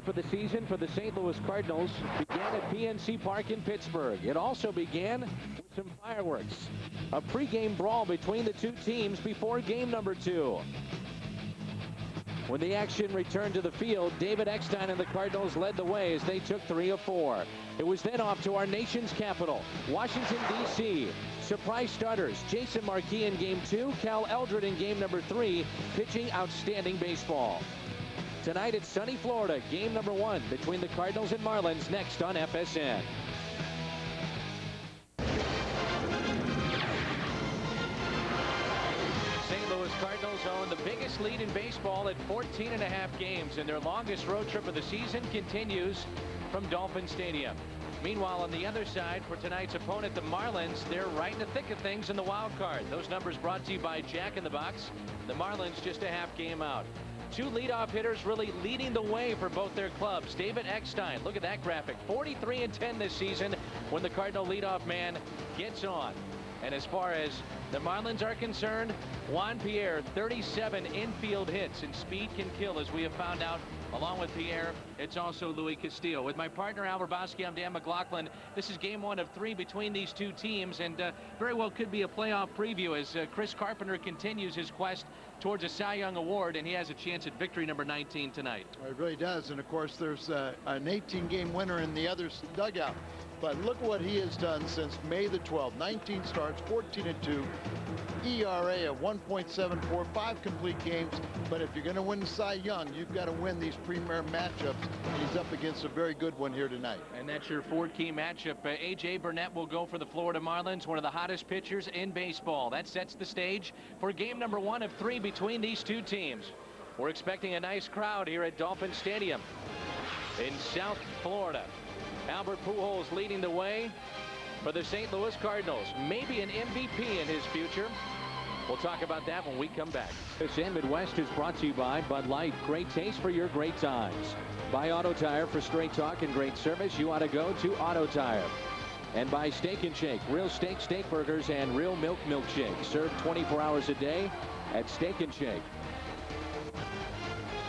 trip of the season for the St. Louis Cardinals began at PNC Park in Pittsburgh. It also began with some fireworks. A pregame brawl between the two teams before game number 2. When the action returned to the field, David Eckstein and the Cardinals led the way as they took 3 of 4. It was then off to our nation's capital, Washington, D.C. Surprise starters, Jason Marquis in Game 2, Cal Eldred in Game number 3, pitching outstanding baseball. Tonight it's sunny Florida, Game number 1 between the Cardinals and Marlins, next on FSN. St. Louis Cardinals own the biggest lead in baseball at 14.5 games, and their longest road trip of the season continues from Dolphin Stadium. Meanwhile, on the other side, for tonight's opponent, the Marlins, they're right in the thick of things in the wild card. Those numbers brought to you by Jack in the Box. The Marlins just a half game out. 2 leadoff hitters really leading the way for both their clubs. David Eckstein, look at that graphic, 43-10 this season when the Cardinal leadoff man gets on. And as far as the Marlins are concerned, Juan Pierre, 37 infield hits, and speed can kill, as we have found out. Along with Pierre, it's also Louis Castillo. With my partner Al Rabosky, I'm Dan McLaughlin. This is game 1 of 3 between these two teams, and very well could be a playoff preview as Chris Carpenter continues his quest towards a Cy Young Award, and he has a chance at victory number 19 tonight. It really does, and of course there's an 18-game winner in the other dugout. But look what he has done since May the 12th. 19 starts, 14-2, ERA of 1.74, 5 complete games. But if you're going to win the Cy Young, you've got to win these premier matchups. And he's up against a very good one here tonight. And that's your 4-key matchup. A.J. Burnett will go for the Florida Marlins, one of the hottest pitchers in baseball. That sets the stage for game number 1 of 3 between these two teams. We're expecting a nice crowd here at Dolphin Stadium in South Florida. Albert Pujols leading the way for the St. Louis Cardinals. Maybe an MVP in his future. We'll talk about that when we come back. This and Midwest is brought to you by Bud Light. Great taste for your great times. By Auto Tire. For straight talk and great service, you ought to go to Auto Tire. And by Steak and Shake. Real steak, steak burgers, and real milk milkshake. Served 24 hours a day at Steak and Shake.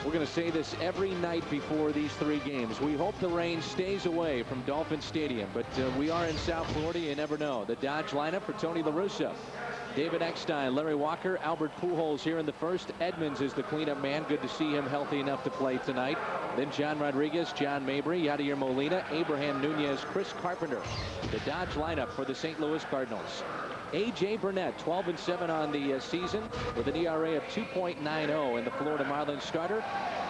We're going to say this every night before these 3 games. We hope the rain stays away from Dolphin Stadium, but we are in South Florida. You never know. The Dodge lineup for Tony La Russa. David Eckstein, Larry Walker, Albert Pujols here in the first. Edmonds is the cleanup man. Good to see him healthy enough to play tonight. Then John Rodriguez, John Mabry, Yadier Molina, Abraham Nunez, Chris Carpenter. The Dodge lineup for the St. Louis Cardinals. A.J. Burnett, 12-7 on the season with an ERA of 2.90, and the Florida Marlins starter.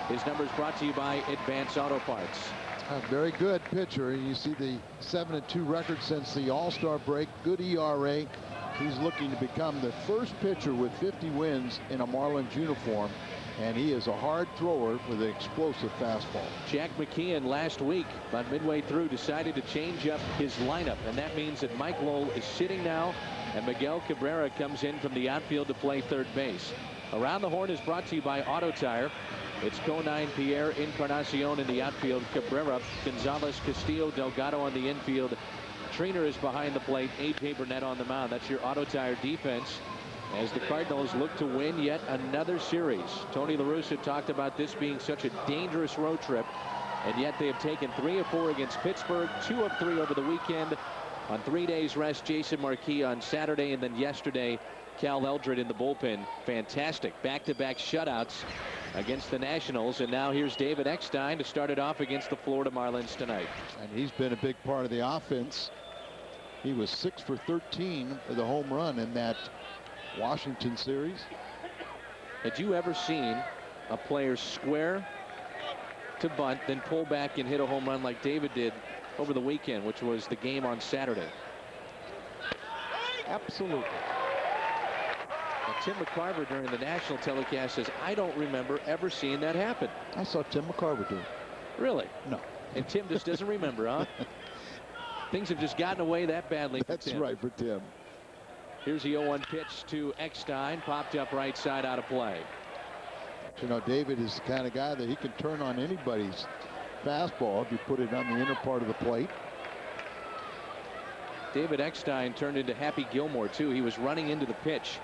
His numbers brought to you by Advance Auto Parts. A very good pitcher. You see the 7-2 record since the All-Star break. Good ERA. He's looking to become the first pitcher with 50 wins in a Marlins uniform, and he is a hard thrower with an explosive fastball. Jack McKeon last week, about midway through, decided to change up his lineup, and that means that Mike Lowell is sitting now, and Miguel Cabrera comes in from the outfield to play third base. Around the Horn is brought to you by Auto Tire. It's Conine, Pierre, Encarnacion in the outfield, Cabrera, Gonzalez, Castillo, Delgado on the infield. Trainer is behind the plate, A.J. Burnett on the mound. That's your Auto Tire defense as the Cardinals look to win yet another series. Tony La Russa talked about this being such a dangerous road trip, and yet they have taken 3 of 4 against Pittsburgh, 2 of 3 over the weekend. On 3 days rest, Jason Marquis on Saturday, and then yesterday, Cal Eldred in the bullpen. Fantastic back-to-back shutouts against the Nationals, and now here's David Eckstein to start it off against the Florida Marlins tonight. And he's been a big part of the offense. He was 6 for 13 for the home run in that Washington series. Had you ever seen a player square to bunt, then pull back and hit a home run like David did over the weekend, which was the game on Saturday? Absolutely. Now, Tim McCarver during the national telecast says, I don't remember ever seeing that happen. I saw Tim McCarver do it. Really? No. And Tim just doesn't remember, huh? Things have just gotten away that badly for That's Tim. right for Tim. Here's the 0-1 pitch to Eckstein, popped up right side, out of play. You know, David is the kind of guy that he can turn on anybody's fastball if you put it on the inner part of the plate. David Eckstein turned into Happy Gilmore, too. He was running into the pitch.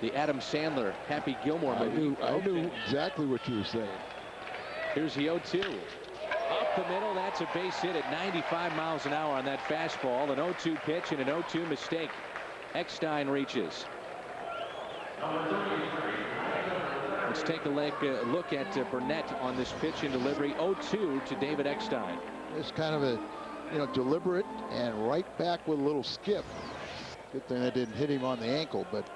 The Adam Sandler, Happy Gilmore movie. I knew exactly what you were saying. Here's the 0-2. Up the middle. That's a base hit at 95 miles an hour on that fastball. An 0-2 pitch and an 0-2 mistake. Eckstein reaches. Let's take a look at Burnett on this pitch and delivery. 0-2 to David Eckstein. It's kind of a deliberate and right back with a little skip. Good thing that didn't hit him on the ankle, but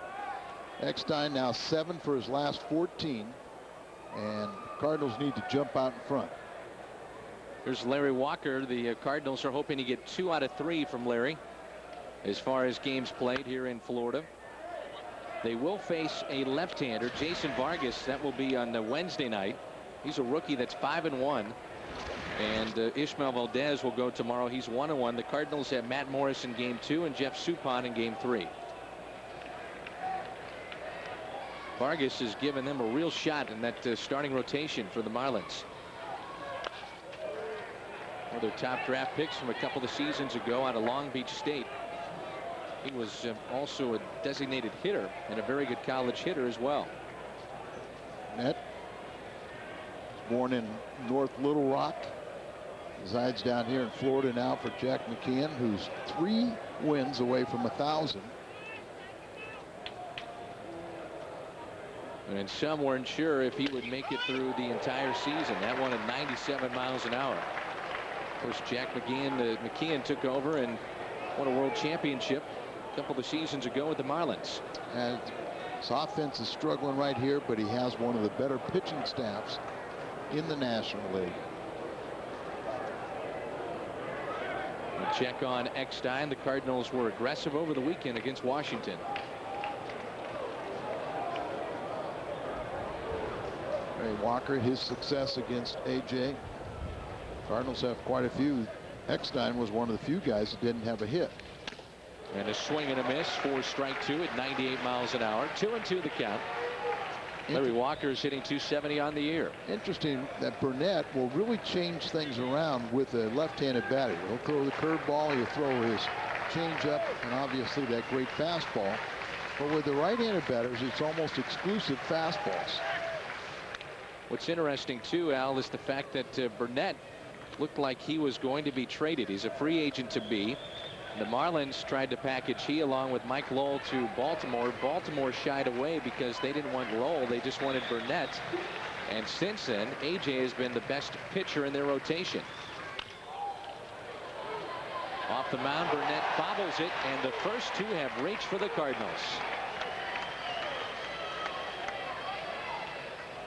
Eckstein now 7 for his last 14, and Cardinals need to jump out in front. Here's Larry Walker. The Cardinals are hoping to get 2 out of 3 from Larry as far as games played here in Florida. They will face a left-hander, Jason Vargas. That will be on Wednesday night. He's a rookie that's 5-1. And Ishmael Valdez will go tomorrow. He's 1-1. The Cardinals have Matt Morris in game 2 and Jeff Suppan in game 3. Vargas has given them a real shot in that starting rotation for the Marlins. One of their top draft picks from a couple of seasons ago out of Long Beach State. He was also a designated hitter and a very good college hitter as well. Net, born in North Little Rock, resides down here in Florida now for Jack McKeon, who's 3 wins away from 1,000. And some weren't sure if he would make it through the entire season. That one at 97 miles an hour. Of course, Jack McKeon took over and won a world championship a couple of seasons ago with the Marlins. And his offense is struggling right here, but he has one of the better pitching staffs in the National League. We'll check on Eckstein. The Cardinals were aggressive over the weekend against Washington. Ray Walker, his success against AJ. Cardinals have quite a few. Eckstein was one of the few guys that didn't have a hit. And a swing and a miss for strike 2 at 98 miles an hour. 2-2 the count. Larry Walker is hitting .270 on the year. Interesting that Burnett will really change things around with a left-handed batter. He'll throw the curveball, he'll throw his changeup, and obviously that great fastball. But with the right-handed batters, it's almost exclusive fastballs. What's interesting too, Al, is the fact that Burnett looked like he was going to be traded. He's a free agent to be. The Marlins tried to package he along with Mike Lowell to Baltimore. Baltimore shied away because they didn't want Lowell. They just wanted Burnett. And since then, AJ has been the best pitcher in their rotation. Off the mound, Burnett bobbles it, and the first 2 have reached for the Cardinals.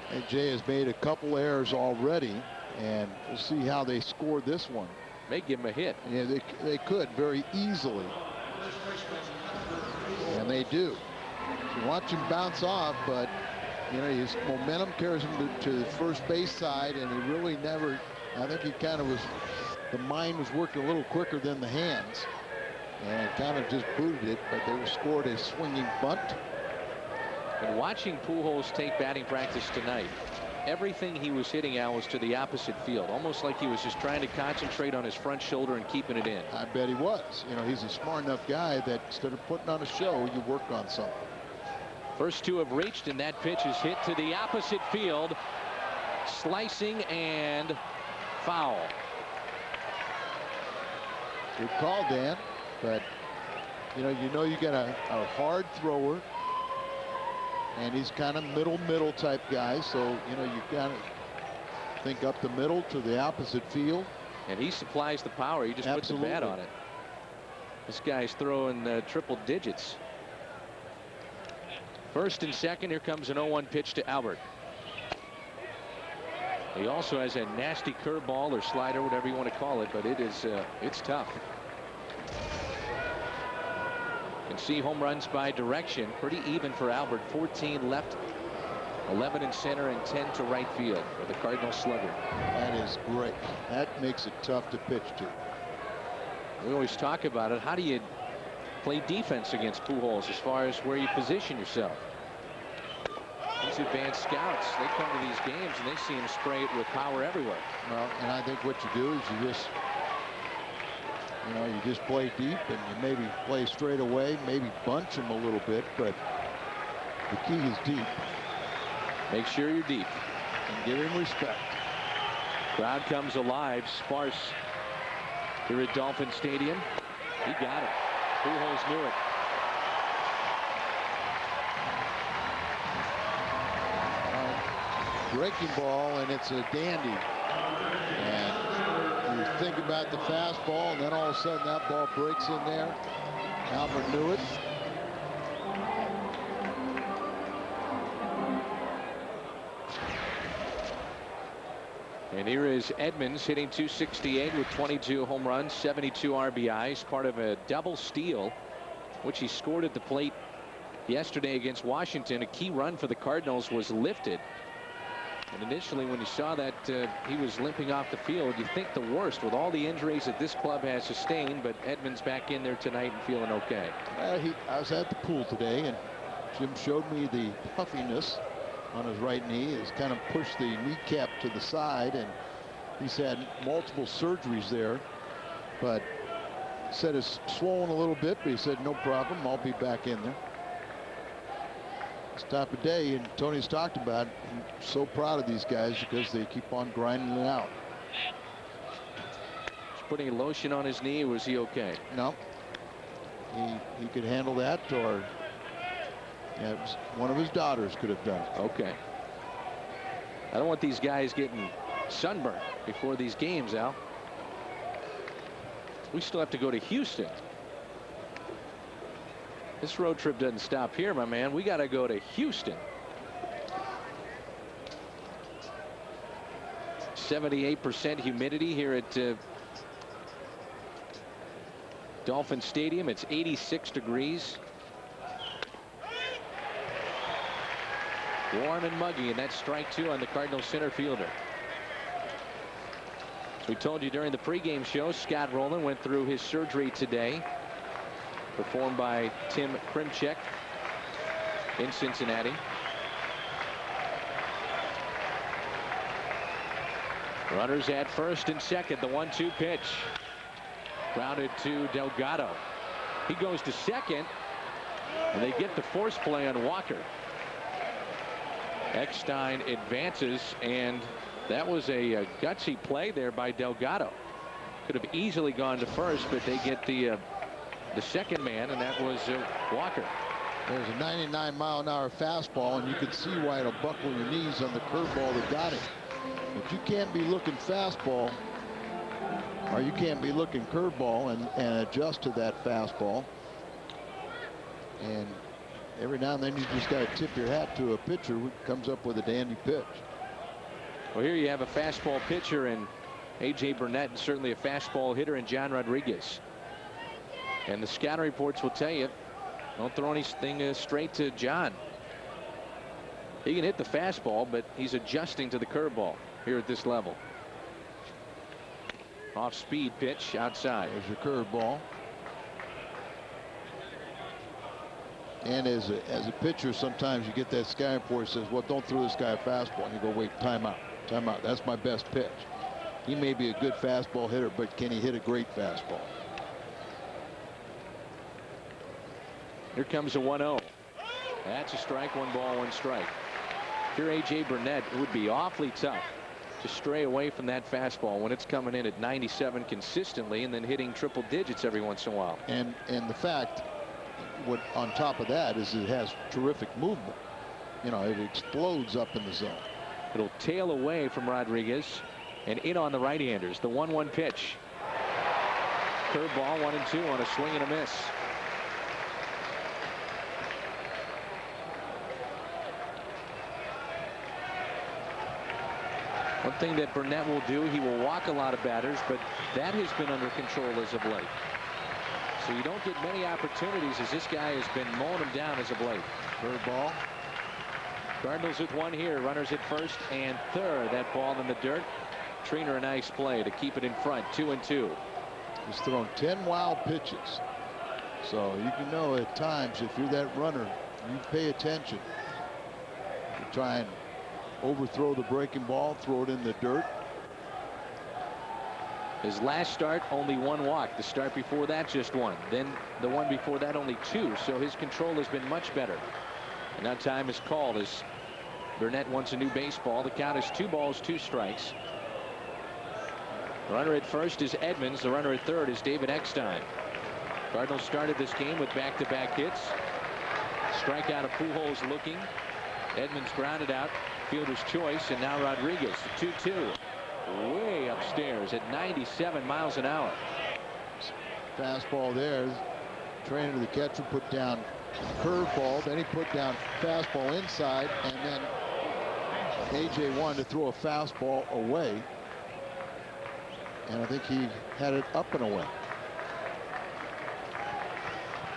AJ has made a couple errors already, and we'll see how they score this one. May give him a hit. Yeah, they could very easily. And they do. You watch him bounce off, but his momentum carries him to the first base side, and he really never, I think he kind of was, the mind was working a little quicker than the hands, and kind of just booted it, but they scored a swinging bunt. And watching Pujols take batting practice tonight, everything he was hitting, Al, was to the opposite field, almost like he was just trying to concentrate on his front shoulder and keeping it in. I bet he was. He's a smart enough guy that instead of putting on a show, you work on something. First 2 have reached, and that pitch is hit to the opposite field. Slicing and foul. Good call, Dan. But you got a hard thrower. And he's kind of middle type guy, so you got to think up the middle to the opposite field. And he supplies the power. He just puts the bat on it. This guy's throwing triple digits. First and second, here comes an 0-1 pitch to Albert. He also has a nasty curveball or slider, whatever you want to call it, but it's tough. You can see home runs by direction, pretty even for Albert. 14 left, 11 in center, and 10 to right field for the Cardinal slugger. That is great. That makes it tough to pitch to. We always talk about it. How do you play defense against Pujols as far as where you position yourself? These advanced scouts, they come to these games and they see him spray it with power everywhere. Well, and I think what you do is you just play deep, and you maybe play straight away, maybe bunch him a little bit, but the key is deep. Make sure you're deep. And give him respect. Crowd comes alive, sparse here at Dolphin Stadium. He got it. Pujols knew it. Breaking ball, and it's a dandy. And you think about the fastball, and then all of a sudden that ball breaks in there. Albert knew it. And here is Edmonds hitting .268 with 22 home runs, 72 RBIs, part of a double steal, which he scored at the plate yesterday against Washington. A key run for the Cardinals was lifted. And initially, when you saw that he was limping off the field, you think the worst with all the injuries that this club has sustained. But Edmonds back in there tonight and feeling okay. I was at the pool today, and Jim showed me the puffiness on his right knee. He's kind of pushed the kneecap to the side, and he's had multiple surgeries there. But said it's swollen a little bit, but he said no problem, I'll be back in there. It's top of day, and Tony's talked about it. I'm so proud of these guys because they keep on grinding it out. Just putting lotion on his knee. Was he okay? No. He could handle that, or one of his daughters could have done it. Okay. I don't want these guys getting sunburned before these games, Al. We still have to go to Houston. This road trip doesn't stop here, my man. We got to go to Houston. 78% humidity here at Dolphin Stadium. It's 86 degrees. Warm and muggy, and that's strike two on the Cardinals center fielder. As we told you during the pregame show, Scott Rowland went through his surgery today, performed by Tim Krimchek in Cincinnati. Runners at first and second. The 1-2 pitch. Grounded to Delgado. He goes to second, and they get the force play on Walker. Eckstein advances, and that was a gutsy play there by Delgado. Could have easily gone to first, but they get the second man, and that was Walker. There's a 99-mile-an-hour fastball, and you can see why it'll buckle your knees on the curveball that got him. But you can't be looking fastball, or you can't be looking curveball and adjust to that fastball. And every now and then you just got to tip your hat to a pitcher who comes up with a dandy pitch. Well, here you have a fastball pitcher in A.J. Burnett, and certainly a fastball hitter in John Rodriguez. And the scouting reports will tell you, don't throw anything straight to John. He can hit the fastball, but he's adjusting to the curveball here at this level. Off speed pitch outside. There's your curveball. And as a pitcher, sometimes you get that scouting report that says, well, don't throw this guy a fastball. And you go, wait, timeout. Timeout. That's my best pitch. He may be a good fastball hitter, but can he hit a great fastball? Here comes a 1-0. That's a strike. 1 ball, 1 strike. If you're A.J. Burnett, it would be awfully tough to stray away from that fastball when it's coming in at 97 consistently and then hitting triple digits every once in a while. And the fact, what on top of that is it has terrific movement. You know, it explodes up in the zone. It'll tail away from Rodriguez and in on the right-handers. The 1-1 pitch. Curveball 1-2 on a swing and a miss. One thing that Burnett will do, he will walk a lot of batters, but that has been under control as of late. So you don't get many opportunities as this guy has been mowing them down as of late. Curveball. Cardinals with 1 here. Runners at first and third. That ball in the dirt. Triner a nice play to keep it in front. 2-2. He's thrown 10 wild pitches. So you can know at times if you're that runner, you pay attention. You try and overthrow the breaking ball, throw it in the dirt. His last start, only 1 walk. The start before that, just 1. Then the one before that, only 2. So his control has been much better. And now time is called as Burnett wants a new baseball. The count is 2 balls, 2 strikes. Runner at first is Edmonds. The runner at third is David Eckstein. Cardinals started this game with back-to-back hits. Strikeout of Pujols looking. Edmonds grounded out. Fielder's choice, and now Rodriguez. 2-2. Way upstairs at 97 miles an hour. Fastball there. Trainer, the catcher, put down curveball. Then he put down fastball inside, and then AJ wanted to throw a fastball away, and I think he had it up and away.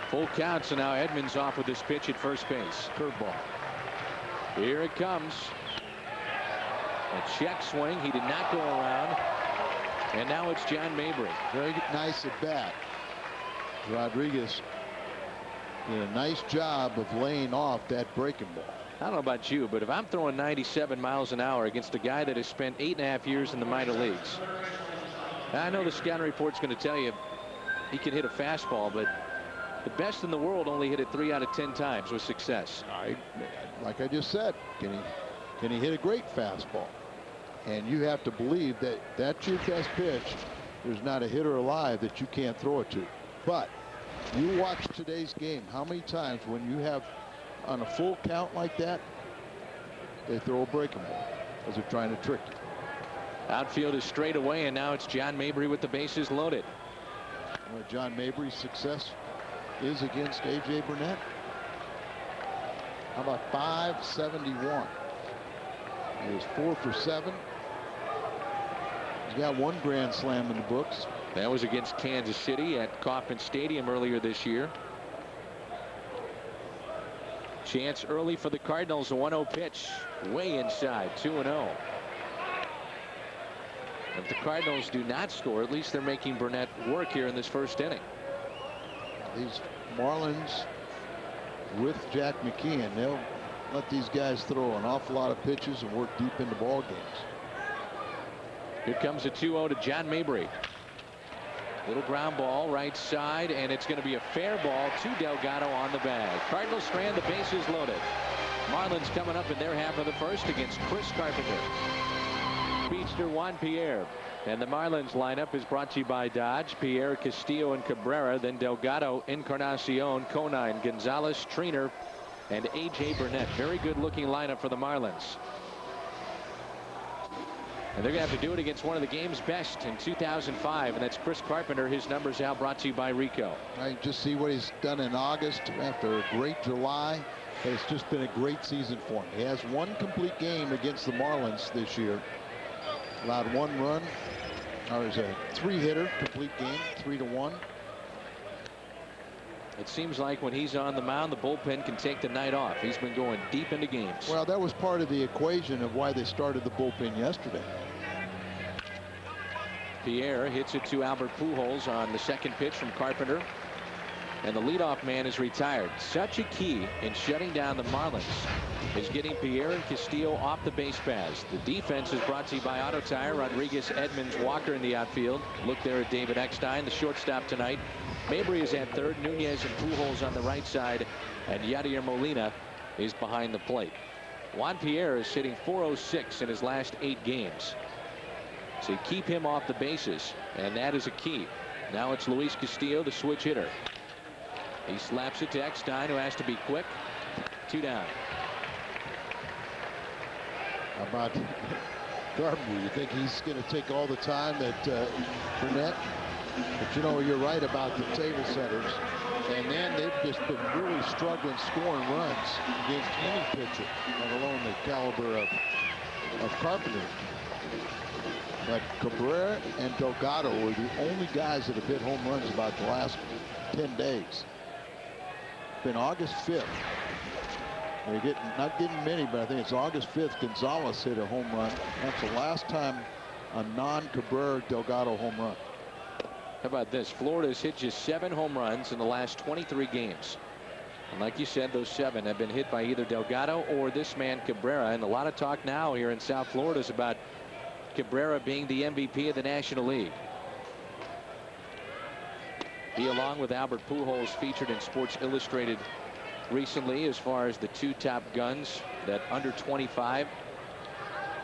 Full count, so now Edmonds off with this pitch at first base. Curveball. Here it comes. A check swing. He did not go around. And now it's John Mabry. Very nice at bat. Rodriguez did a nice job of laying off that breaking ball. I don't know about you, but if I'm throwing 97 miles an hour against a guy that has spent 8.5 years in the minor leagues, I know the scouting report's going to tell you he can hit a fastball, but the best in the world only hit it 3 out of 10 times with success. Like I just said, can he hit a great fastball? And you have to believe that that's your best pitch. There's not a hitter alive that you can't throw it to. But you watch today's game, how many times when you have on a full count like that, they throw a breaking ball as they're trying to trick you. Outfield is straight away, and now it's John Mabry with the bases loaded. Well, John Mabry's success is against A.J. Burnett. How about 571? He was 4 for 7. He's got 1 grand slam in the books. That was against Kansas City at Kauffman Stadium earlier this year. Chance early for the Cardinals. A 1-0 pitch. Way inside. 2-0. If the Cardinals do not score, at least they're making Burnett work here in this first inning. These Marlins with Jack McKeon, they'll let these guys throw an awful lot of pitches and work deep into ball games. Here comes a 2-0 to John Mabry. Little ground ball right side, and it's going to be a fair ball to Delgado on the bag. Cardinals strand, the bases loaded. Marlins coming up in their half of the first against Chris Carpenter. Speedster Juan Pierre. And the Marlins lineup is brought to you by Dodge. Pierre, Castillo, and Cabrera. Then Delgado, Encarnacion, Conine, Gonzalez, Triner, and A.J. Burnett. Very good looking lineup for the Marlins. And they're going to have to do it against one of the game's best in 2005, and that's Chris Carpenter. His numbers out, brought to you by Rico. I just see what he's done in August after a great July. It's just been a great season for him. He has 1 complete game against the Marlins this year. Allowed 1 run. There's a 3-hitter complete game, 3-1. It seems like when he's on the mound, the bullpen can take the night off. He's been going deep into games. Well, that was part of the equation of why they started the bullpen yesterday. Pierre hits it to Albert Pujols on the second pitch from Carpenter. And the leadoff man is retired. Such a key in shutting down the Marlins is getting Pierre and Castillo off the base paths. The defense is brought to you by Auto Tire. Rodriguez, Edmonds, Walker in the outfield. Look there at David Eckstein, the shortstop tonight. Mabry is at third. Nunez and Pujols on the right side. And Yadier Molina is behind the plate. Juan Pierre is hitting .406 in his last 8 games. So you keep him off the bases, and that is a key. Now it's Luis Castillo, the switch hitter. He slaps it to Eckstein, who has to be quick. 2 down. How about Carpenter? You think he's going to take all the time that Burnett? But you know, you're right about the table setters. And then they've just been really struggling scoring runs against any pitcher, let alone the caliber of Carpenter. But Cabrera and Delgado were the only guys that have hit home runs about the last 10 days. Been August 5th. They're not getting many, but I think it's August 5th. Gonzalez hit a home run. That's the last time a non-Cabrera Delgado home run. How about this? Florida's hit just 7 home runs in the last 23 games. And like you said, those 7 have been hit by either Delgado or this man Cabrera. And a lot of talk now here in South Florida is about Cabrera being the MVP of the National League. He, along with Albert Pujols, featured in Sports Illustrated recently as far as the 2 top guns that under 25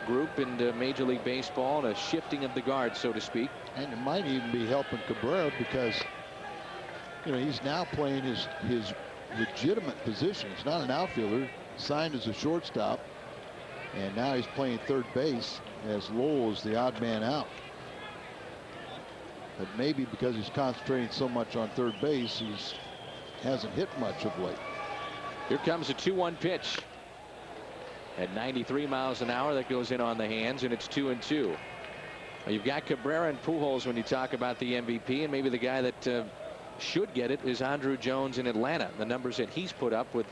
group in Major League Baseball, and a shifting of the guard, so to speak. And it might even be helping Cabrera because, you know, he's now playing his legitimate position. He's not an outfielder, signed as a shortstop, and now he's playing third base as Lowell is the odd man out. But maybe because he's concentrating so much on third base, he hasn't hit much of late. Here comes a 2-1 pitch. At 93 miles an hour, that goes in on the hands, and it's 2-2. You've got Cabrera and Pujols when you talk about the MVP, and maybe the guy that should get it is Andrew Jones in Atlanta. The numbers that he's put up with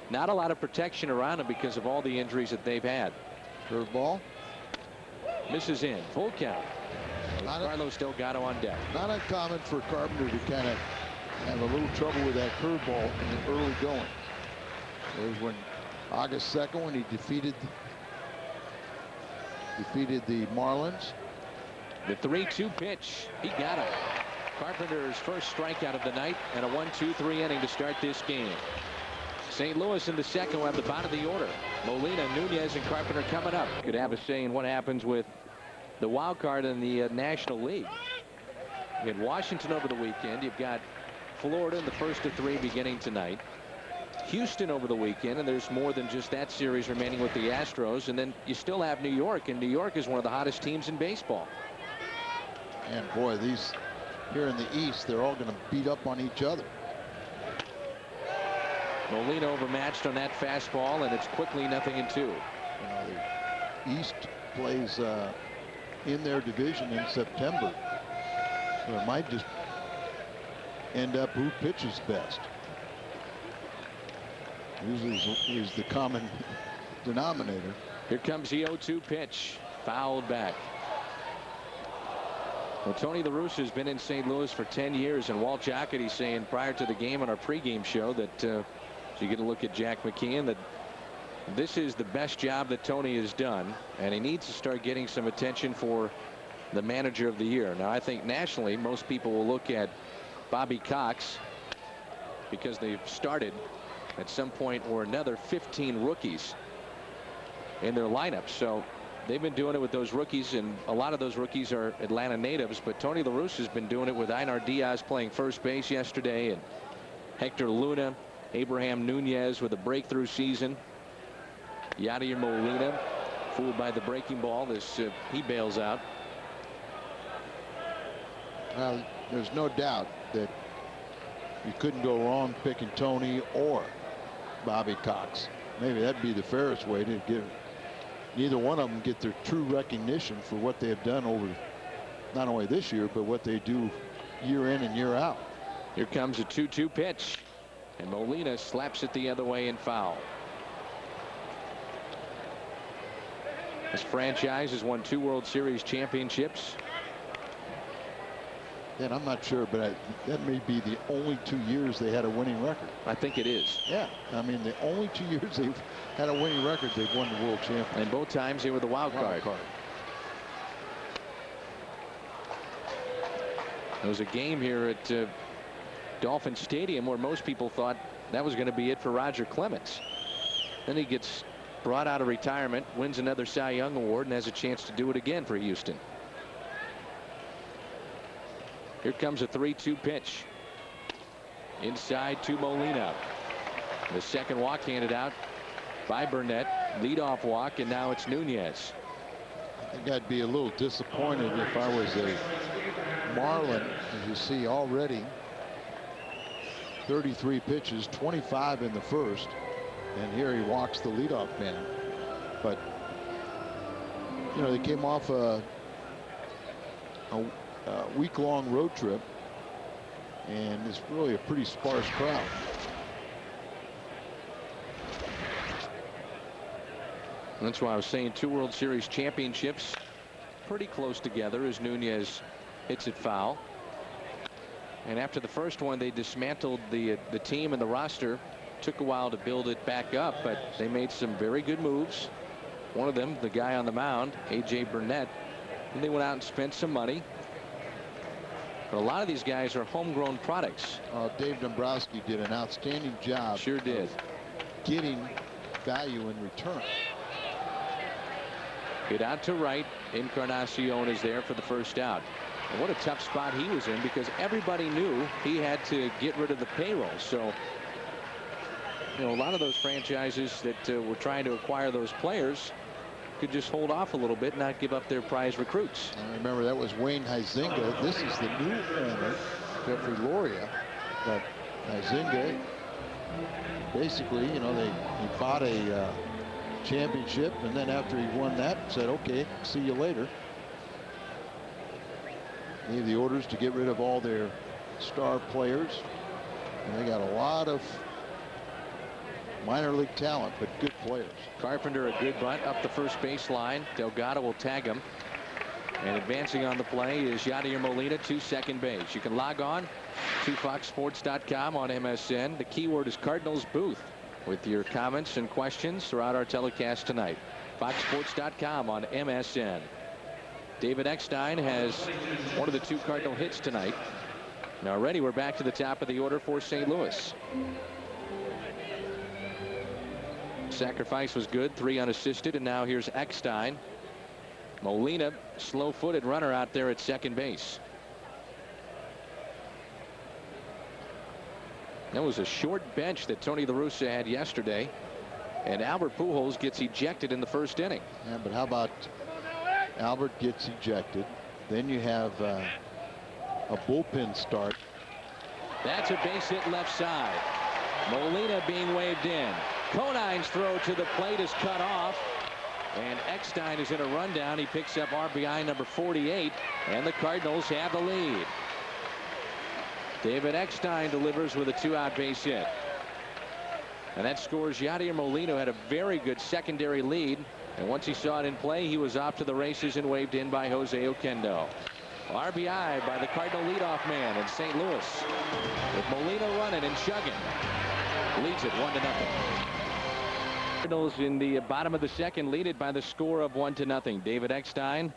not a lot of protection around him because of all the injuries that they've had. Curveball. Misses in. Full count. Carlos Delgado on deck. Not uncommon for Carpenter to kind of have a little trouble with that curveball in the early going. There's when August 2nd when he defeated the Marlins. The 3-2 pitch. He got him. Carpenter's first strikeout of the night, and a 1-2-3 inning to start this game. St. Louis in the second will have the bottom of the order. Molina, Nunez, and Carpenter coming up. Could have a say in what happens with the wild card in the National League. You had Washington over the weekend. You've got Florida in the first of 3 beginning tonight. Houston over the weekend, and there's more than just that series remaining with the Astros. And then you still have New York, and New York is one of the hottest teams in baseball. And boy, these here in the East, they're all going to beat up on each other. Molina overmatched on that fastball, and it's quickly 0-2. You know, the East plays in their division in September, so it might just end up who pitches best. Usually is the common denominator. Here comes the 0-2 pitch. Fouled back. Well, Tony La Russa has been in St. Louis for 10 years, and Walt Jocketty saying prior to the game on our pregame show that so you get a look at Jack McKeon, that this is the best job that Tony has done, and he needs to start getting some attention for the manager of the year. Now, I think nationally most people will look at Bobby Cox because they've started at some point or another 15 rookies in their lineup. So they've been doing it with those rookies, and a lot of those rookies are Atlanta natives. But Tony La Russa has been doing it with Einar Diaz playing first base yesterday, and Hector Luna, Abraham Nunez with a breakthrough season. Yadier Molina fooled by the breaking ball as he bails out. Well, there's no doubt that you couldn't go wrong picking Tony or Bobby Cox. Maybe that'd be the fairest way to give neither one of them get their true recognition for what they have done over not only this year, but what they do year in and year out. Here comes a 2-2 pitch, and Molina slaps it the other way and foul. This franchise has won 2 World Series championships. And I'm not sure, but that may be the only 2 years they had a winning record. I think it is. Yeah, I mean, the only 2 years they've had a winning record, they've won the world championship. And both times they were the wild card. There was a game here at Dolphin Stadium where most people thought that was going to be it for Roger Clemens. Then he gets brought out of retirement, wins another Cy Young Award, and has a chance to do it again for Houston. Here comes a 3-2 pitch. Inside to Molina. The second walk handed out by Burnett. Leadoff walk, and now it's Nunez. I think I'd be a little disappointed if I was a Marlin. As you see already, 33 pitches, 25 in the first, and here he walks the leadoff man. But you know, they came off a week-long road trip, and it's really a pretty sparse crowd. And that's why I was saying 2 World Series championships pretty close together as Nunez hits it foul. And after the first one, they dismantled the team and the roster. Took a while to build it back up, but they made some very good moves. One of them, the guy on the mound, A.J. Burnett, and they went out and spent some money. But a lot of these guys are homegrown products. Dave Dombrowski did an outstanding job. Sure did. Getting value in return. Hit out to right. Encarnacion is there for the first out. And what a tough spot he was in, because everybody knew he had to get rid of the payroll. So, you know, a lot of those franchises that were trying to acquire those players could just hold off a little bit, not give up their prize recruits. I remember that was Wayne Huizinga. This is the new owner, Jeffrey Loria. But Huizinga, basically, you know, he bought a championship, and then after he won that, said, okay, see you later. Gave the orders to get rid of all their star players, and they got a lot of minor league talent, but good players. Carpenter, a good bunt up the first base line. Delgado will tag him. And advancing on the play is Yadier Molina to second base. You can log on to foxsports.com on MSN. The keyword is Cardinals Booth with your comments and questions throughout our telecast tonight. foxsports.com on MSN. David Eckstein has one of the 2 Cardinal hits tonight. Now already we're back to the top of the order for St. Louis. Sacrifice was good, 3 unassisted, and now here's Eckstein. Molina, slow-footed runner out there at second base. That was a short bench that Tony La Russa had yesterday, and Albert Pujols gets ejected in the first inning. Yeah, but how about Albert gets ejected, then you have a bullpen start. That's a base hit left side. Molina being waved in. Conine's throw to the plate is cut off, and Eckstein is in a rundown. He picks up RBI number 48, and the Cardinals have the lead. David Eckstein delivers with a 2-out base hit, and that scores Yadier Molina, who had a very good secondary lead, and once he saw it in play, he was off to the races and waved in by Jose Oquendo. RBI by the Cardinal leadoff man in St. Louis, with Molina running and chugging. Leads it 1-0. Cardinals in the bottom of the second lead it by the score of 1-0. David Eckstein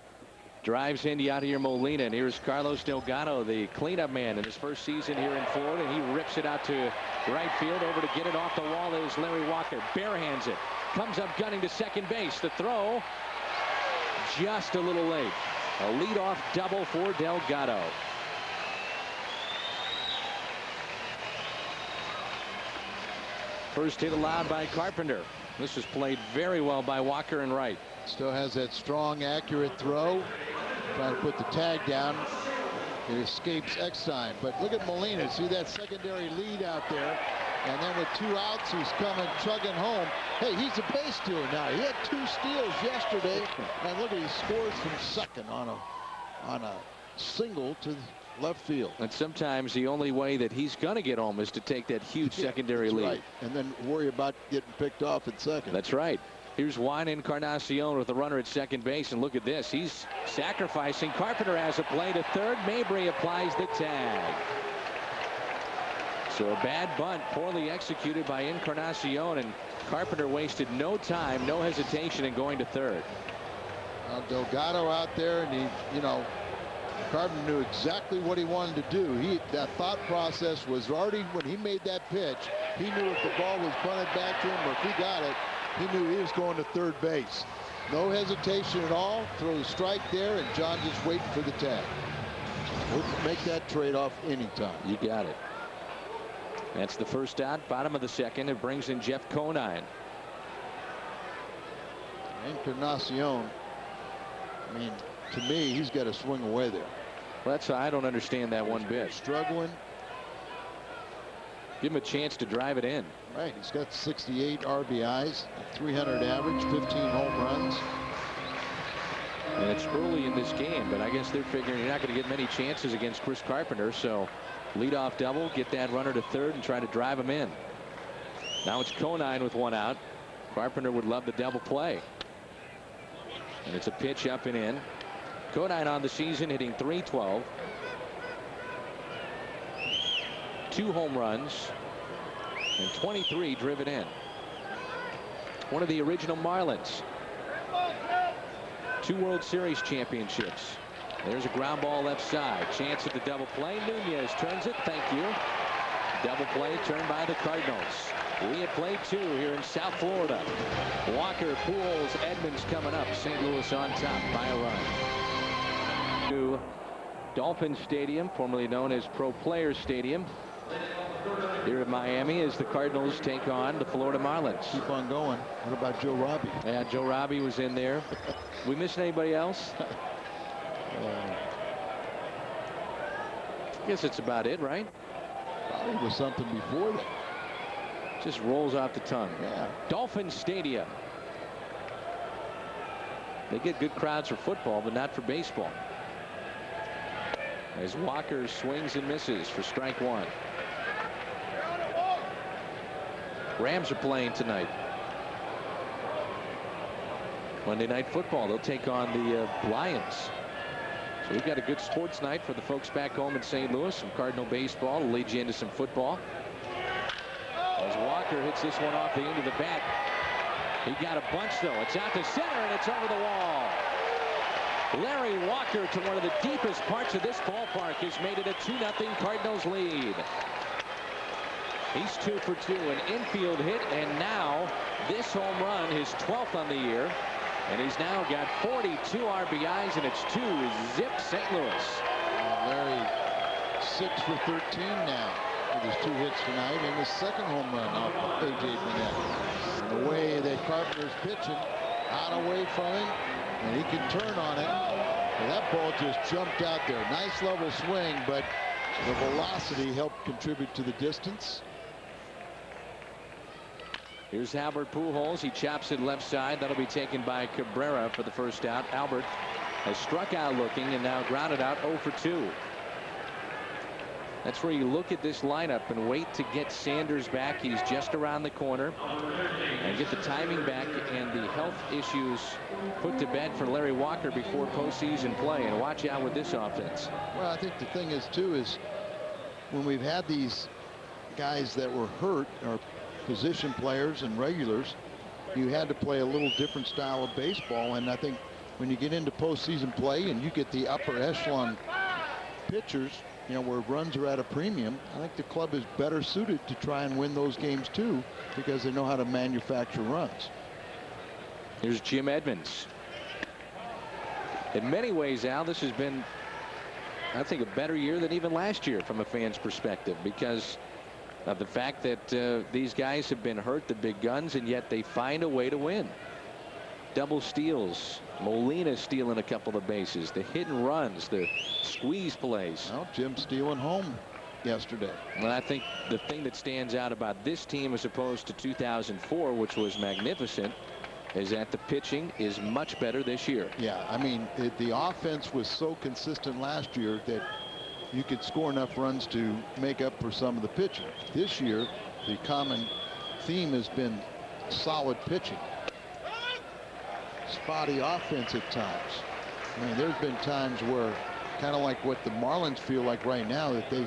drives in Yadier Molina, and here's Carlos Delgado, the cleanup man in his first season here in Florida, and he rips it out to right field. Over to get it off the wall is Larry Walker. Barehands it. Comes up gunning to second base. The throw just a little late. A leadoff double for Delgado. First hit allowed by Carpenter. This was played very well by Walker and right. Still has that strong, accurate throw. Trying to put the tag down. It escapes Eckstein. But look at Molina. See that secondary lead out there. And then with 2 outs, he's coming chugging home. Hey, he's a base stealer now. He had 2 steals yesterday. And look at, he scores from second on a single to left field. And sometimes the only way that he's going to get home is to take that huge secondary lead. Right. And then worry about getting picked off at second. That's right. Here's Juan Encarnacion with the runner at second base, and look at this. He's sacrificing. Carpenter has a play to third. Mabry applies the tag. So a bad bunt, poorly executed by Encarnacion, and Carpenter wasted no time, no hesitation in going to third. Delgado out there, and he, you know, Carpenter knew exactly what he wanted to do. That thought process was already, when he made that pitch, he knew if the ball was bunted back to him or if he got it, he knew he was going to third base. No hesitation at all. Throw the strike there, and John just waiting for the tag. We'll make that trade-off anytime. You got it. That's the first out, bottom of the second. It brings in Jeff Conine. Encarnacion, I mean, to me, he's got to swing away there. Well, that's, I don't understand that one bit. Struggling. Give him a chance to drive it in. Right. He's got 68 RBIs, 300 average, 15 home runs. And it's early in this game, but I guess they're figuring you're not going to get many chances against Chris Carpenter. So leadoff double, get that runner to third and try to drive him in. Now it's Conine with 1 out. Carpenter would love the double play. And it's a pitch up and in. Conine on the season hitting .312. 2 home runs and 23 driven in. One of the original Marlins. 2 World Series championships. There's a ground ball left side. Chance at the double play. Nunez turns it. Thank you. Double play turned by the Cardinals. We have played 2 here in South Florida. Walker, Pujols, Edmonds coming up. St. Louis on top by a run. To Dolphin Stadium, formerly known as Pro Players Stadium, here in Miami, as the Cardinals take on the Florida Marlins. Keep on going. What about Joe Robbie? Yeah, Joe Robbie was in there. We missing anybody else? I guess it's about it, right? Probably was something before that. Just rolls off the tongue. Yeah. Dolphin Stadium. They get good crowds for football, but not for baseball. As Walker swings and misses for strike 1. Rams are playing tonight. Monday Night Football. They'll take on the Lions. So we've got a good sports night for the folks back home in St. Louis. Some Cardinal baseball will lead you into some football. As Walker hits this one off the end of the bat. He got a bunch, though. It's out to center, and it's over the wall. Larry Walker, to one of the deepest parts of this ballpark, has made it a 2-0 Cardinals lead. He's 2 for 2, an infield hit, and now this home run, his 12th on the year. And he's now got 42 RBIs, and it's 2 zip St. Louis. Larry 6 for 13 now with his 2 hits tonight, and his second home run off of A.J. Burnett. And the way that Carpenter's pitching, out away from him, and he can turn on it. And that ball just jumped out there. Nice level swing, but the velocity helped contribute to the distance. Here's Albert Pujols. He chops it left side. That'll be taken by Cabrera for the first out. Albert has struck out looking and now grounded out 0 for 2. That's where you look at this lineup and wait to get Sanders back. He's just around the corner, and get the timing back and the health issues put to bed for Larry Walker before postseason play. And watch out with this offense. Well, I think the thing is too is when we've had these guys that were hurt or position players and regulars, you had to play a little different style of baseball. And I think when you get into postseason play and you get the upper echelon pitchers, you know, where runs are at a premium, I think the club is better suited to try and win those games too, because they know how to manufacture runs. Here's Jim Edmonds. In many ways, Al, this has been, I think, a better year than even last year from a fan's perspective, because of the fact that these guys have been hurt, the big guns, and yet they find a way to win. Double steals, Molina stealing a couple of bases, the hit and runs, the squeeze plays. Well, Jim stealing home yesterday. And I think the thing that stands out about this team as opposed to 2004, which was magnificent, is that the pitching is much better this year. Yeah, I mean, the offense was so consistent last year that you could score enough runs to make up for some of the pitching. This year, the common theme has been solid pitching. Spotty offense at times. I mean, there's been times where, kind of like what the Marlins feel like right now, that they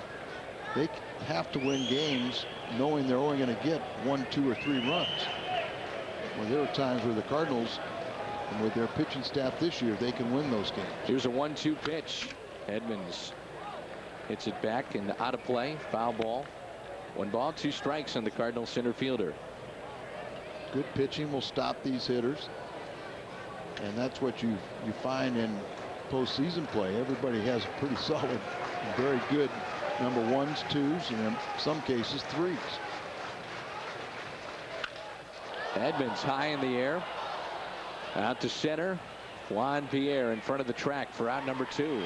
have to win games knowing they're only going to get 1, 2, or 3 runs. Well, there are times where the Cardinals, and with their pitching staff this year, they can win those games. Here's a 1-2 pitch. Edmonds hits it back and out of play. Foul ball. 1 ball, 2 strikes on the Cardinals center fielder. Good pitching will stop these hitters. And that's what you find in postseason play. Everybody has a pretty solid, very good number 1s, 2s, and in some cases 3s. Edmonds high in the air. Out to center. Juan Pierre in front of the track for out number 2.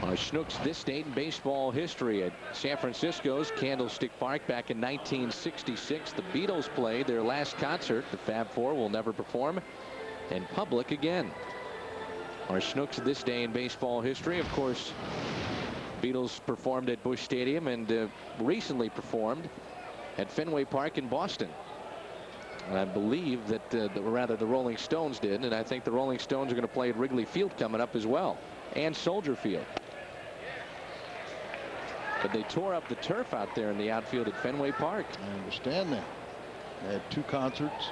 Our Schnucks this date in baseball history at San Francisco's Candlestick Park back in 1966. The Beatles played their last concert. The Fab Four will never perform in public again. Our Schnucks this day in baseball history, of course, Beatles performed at Busch Stadium and recently performed at Fenway Park in Boston. And I believe that the Rolling Stones did, and I think the Rolling Stones are going to play at Wrigley Field coming up as well, and Soldier Field. But they tore up the turf out there in the outfield at Fenway Park. I understand that. They had 2 concerts.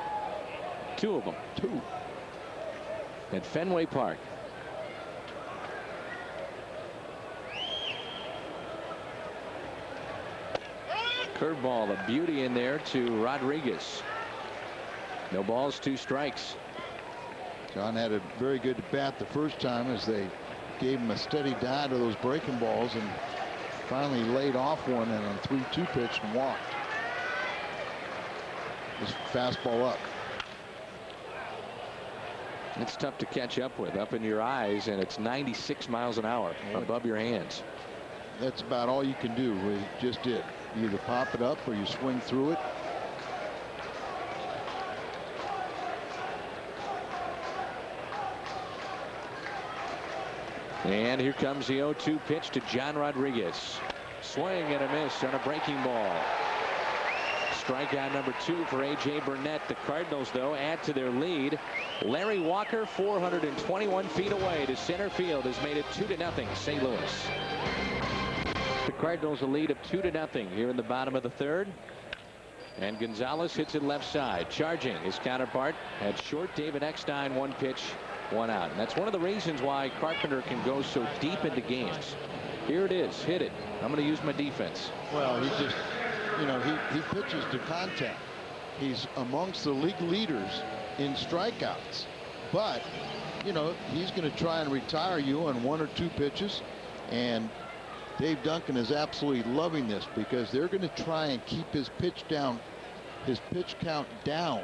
2 of them. 2. At Fenway Park. Curveball, a beauty in there to Rodriguez. No balls, 2 strikes. John had a very good bat the first time as they gave him a steady dive to those breaking balls and finally laid off one and on 3-2 pitch and walked. His fastball up. It's tough to catch up with, up in your eyes, and it's 96 miles an hour above your hands. That's about all you can do. We just did. You either pop it up or you swing through it. And here comes the 0-2 pitch to John Rodriguez. Swing and a miss on a breaking ball. Strikeout number 2 for A.J. Burnett. The Cardinals, though, add to their lead. Larry Walker, 421 feet away to center field, has made it 2-0 St. Louis. The Cardinals a lead of 2-0 here in the bottom of the 3rd. And Gonzalez hits it left side. Charging his counterpart at short, David Eckstein. 1 pitch, 1 out. And that's one of the reasons why Carpenter can go so deep into games. Here it is. Hit it. I'm going to use my defense. Well, he just, you know, he pitches to contact. He's amongst the league leaders in strikeouts. But, you know, he's going to try and retire you on 1 or 2 pitches. And Dave Duncan is absolutely loving this because they're going to try and keep his pitch count down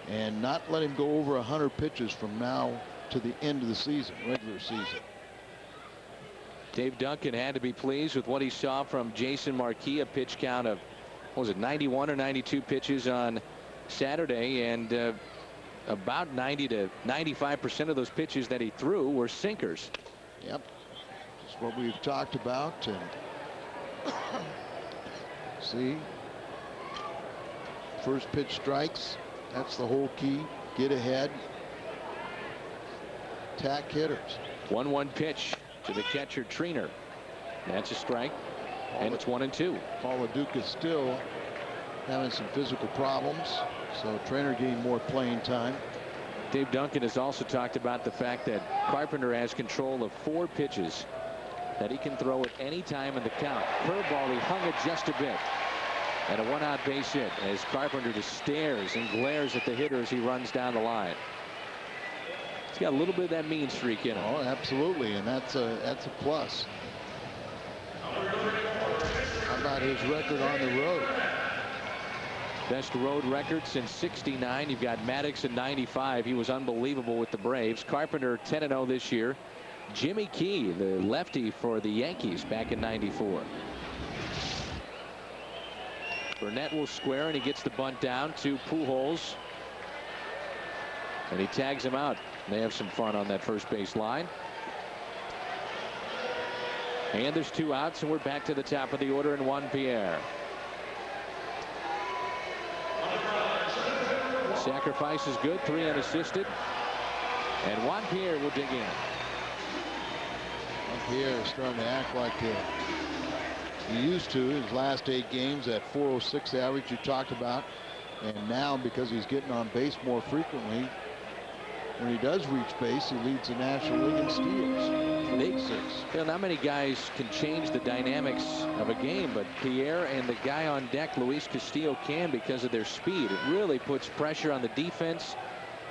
and not let him go over 100 pitches from now to the end of the season, regular season. Dave Duncan had to be pleased with what he saw from Jason Marquis, a pitch count of, what was it, 91 or 92 pitches on Saturday, and about 90 to 95% of those pitches that he threw were sinkers. Yep. That's what we've talked about. And see, first pitch strikes. That's the whole key. Get ahead. Attack hitters. 1-1 pitch to the catcher Treanor. That's a strike. And it's 1-2. Paul LeDuc is still having some physical problems, so Treanor gained more playing time. Dave Duncan has also talked about the fact that Carpenter has control of 4 pitches that he can throw at any time in the count. Curveball, he hung it just a bit. And a 1-out base hit as Carpenter just stares and glares at the hitter as he runs down the line. He's got a little bit of that mean streak in him. Oh, absolutely, and that's a plus. How about his record on the road? Best road record since '69. You've got Maddox in '95. He was unbelievable with the Braves. Carpenter 10-0 this year. Jimmy Key, the lefty for the Yankees, back in '94. Burnett will square, and he gets the bunt down to Pujols. And he tags him out. They have some fun on that first base line. And there's 2 outs, and we're back to the top of the order in Juan Pierre. Sacrifice is good, 3 unassisted. And Juan Pierre will dig in. Juan Pierre is starting to act like he used to his last 8 games, that .406 average you talked about. And now, because he's getting on base more frequently, when he does reach base, he leads the National League in steals. Not many guys can change the dynamics of a game, but Pierre and the guy on deck, Luis Castillo, can because of their speed. It really puts pressure on the defense.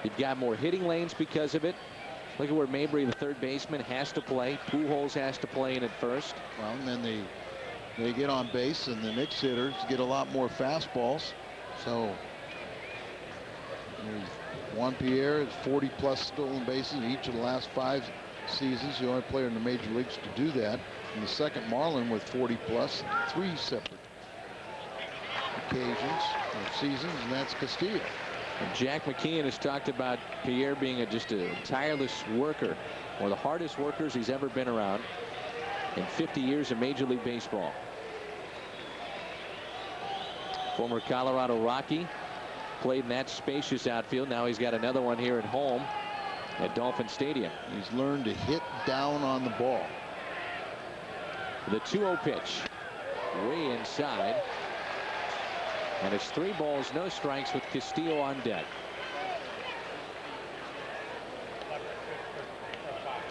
You've got more hitting lanes because of it. Look at where Mabry, the third baseman, has to play. Pujols has to play in at first. Well, and then they get on base, and the Knicks hitters get a lot more fastballs. So Juan Pierre is 40+ stolen bases in each of the last 5 seasons. The only player in the major leagues to do that. And the second Marlin with 40+, 3 separate occasions or seasons, and that's Castillo. And Jack McKeon has talked about Pierre being just a tireless worker, one of the hardest workers he's ever been around in 50 years of Major League Baseball. Former Colorado Rocky, played in that spacious outfield. Now he's got another one here at home at Dolphin Stadium. He's learned to hit down on the ball. The 2-0 pitch, way inside. And it's 3 balls, no strikes with Castillo on deck.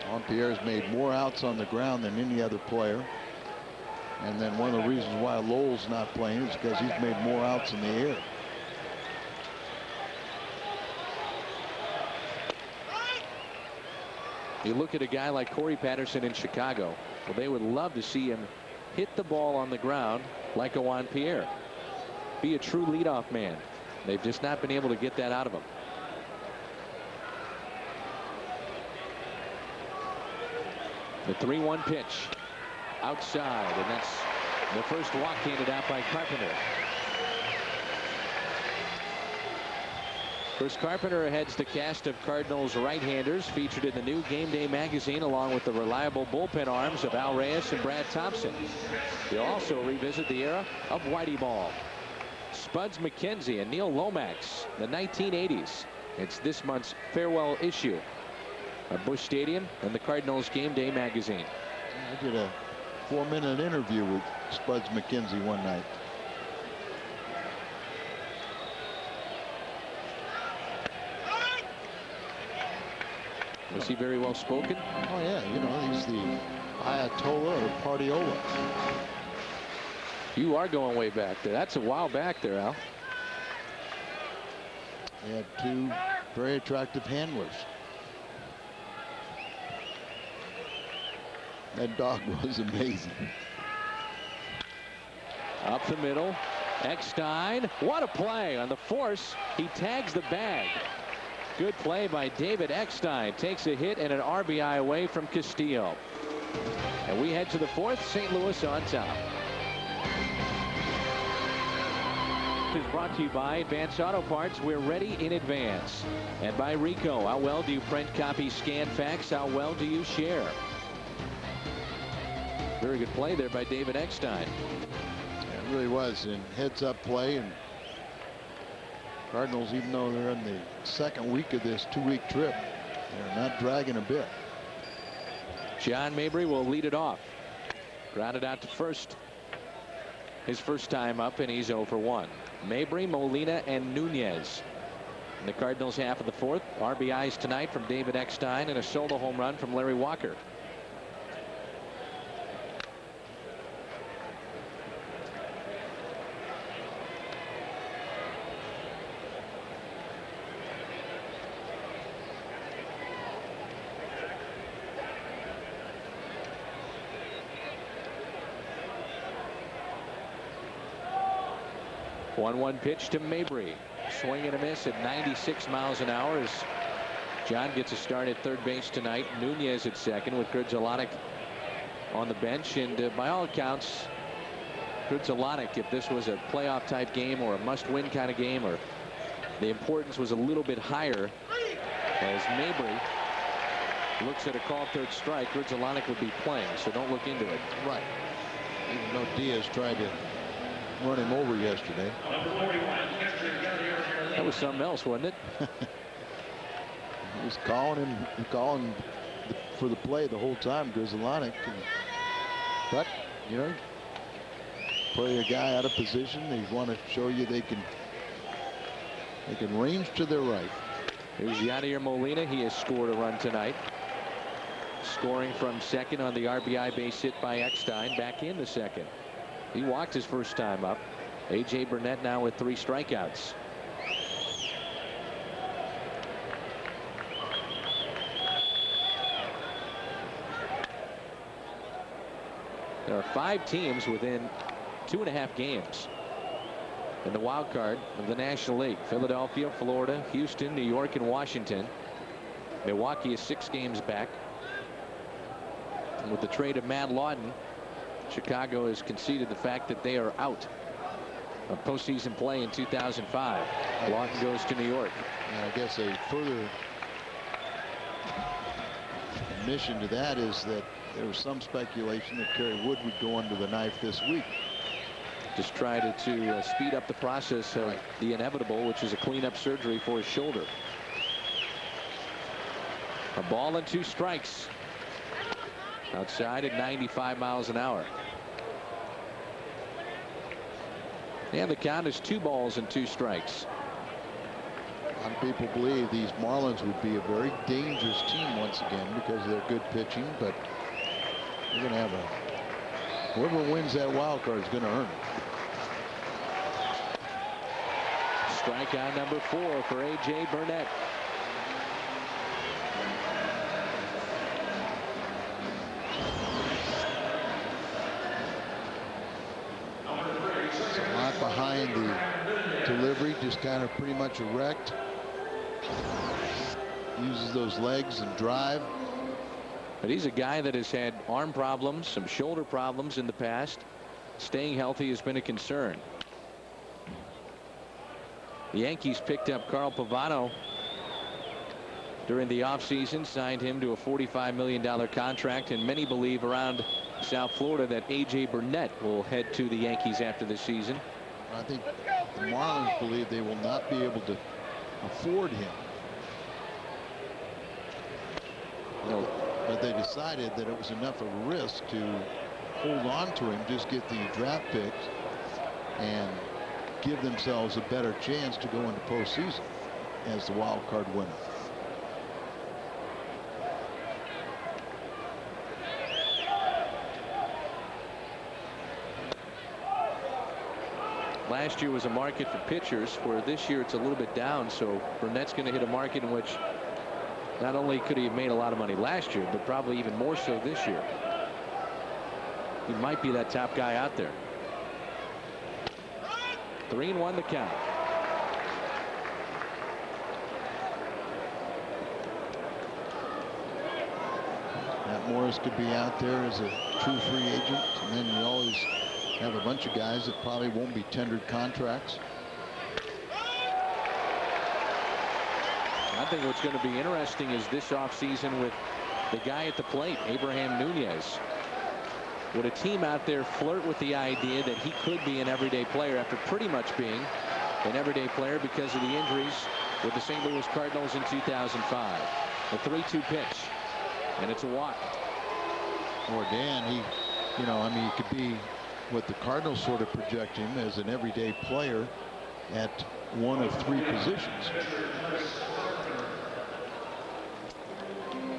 Juan Pierre has made more outs on the ground than any other player. And then one of the reasons why Lowell's not playing is because he's made more outs in the air. You look at a guy like Corey Patterson in Chicago. Well, they would love to see him hit the ball on the ground like a Juan Pierre. Be a true leadoff man. They've just not been able to get that out of him. The 3-1 pitch outside, and that's the first walk handed out by Carpenter. Chris Carpenter heads the cast of Cardinals right-handers featured in the new Game Day magazine, along with the reliable bullpen arms of Al Reyes and Brad Thompson. You'll also revisit the era of Whitey Ball, Spuds McKenzie, and Neil Lomax, the 1980s. It's this month's farewell issue of Busch Stadium and the Cardinals Game Day magazine. I did a 4-minute interview with Spuds McKenzie one night. Was he very well spoken? Oh yeah, you know, he's the Ayatollah of Partiola. You are going way back there. That's a while back there, Al. He had 2 very attractive handlers. That dog was amazing. Up the middle, Eckstein. What a play on the force. He tags the bag. Good play by David Eckstein. Takes a hit and an RBI away from Castillo. And we head to the 4th. St. Louis on top. Is brought to you by Advance Auto Parts. We're ready in advance. And by Rico. How well do you print, copy, scan, fax? How well do you share? Very good play there by David Eckstein. Yeah, it really was. And heads-up play. And Cardinals, even though they're in the 2nd week of this 2-week trip, they're not dragging a bit. John Mabry will lead it off. Grounded out to first. His first time up, and he's 0 for 1. Mabry, Molina, and Nunez. In the Cardinals half of the 4th. RBIs tonight from David Eckstein and a solo home run from Larry Walker. One pitch to Mabry. Swing and a miss at 96 miles an hour as John gets a start at third base tonight. Nunez at second with Grudzielanek on the bench. And by all accounts, Grudzielanek, if this was a playoff type game or a must-win kind of game, or the importance was a little bit higher, as Mabry looks at a called third strike, Grudzielanek would be playing, so don't look into it. Right. Even though Diaz tried to run him over yesterday. That was something else, wasn't it? He was calling for the play the whole time, Grudzielanek. But, you know, play a guy out of position. They want to show you they can range to their right. Here's Yadier Molina. He has scored a run tonight. Scoring from second on the RBI base hit by Eckstein. Back in the second. He walked his first time up. A.J. Burnett now with 3 strikeouts. There are 5 teams within 2.5 games in the wild card of the National League. Philadelphia, Florida, Houston, New York, and Washington. Milwaukee is 6 games back. And with the trade of Matt Lawton, Chicago has conceded the fact that they are out of postseason play in 2005. Lawton goes to New York. And I guess a further admission to that is that there was some speculation that Kerry Wood would go under the knife this week. Just try to speed up the process of the inevitable, which is a cleanup surgery for his shoulder. A ball and 2 strikes. Outside at 95 miles an hour. And the count is 2 balls and 2 strikes. A lot of people believe these Marlins would be a very dangerous team once again because of their good pitching, but you're going to have a Whoever wins that wild card is going to earn it. Strikeout number 4 for A.J. Burnett. It's a lot behind the delivery, just kind of pretty much erect. Uses those legs and drive. But he's a guy that has had arm problems, some shoulder problems in the past. Staying healthy has been a concern. The Yankees picked up Carl Pavano during the offseason, signed him to a $45 million contract, and many believe around South Florida that A.J. Burnett will head to the Yankees after this season. I think the Marlins believe they will not be able to afford him. No. But they decided that it was enough of a risk to hold on to him, just get the draft picks, and give themselves a better chance to go into postseason as the wild card winner. Last year was a market for pitchers, where this year it's a little bit down, so Burnett's going to hit a market in which not only could he have made a lot of money last year, but probably even more so this year. He might be that top guy out there. 3-1 the count. Matt Morris could be out there as a true free agent, and then you always have a bunch of guys that probably won't be tendered contracts. I think what's going to be interesting is this offseason with the guy at the plate, Abraham Nunez. Would a team out there flirt with the idea that he could be an everyday player after pretty much being an everyday player because of the injuries with the St. Louis Cardinals in 2005? A 3-2 pitch, and it's a walk. Or Dan, he could be what the Cardinals sort of project him as, an everyday player at one of 3 positions.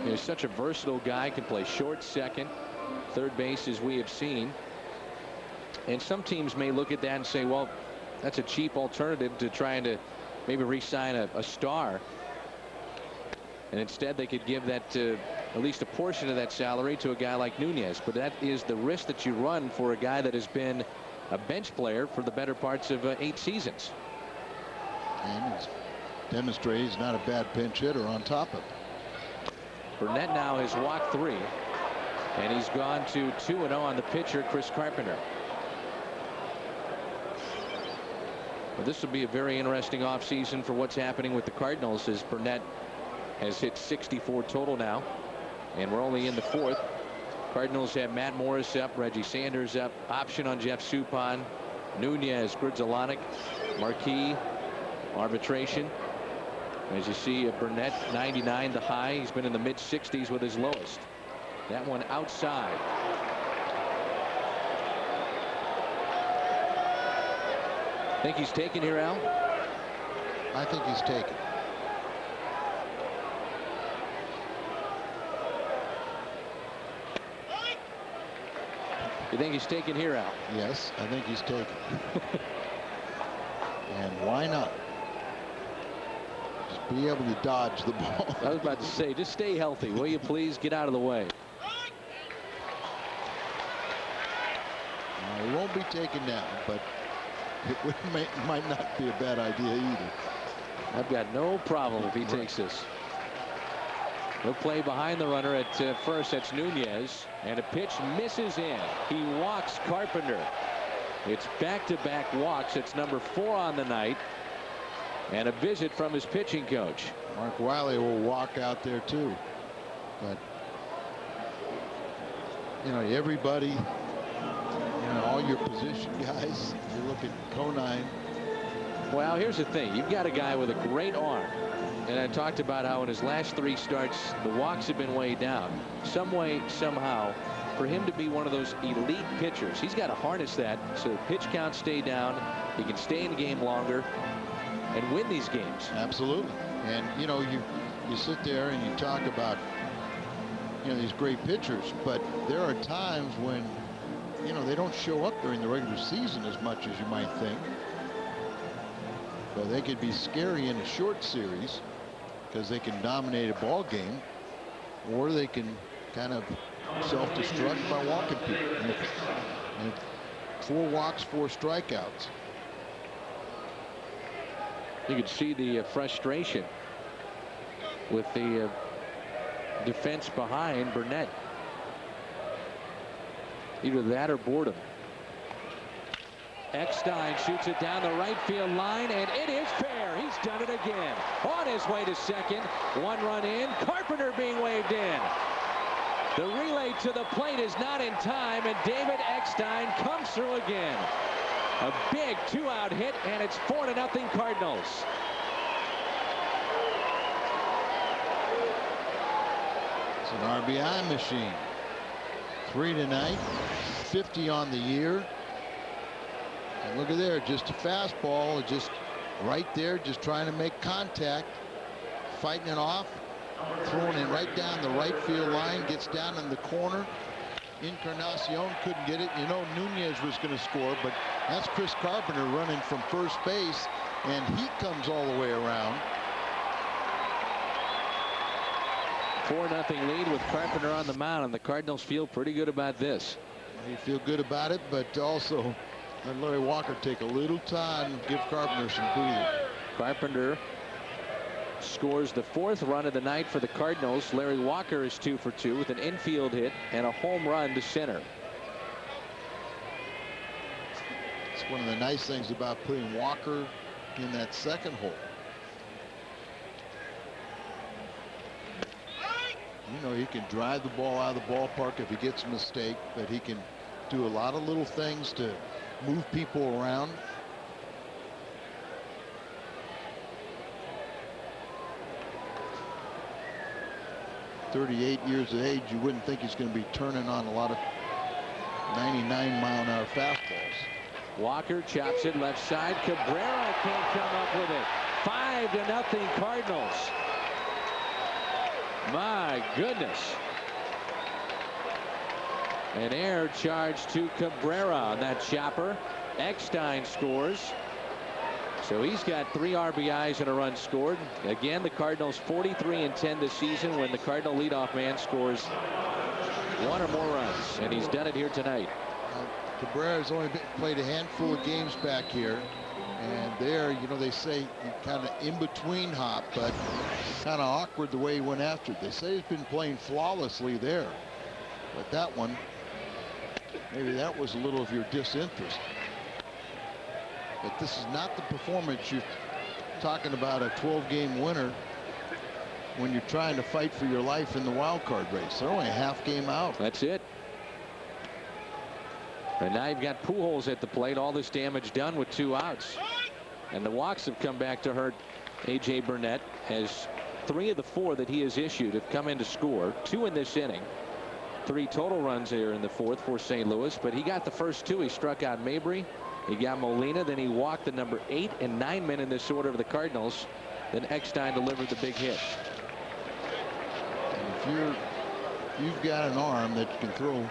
He's such a versatile guy, can play short, second, third base, as we have seen. And some teams may look at that and say, well, that's a cheap alternative to trying to maybe re-sign a star. And instead they could give that at least a portion of that salary to a guy like Nunez. But that is the risk that you run for a guy that has been a bench player for the better parts of 8 seasons. And he's demonstrated he's not a bad pinch hitter on top of it. Burnett now has walked 3, and he's gone to 2-0 on the pitcher, Chris Carpenter. Well, this will be a very interesting offseason for what's happening with the Cardinals, as Burnett has hit 64 total now, and we're only in the 4th. Cardinals have Matt Morris up, Reggie Sanders up, option on Jeff Suppan, Nunez, Grudzielanek, Marquis, arbitration. As you see, Burnett 99 the high. He's been in the mid-60s with his lowest. That one outside. Think he's taken here, Al? I think he's taken. You think he's taken here, Al? Yes, I think he's taken. And why not? Just be able to dodge the ball. I was about to say, just stay healthy, will you please? Get out of the way. He won't be taken down, but it might not be a bad idea either. I've got no problem if he takes this. He'll play behind the runner at first. That's Nunez, and a pitch misses in. He walks Carpenter. It's back-to-back walks. It's number 4 on the night, and a visit from his pitching coach. Mark Wiley will walk out there too, but everybody, all your position guys. You look at Conine. Well, here's the thing. You've got a guy with a great arm. And I talked about how in his last 3 starts, the walks have been way down. Some way, somehow, for him to be one of those elite pitchers, he's got to harness that so the pitch counts stay down. He can stay in the game longer and win these games. Absolutely. And, you sit there and you talk about, these great pitchers, but there are times when you know, they don't show up during the regular season as much as you might think. So they could be scary in a short series because they can dominate a ball game, or they can kind of self-destruct by walking people. And 4 walks, 4 strikeouts. You could see the frustration with the defense behind Burnett. Either that or boredom. Eckstein shoots it down the right field line, and it is fair. He's done it again. On his way to second. 1 run in. Carpenter being waved in. The relay to the plate is not in time, and David Eckstein comes through again. A big 2-out hit, and it's 4-0 Cardinals. It's an RBI machine. 3 tonight, 50 on the year. And look at there, just a fastball, just right there, just trying to make contact, fighting it off, throwing it right down the right field line, gets down in the corner. Encarnacion couldn't get it. You know, Nunez was going to score, but that's Chris Carpenter running from first base, and he comes all the way around. 4-0 lead with Carpenter on the mound, and the Cardinals feel pretty good about this. They feel good about it, but also let Larry Walker take a little time, give Carpenter some breathing. Carpenter scores the 4th run of the night for the Cardinals. Larry Walker is 2 for 2 with an infield hit and a home run to center. It's one of the nice things about putting Walker in that second hole. You know, he can drive the ball out of the ballpark if he gets a mistake, but he can do a lot of little things to move people around. "38 years of age, you wouldn't think he's going to be turning on a lot of 99-mile-an-hour fastballs." Walker chops it left side. Cabrera can't come up with it. 5-0 Cardinals. My goodness. An air charge to Cabrera on that chopper. Eckstein scores. So he's got 3 RBIs and a run scored. Again, the Cardinals 43-10 this season when the Cardinal leadoff man scores 1 or more runs, and he's done it here tonight. Cabrera's only played a handful of games back here, and there, you know, they say kind of in between hop, but kind of awkward the way he went after it. They say he's been playing flawlessly there, but that one, maybe that was a little of your disinterest. But this is not the performance you're talking about, a 12-game winner when you're trying to fight for your life in the wild card race. They're only a half game out. That's it. And now you've got Pujols at the plate. All this damage done with 2 outs. And the walks have come back to hurt A.J. Burnett, as 3 of the 4 that he has issued have come in to score. 2 in this inning. 3 total runs here in the 4th for St. Louis. But he got the first 2. He struck out Mabry. He got Molina. Then he walked the number 8 and 9 men in this order of the Cardinals. Then Eckstein delivered the big hit. And if you've got an arm that you can throw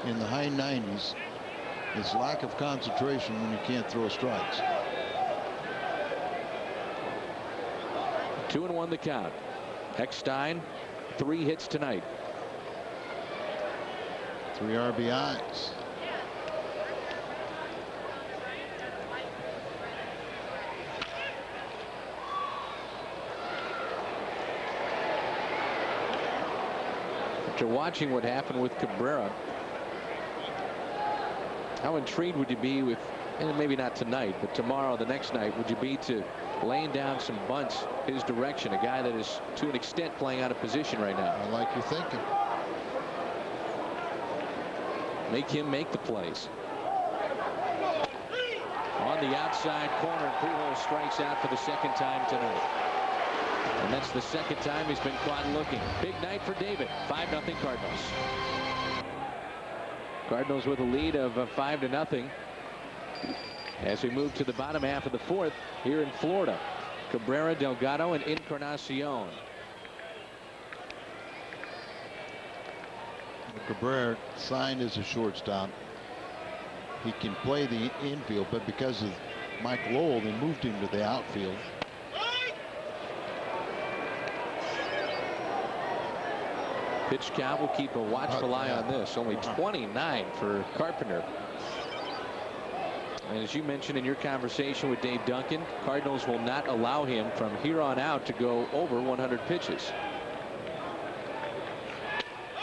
in the high 90s, it's lack of concentration when you can't throw strikes. 2-1 the count. Eckstein, 3 hits tonight. 3 RBIs. After watching what happened with Cabrera, how intrigued would you be with, and maybe not tonight, but tomorrow, the next night, would you be to laying down some bunts his direction, a guy that is to an extent playing out of position right now? I like your thinking. Make him make the plays. On the outside corner, Pujols strikes out for the 2nd time tonight. And that's the 2nd time he's been caught looking. Big night for David. 5-0 Cardinals. Cardinals with a lead of 5-0 as we move to the bottom half of the 4th here in Florida. Cabrera, Delgado, and Encarnacion. Cabrera signed as a shortstop. he can play the infield, but because of Mike Lowell, they moved him to the outfield. Pitch count will keep a watchful eye on this. Only 29 for Carpenter. And as you mentioned in your conversation with Dave Duncan, Cardinals will not allow him from here on out to go over 100 pitches.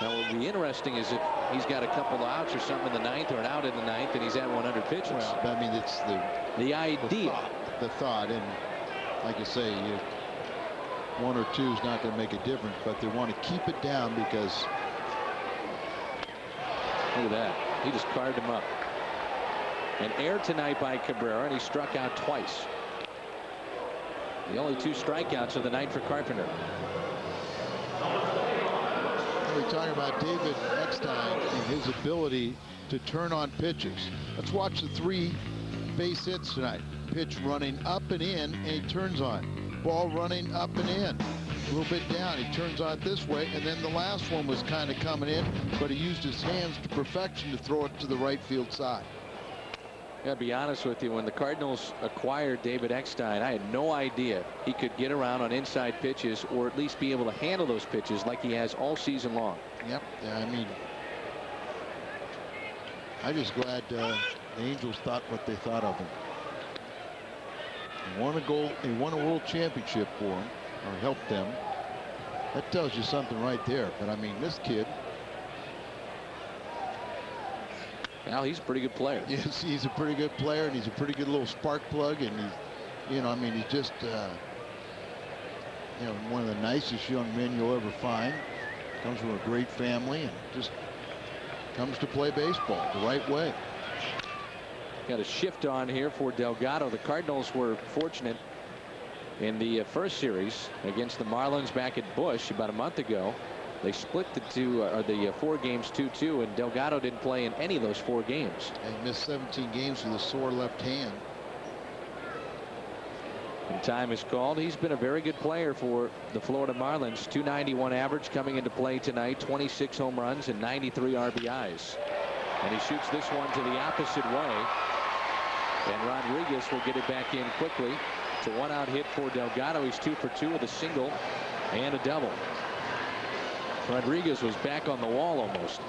Now, what will be interesting is if he's got a couple of outs or something in the ninth, or an out in the ninth, and he's at 100 pitches. Well, I mean, it's the idea. The thought, and like I say, one or two is not going to make a difference, but they want to keep it down because. Look at that. He just carved him up. An error tonight by Cabrera, and he struck out twice. The only 2 strikeouts of the night for Carpenter. We're talking about David Eckstein and his ability to turn on pitches. Let's watch the 3 base hits tonight. Pitch running up and in, and he turns on. Ball running up and in. A little bit down, he turns on this way, and then the last one was kind of coming in, but he used his hands to perfection to throw it to the right field side. I gotta be honest with you, when the Cardinals acquired David Eckstein, I had no idea he could get around on inside pitches, or at least be able to handle those pitches like he has all season long. Yep. Yeah, I mean, I'm just glad the Angels thought what they thought of him. He won a goal. He won a world championship for him, or helped them. That tells you something right there. But I mean, this kid. Well, he's a pretty good player. Yes, he's a pretty good player, and he's a pretty good little spark plug. And he's, I mean, he's just, one of the nicest young men you'll ever find. Comes from a great family and just comes to play baseball the right way. Got a shift on here for Delgado. The Cardinals were fortunate in the first series against the Marlins back at Busch about a month ago. They split the 4 games 2-2, and Delgado didn't play in any of those 4 games. And he missed 17 games with a sore left hand. And time is called. He's been a very good player for the Florida Marlins. .291 average coming into play tonight. 26 home runs and 93 RBIs. And he shoots this one to the opposite way. And Rodriguez will get it back in quickly. It's a 1-out hit for Delgado. He's 2 for 2 with a single and a double. Rodriguez was back on the wall almost.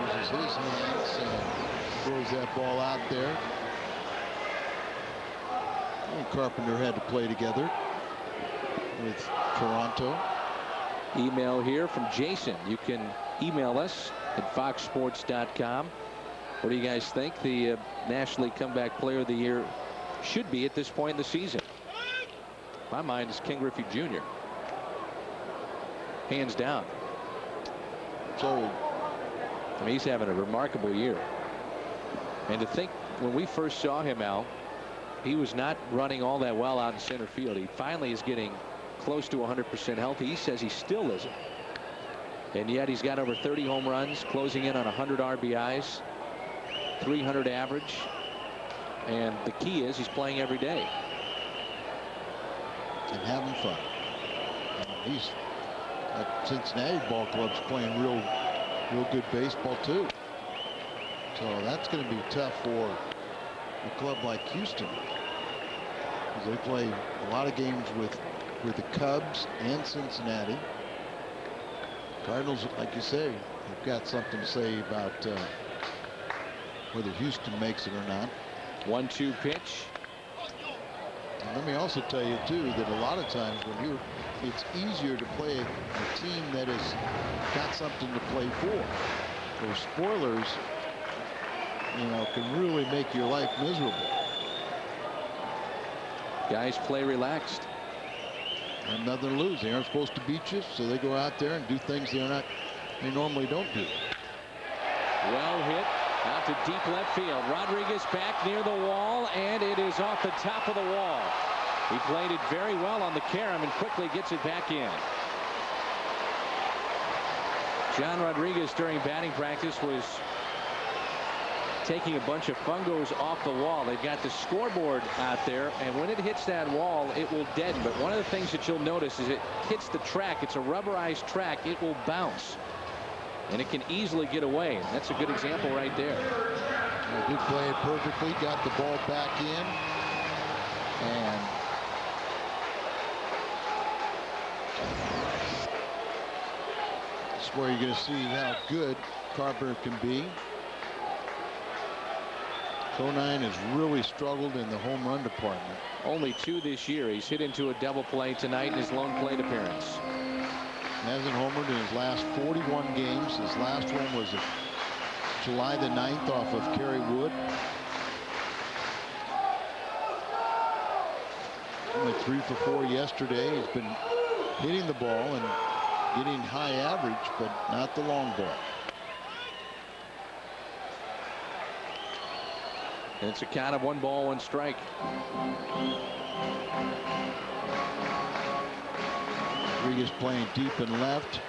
Uses his hands and throws that ball out there. And Carpenter had to play together with Toronto. Email here from Jason. You can email us at foxsports.com. What do you guys think the National League Comeback Player of the Year should be at this point in the season? My mind is King Griffey Jr. Hands down. So, I mean, he's having a remarkable year. And to think, when we first saw him, Al, he was not running all that well out in center field. He finally is getting close to 100% healthy. He says he still isn't. And yet he's got over 30 home runs, closing in on 100 RBIs, 300 average. And the key is he's playing every day. And having fun. He's at Cincinnati ball club's playing real good baseball too. So that's going to be tough for a club like Houston, because they play a lot of games with the Cubs and Cincinnati. Cardinals, like you say, have got something to say about whether Houston makes it or not. 1-2 pitch. And let me also tell you too that a lot of times when it's easier to play a team that has got something to play for. Those spoilers, can really make your life miserable. Guys play relaxed. And nothing to lose. They aren't supposed to beat you, so they go out there and do things they normally don't do. Well hit. Out to deep left field. Rodriguez back near the wall, and it is off the top of the wall. He played it very well on the carom and quickly gets it back in. John Rodriguez during batting practice was taking a bunch of fungos off the wall. They've got the scoreboard out there, and when it hits that wall, it will deaden. But one of the things that you'll notice is it hits the track. It's a rubberized track. It will bounce. And it can easily get away. That's a good example right there. He did play it perfectly, got the ball back in, and that's where you're going to see how good Carpenter can be. Conine has really struggled in the home run department. Only 2 this year. He's hit into a double play tonight in his lone plate appearance. Hasn't homered in his last 41 games. His last one was July the 9th off of Kerry Wood. Only 3 for 4 yesterday. He's been hitting the ball and getting high average, but not the long ball. And it's a count of 1 ball, 1 strike. Rodriguez playing deep and left.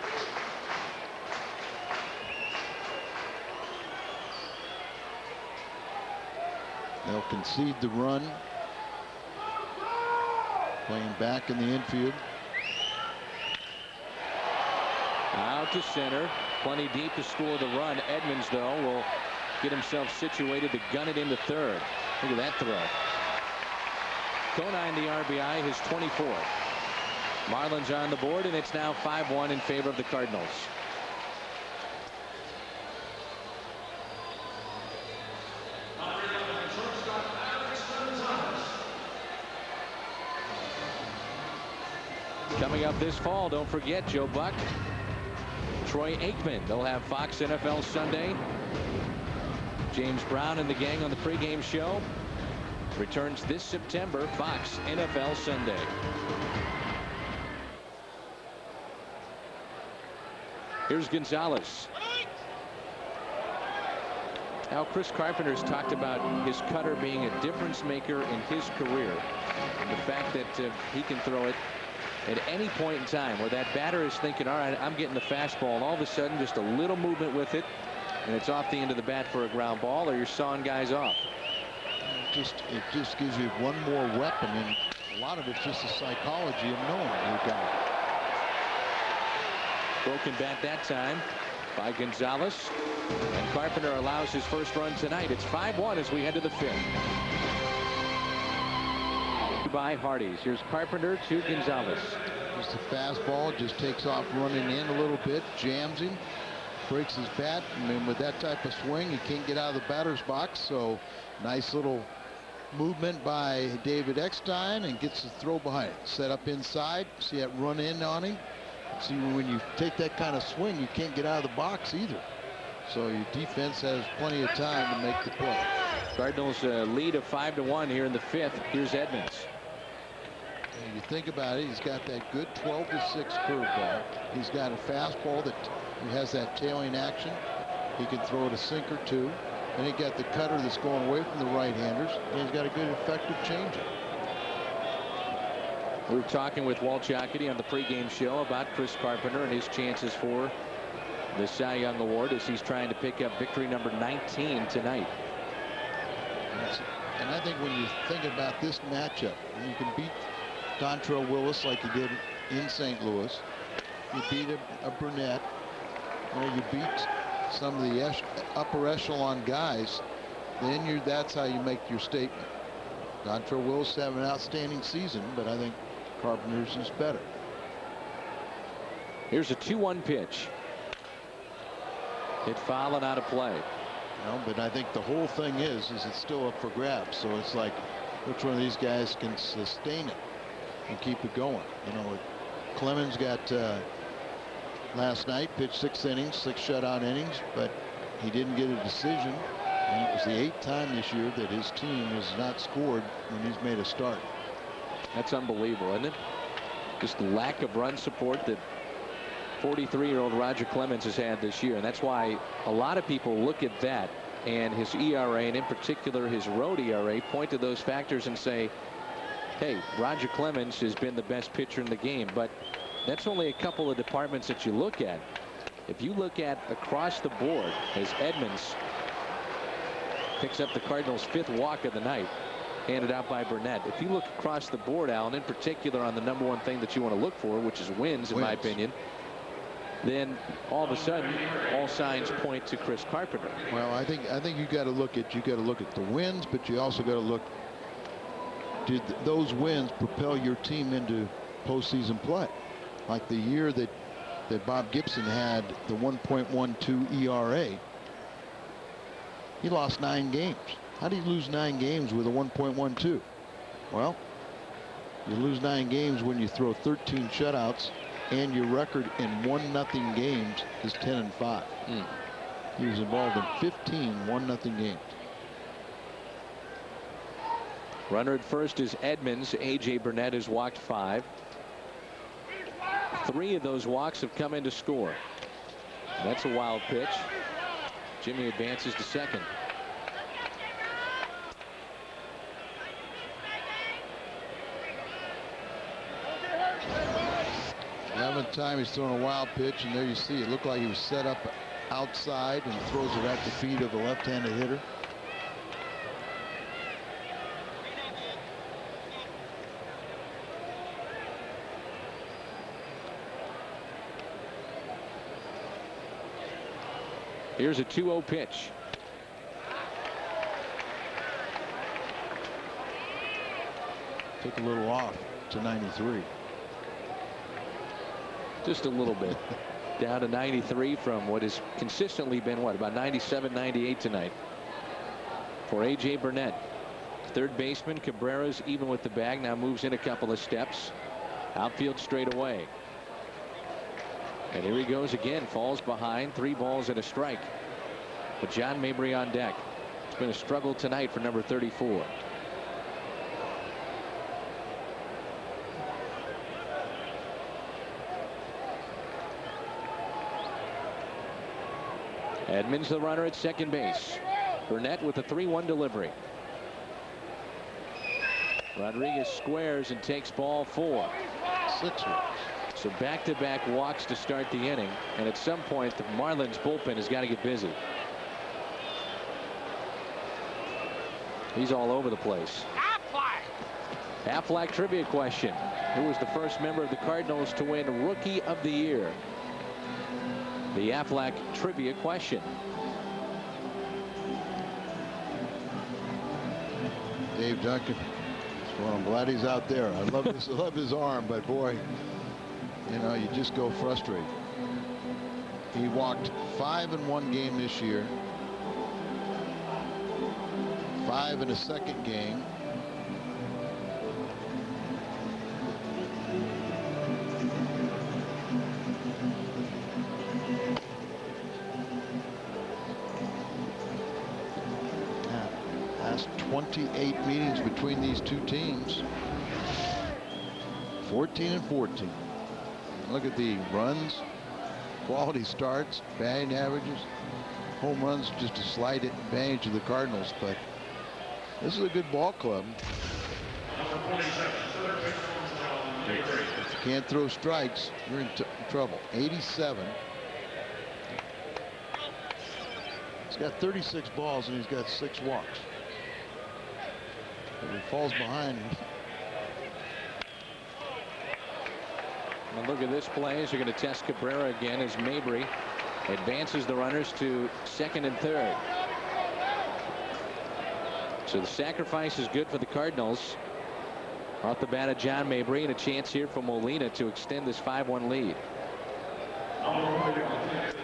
They'll concede the run. Playing back in the infield. Out to center. Plenty deep to score the run. Edmonds, though, will get himself situated to gun it into third. Look at that throw. Conine the RBI, his 24th. Marlins on the board, and it's now 5-1 in favor of the Cardinals. Coming up this fall, don't forget Joe Buck, Troy Aikman. They'll have Fox NFL Sunday. James Brown and the gang on the pregame show returns this September. Fox NFL Sunday. Here's Gonzalez. Now Chris Carpenter's talked about his cutter being a difference maker in his career. And the fact that he can throw it at any point in time where that batter is thinking, all right, I'm getting the fastball, and all of a sudden just a little movement with it, and it's off the end of the bat for a ground ball, or you're sawing guys off. It just gives you one more weapon, and a lot of it's just the psychology of knowing you've got it. Broken bat that time by Gonzalez, and Carpenter allows his first run tonight. It's 5-1 as we head to the 5th. By Hardee's. Here's Carpenter to Gonzalez. Just a fastball, just takes off running in a little bit, jams him, breaks his bat, and then with that type of swing, he can't get out of the batter's box. So nice little movement by David Eckstein, and gets the throw behind it. Set up inside, see that run in on him. See, when you take that kind of swing, you can't get out of the box either. So your defense has plenty of time to make the play. Cardinals lead of 5-1 here in the 5th. Here's Edmonds. And you think about it, he's got that good 12-6 curveball. He's got a fastball that he has that tailing action. He can throw it a sinker too. And he got the cutter that's going away from the right-handers. And he's got a good effective changeup. We were talking with Walt Jocketty on the pregame show about Chris Carpenter and his chances for the Cy Young Award as he's trying to pick up victory number 19 tonight. And I think when you think about this matchup, when you can beat Dontrell Willis like you did in St. Louis, you beat a Burnett, you beat some of the upper echelon guys, then that's how you make your statement. Dontrell Willis had an outstanding season, but I think Carpenter's is better. Here's a 2-1 pitch. Hit foul and out of play. But I think the whole thing is it's still up for grabs. So it's like, which one of these guys can sustain it and keep it going? Clemens got last night, pitched 6 innings, 6 shutout innings, but he didn't get a decision. And it was the 8th time this year that his team has not scored when he's made a start. That's unbelievable, isn't it? Just the lack of run support that 43-year-old Roger Clemens has had this year. And that's why a lot of people look at that and his ERA, and in particular his road ERA, point to those factors and say, hey, Roger Clemens has been the best pitcher in the game. But that's only a couple of departments that you look at. If you look at across the board, as Edmonds picks up the Cardinals' 5th walk of the night, handed out by Burnett. If you look across the board, Alan, in particular on the #1 thing that you want to look for, which is wins, in my opinion, then all of a sudden all signs point to Chris Carpenter. Well, I think you got to look at the wins, but you also got to look, did those wins propel your team into postseason play? Like the year that Bob Gibson had the 1.12 ERA, he lost 9 games. How do you lose 9 games with a 1.12? Well, you lose 9 games when you throw 13 shutouts, and your record in 1-0 games is 10-5. He was involved in 15 1-0 games. Runner at first is Edmonds. A.J. Burnett has walked 5. 3 of those walks have come in to score. That's a wild pitch. Jimmy advances to second. 11th time he's thrown a wild pitch, and there you see it looked like he was set up outside and throws it at the feet of the left-handed hitter. Here's a 2-0 pitch. Took a little off to 93. Just a little bit. Down to 93 from what has consistently been, what, about 97, 98 tonight for A.J. Burnett. Third baseman Cabrera's even with the bag, now moves in a couple of steps. Outfield straight away. And here he goes again, falls behind, 3 balls and a strike. But John Mabry on deck. It's been a struggle tonight for number 34. Edmonds the runner at second base. Burnett with a 3-1 delivery. Rodriguez squares and takes ball 4. 6 walks. So back-to-back walks to start the inning, and at some point the Marlins bullpen has got to get busy. He's all over the place. Aflac trivia question. Who was the first member of the Cardinals to win Rookie of the Year? The Aflac trivia question. Dave Duncan. Well, I'm glad he's out there. I love his arm, but boy, you know, you just go frustrated. He walked 5 in one game this year, 5 in a second game. Last 28 meetings between these two teams. 14 and 14. Look at the runs, quality starts, batting averages, home runs, just a slight advantage of the Cardinals, but this is a good ball club. If you can't throw strikes, you're in trouble. 87. He's got 36 balls and he's got 6 walks. If he falls behind. And look at this play as you're going to test Cabrera again as Mabry advances the runners to second and third. So the sacrifice is good for the Cardinals. Off the bat of John Mabry, and a chance here for Molina to extend this 5-1 lead.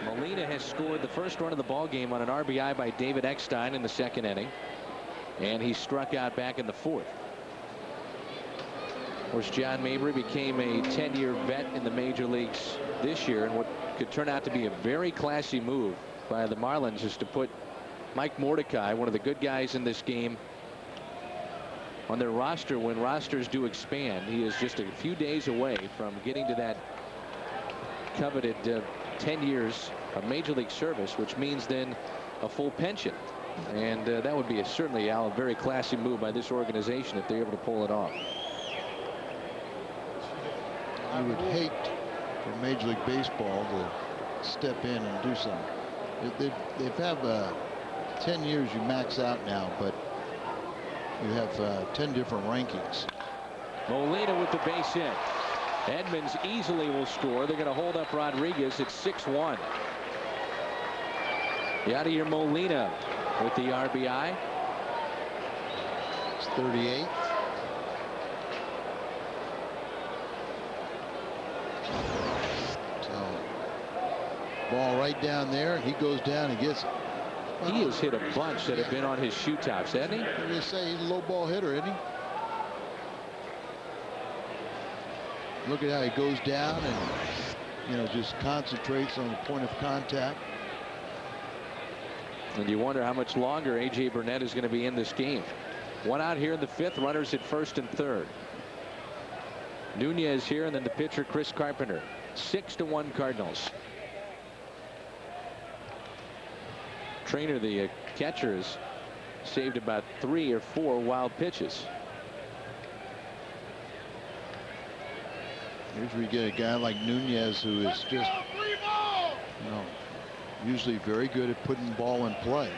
Molina has scored the first run of the ball game on an RBI by David Eckstein in the second inning, and he struck out back in the 4th. Of course, John Mabry became a 10-year vet in the major leagues this year, and what could turn out to be a very classy move by the Marlins is to put Mike Mordecai, one of the good guys in this game, on their roster when rosters do expand. He is just a few days away from getting to that coveted 10 years of major league service, which means then a full pension, and that would be certainly a very classy move by this organization if they're able to pull it off. You would hate for Major League Baseball to step in and do something. They've have 10 years you max out now, but you have 10 different rankings. Molina with the base hit. Edmonds easily will score. They're going to hold up Rodriguez. It's 6-1. Yadier Molina with the RBI. It's 38. So ball right down there. He goes down and gets it. He has hit a bunch that have been on his shoe tops, hasn't he? What do you say? He's a low ball hitter, isn't he? Look at how he goes down and, just concentrates on the point of contact. And you wonder how much longer A.J. Burnett is going to be in this game. One out here in the 5th. Runners at 1st and 3rd. Nunez here, and then the pitcher Chris Carpenter. 6-1 Cardinals. Trainer, the catcher, has saved about 3 or 4 wild pitches. Here's where you get a guy like Nunez, who is just, usually very good at putting the ball in play.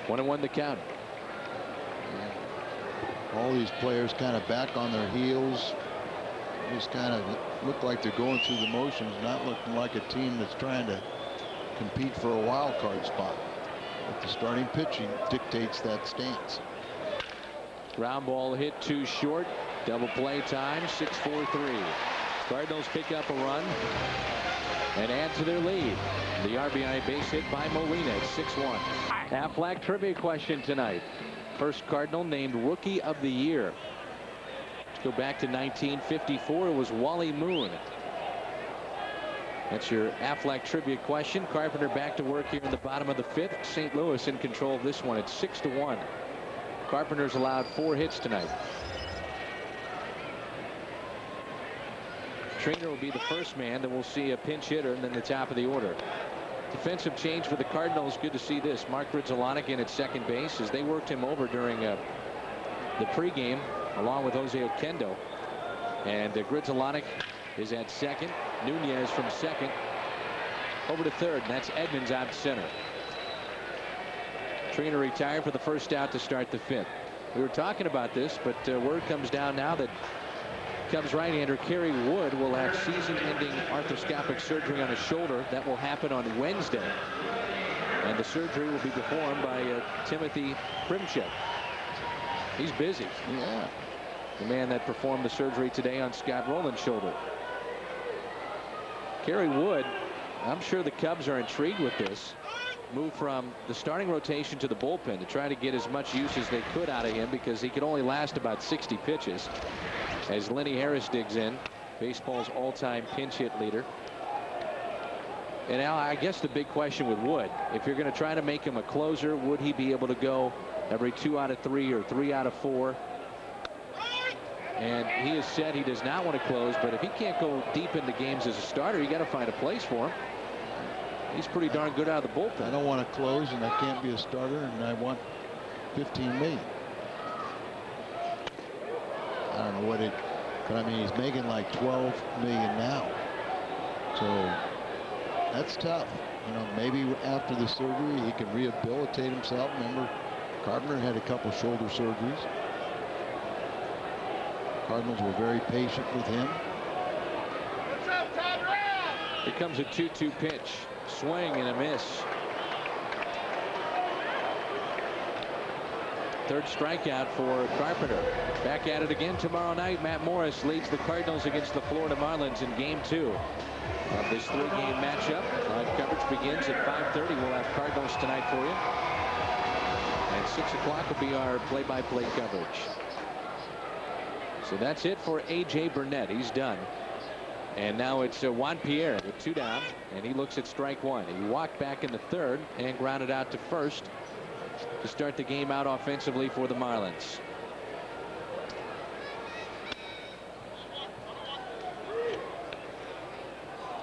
1-1 the count. All these players kind of back on their heels. Just kind of look like they're going through the motions, not looking like a team that's trying to compete for a wild card spot. But the starting pitching dictates that stance. Ground ball hit too short. Double play time. 6-4-3. Cardinals pick up a run and add to their lead. The RBI base hit by Molina at 6-1. Aflac trivia question tonight. First Cardinal named Rookie of the Year. Let's go back to 1954. It was Wally Moon. That's your Aflac trivia question. Carpenter back to work here in the bottom of the 5th. St. Louis in control of this one. It's 6-1. Carpenter's allowed 4 hits tonight. Trainer will be the first man. Then we'll see a pinch hitter and then the top of the order. Defensive change for the Cardinals. Good to see this. Mark Grudzielanek in at second base as they worked him over during the pregame along with Jose Oquendo. And Grudzielanek is at second. Nunez from second over to third. And that's Edmonds out center. Trainer retired for the first out to start the 5th. We were talking about this, but word comes down now that Cubs right-hander Kerry Wood will have season-ending arthroscopic surgery on his shoulder. That will happen on Wednesday. And the surgery will be performed by Timothy Primchek. He's busy. Yeah. The man that performed the surgery today on Scott Rowland's shoulder. Kerry Wood, I'm sure the Cubs are intrigued with this. Move from the starting rotation to the bullpen to try to get as much use as they could out of him, because he could only last about 60 pitches. As Lenny Harris digs in, baseball's all-time pinch hit leader. And now I guess the big question with Wood, if you're going to try to make him a closer, would he be able to go every 2 out of 3 or 3 out of 4? And he has said he does not want to close, but if he can't go deep into games as a starter, you got to find a place for him. He's pretty darn good out of the bullpen. I don't want to close, and I can't be a starter, and I want $15 million. I don't know what it, but I mean, he's making like $12 million now. So that's tough. Maybe after the surgery he can rehabilitate himself. Remember, Carpenter had a couple shoulder surgeries. Cardinals were very patient with him. Here comes a 2-2 pitch. Swing and a miss. Third strikeout for Carpenter. Back at it again tomorrow night. Matt Morris leads the Cardinals against the Florida Marlins in Game 2 of this 3-game matchup. Live coverage begins at 5:30. We'll have Cardinals tonight for you. And 6 o'clock will be our play-by-play coverage. So that's it for A.J. Burnett. He's done. And now it's Juan Pierre with 2 down, and he looks at strike 1. He walked back in the 3rd and grounded out to first to start the game out offensively for the Marlins.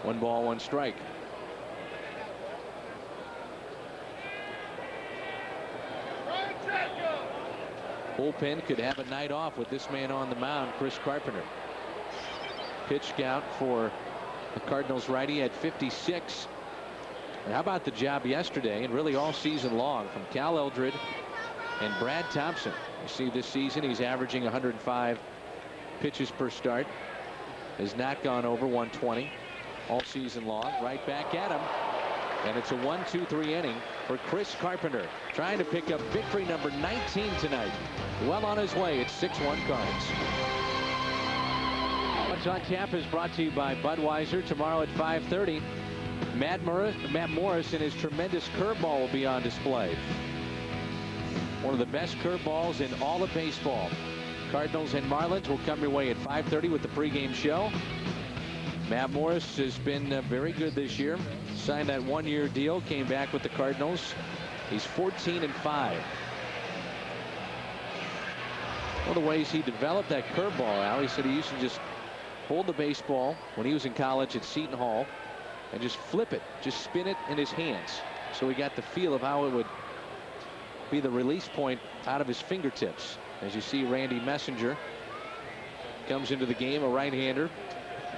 One ball, 1 strike. Bullpen could have a night off with this man on the mound, Chris Carpenter. Pitch count for the Cardinals righty at 56. And how about the job yesterday and really all season long from Cal Eldred And Brad Thompson, you see this season he's averaging 105 pitches per start. Has not gone over 120 all season long. Right back at him. And it's a 1-2-3 inning for Chris Carpenter, trying to pick up victory number 19 tonight. Well on his way. It's 6-1 Cards. What's on Tap is brought to you by Budweiser. Tomorrow at 5:30, Matt Morris and his tremendous curveball will be on display. One of the best curveballs in all of baseball. Cardinals and Marlins will come your way at 5:30 with the pregame show. Matt Morris has been very good this year. Signed that one-year deal, came back with the Cardinals. He's 14-5. One of the ways he developed that curveball, Al, he said he used to just hold the baseball when he was in college at Seton Hall and just flip it, just spin it in his hands. So he got the feel of how it would be the release point out of his fingertips. As you see, Randy Messenger comes into the game, a right-hander.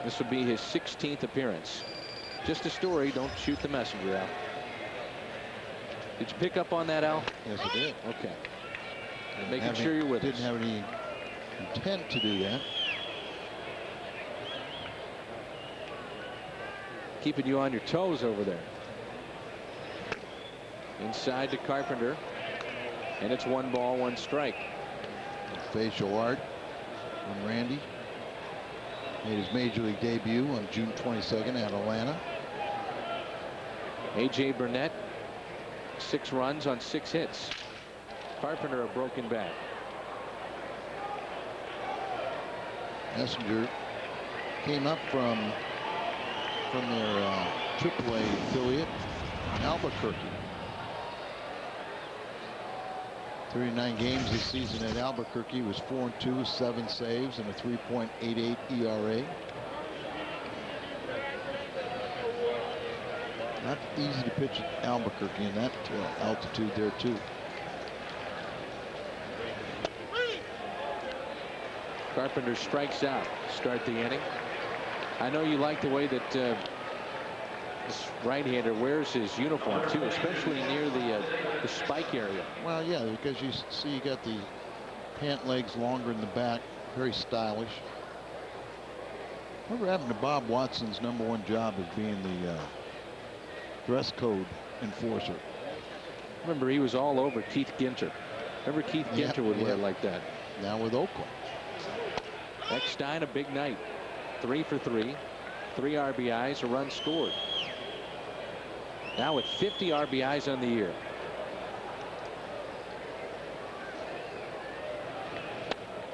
This will be his 16th appearance. Just a story. Don't shoot the messenger, Al. Did you pick up on that, Al? Yes, I did. Okay. Making sure you're with us. Didn't have any intent to do that. Keeping you on your toes over there. Inside to Carpenter. And it's 1 ball, 1 strike. Facial art from Randy. Made his major league debut on June 22nd at Atlanta. A.J. Burnett, 6 runs on 6 hits. Carpenter a broken bat. Messenger came up from their AAA affiliate in Albuquerque. 39 games this season at Albuquerque. Was 4-2, 7 saves, and a 3.88 ERA. Not easy to pitch at Albuquerque in that altitude there too. Carpenter strikes out. Start the inning. I know you like the way that this right-hander wears his uniform too, especially near the spike area. Well, yeah, because you see you got the pant legs longer in the back, very stylish. Whatever happened to Bob Watson's #1 job as being the dress code enforcer? Remember, he was all over Keith Ginter. Remember, Keith Ginter would wear it like that. Now with Oakland. Eckstein, a big night. 3 for 3. 3 RBIs, a run scored. Now with 50 RBIs on the year.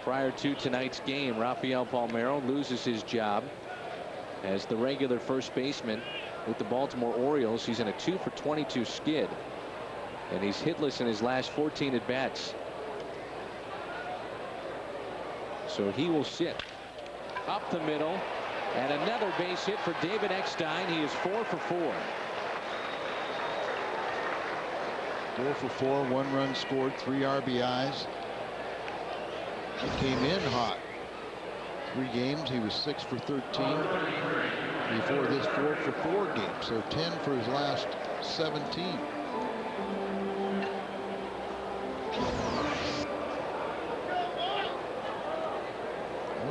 Prior to tonight's game, Rafael Palmeiro loses his job as the regular first baseman with the Baltimore Orioles. He's in a 2 for 22 skid, and he's hitless in his last 14 at bats. So he will sit up the middle, and another base hit for David Eckstein. He is 4 for 4. 4 for 4, 1 run scored, 3 RBIs. He came in hot. 3 games, he was 6 for 13. Before this, 4 for 4 games, so 10 for his last 17.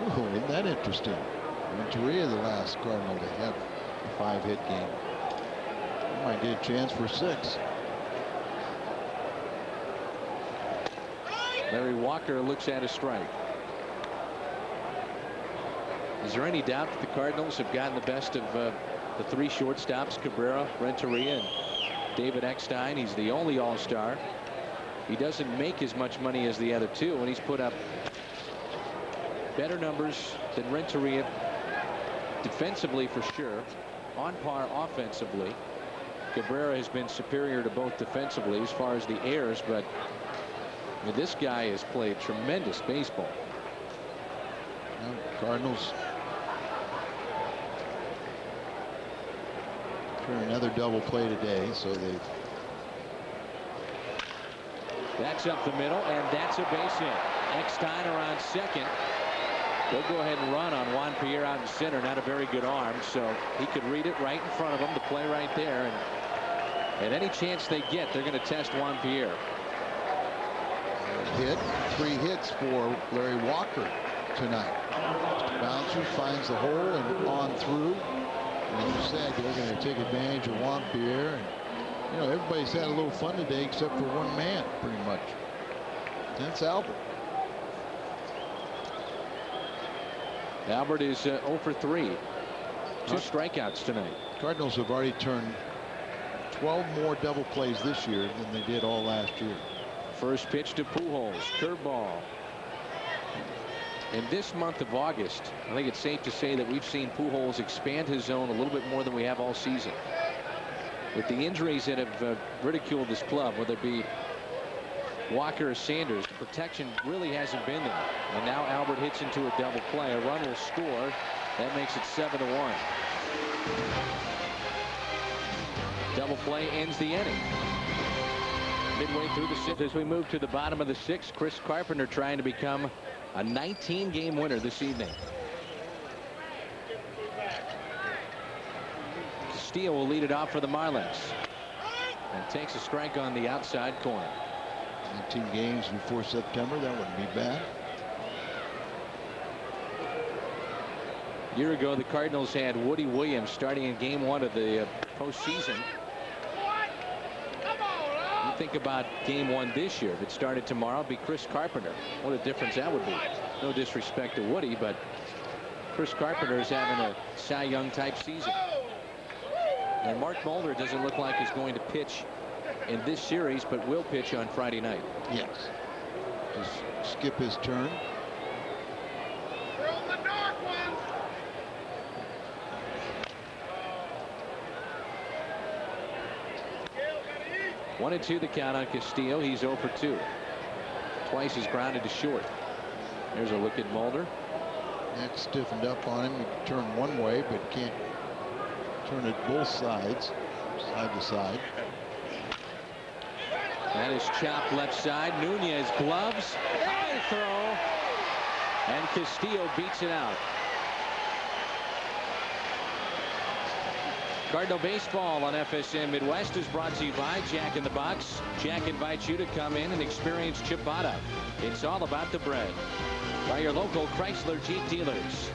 Oh, isn't that interesting? Renteria, the last Cardinal to have a 5-hit game. He might get a chance for 6. Larry Walker looks at a strike. Is there any doubt that the Cardinals have gotten the best of the 3 shortstops, Cabrera, Renteria, and David Eckstein? He's the only All-Star. He doesn't make as much money as the other 2, and he's put up better numbers than Renteria defensively for sure. On par offensively. Cabrera has been superior to both defensively as far as the errors, but I mean, this guy has played tremendous baseball. Cardinals turn another double play today, so they've. That's up the middle, and that's a base hit. Eckstein around second. They'll go ahead and run on Juan Pierre out in center. Not a very good arm, so he could read it right in front of him. The play right there, and any chance they get, they're going to test Juan Pierre. hit. 3 hits for Larry Walker tonight. Bouncer finds the hole and on through. And as you said, they're going to take advantage of Wampier. And, you know, everybody's had a little fun today except for one man, pretty much. That's Albert. Albert is 0 for 3. 2 strikeouts tonight. Cardinals have already turned 12 more double plays this year than they did all last year. First pitch to Pujols. Curveball. In this month of August, I think it's safe to say that we've seen Pujols expand his zone a little bit more than we have all season. With the injuries that have ridiculed this club, whether it be Walker or Sanders, the protection really hasn't been there. And now Albert hits into a double play. A run will score. That makes it 7-1. Double play ends the inning. Midway through the 6th, as we move to the bottom of the 6th, Chris Carpenter trying to become a 19-game winner this evening. Castillo will lead it off for the Marlins and takes a strike on the outside corner. 19 games before September, that wouldn't be bad. A year ago, the Cardinals had Woody Williams starting in game 1 of the postseason. You think about game 1 this year. If it started tomorrow, it'd be Chris Carpenter. What a difference that would be. No disrespect to Woody, but Chris Carpenter is having a Cy Young type season. And Mark Mulder doesn't look like he's going to pitch in this series, but will pitch on Friday night. Yes. Just skip his turn. 1-2 the count on Castillo. He's 0 for 2. Twice he's grounded to short. There's a look at Mulder. That stiffened up on him. He can turn one way, but can't turn it both sides, side to side. That is chopped left side. Nunez gloves. High throw. And Castillo beats it out. Cardinal Baseball on FSN Midwest is brought to you by Jack in the Box. Jack invites you to come in and experience ciabatta. It's all about the bread. By your local Chrysler Jeep dealers.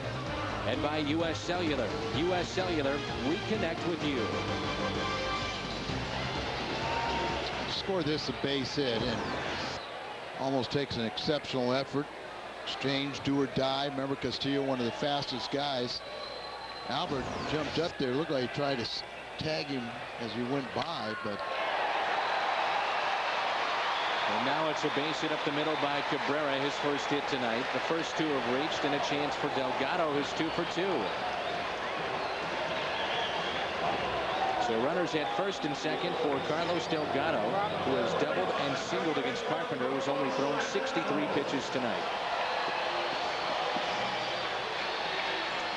And by U.S. Cellular. U.S. Cellular, we connect with you. Score this a base hit and almost takes an exceptional effort. Exchange, do or die. Remember, Castillo, one of the fastest guys. Albert jumped up there. Looked like he tried to tag him as he went by, but. And now it's a base hit up the middle by Cabrera, his first hit tonight. The first 2 have reached, and a chance for Delgado, who's 2 for 2. So runners at first and second for Carlos Delgado, who has doubled and singled against Carpenter, who's only thrown 63 pitches tonight.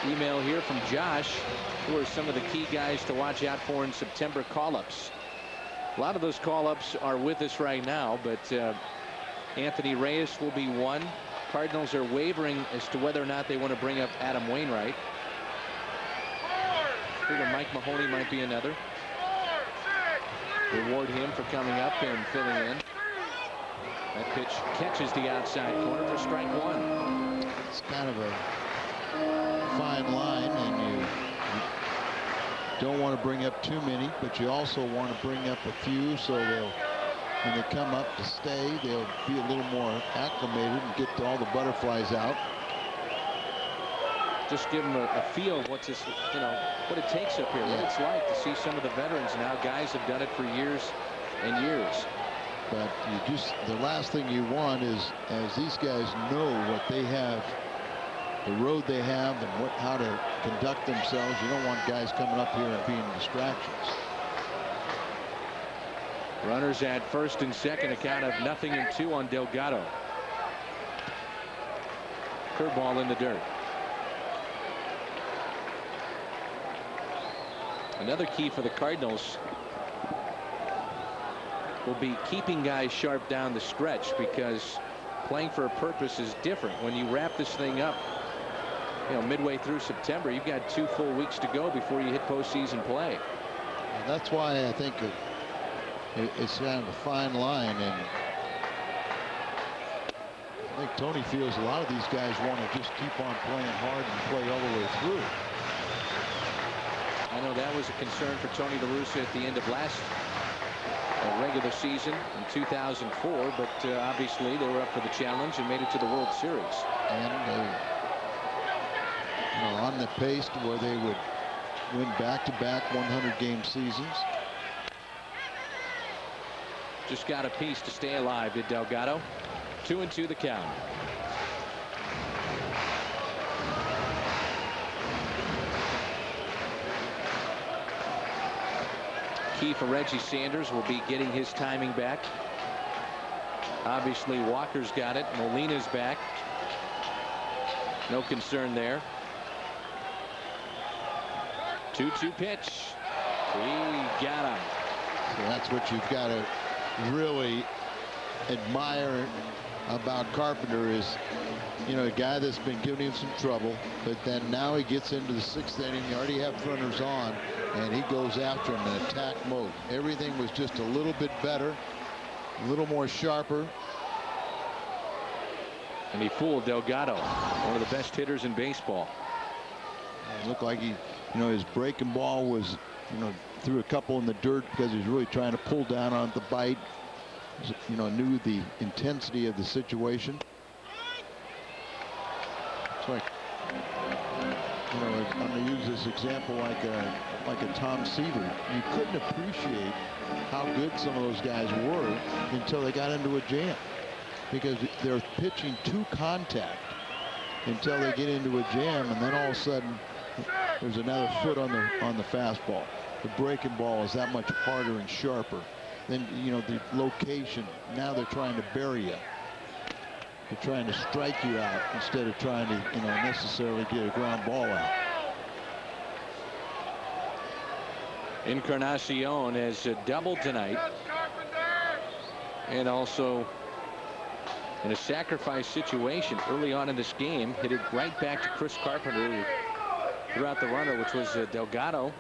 Email here from Josh. Who are some of the key guys to watch out for in September call-ups? A lot of those call-ups are with us right now, but Anthony Reyes will be one. Cardinals are wavering as to whether or not they want to bring up Adam Wainwright. I figure Mike Mahoney might be another. Reward him for coming up and filling in. That pitch catches the outside corner for strike 1. It's kind of a fine line, and you don't want to bring up too many, but you also want to bring up a few, so they'll, when they come up to stay, they'll be a little more acclimated and get all the butterflies out. Just give them a feel of what's this, you know, what it takes up here, what it's like to see some of the veterans now. Guys have done it for years and years. But you just, the last thing you want is, as these guys know what they have, the road they have, and how to conduct themselves. You don't want guys coming up here and being distractions. Runners at first and second, a count of 0-2 on Delgado. Curveball in the dirt. Another key for the Cardinals will be keeping guys sharp down the stretch, because playing for a purpose is different. When you wrap this thing up, you know, midway through September, you've got 2 full weeks to go before you hit postseason play. And that's why I think it's kind of a fine line, and I think Tony feels a lot of these guys want to just keep on playing hard and play all the way through. I know that was a concern for Tony La Russa at the end of last regular season in 2004, but obviously they were up for the challenge and made it to the World Series. And on the pace to where they would win back-to-back 100-game seasons. Just got a piece to stay alive, did Delgado. 2-2 the count. Key for Reggie Sanders will be getting his timing back. Obviously Walker's got it. Molina's back. No concern there. 2-2 pitch. He got him. So that's what you've got to really admire about Carpenter is, a guy that's been giving him some trouble, but then now he gets into the 6th inning. You already have runners on, and he goes after him in attack mode. Everything was just a little bit better, a little more sharper. And he fooled Delgado, one of the best hitters in baseball. It looked like he, his breaking ball was, threw a couple in the dirt because he was really trying to pull down on the bite. Knew the intensity of the situation. It's like, I'm going to use this example like a Tom Seaver. You couldn't appreciate how good some of those guys were until they got into a jam, because they're pitching to contact until they get into a jam, and then all of a sudden there's another foot on the fastball. The breaking ball is that much harder and sharper. Then the location, now they're trying to bury you. They're trying to strike you out instead of trying to necessarily get a ground ball out. Encarnacion has doubled tonight, and also in a sacrifice situation early on in this game, hit it right back to Chris Carpenter, who threw out the runner, which was Delgado,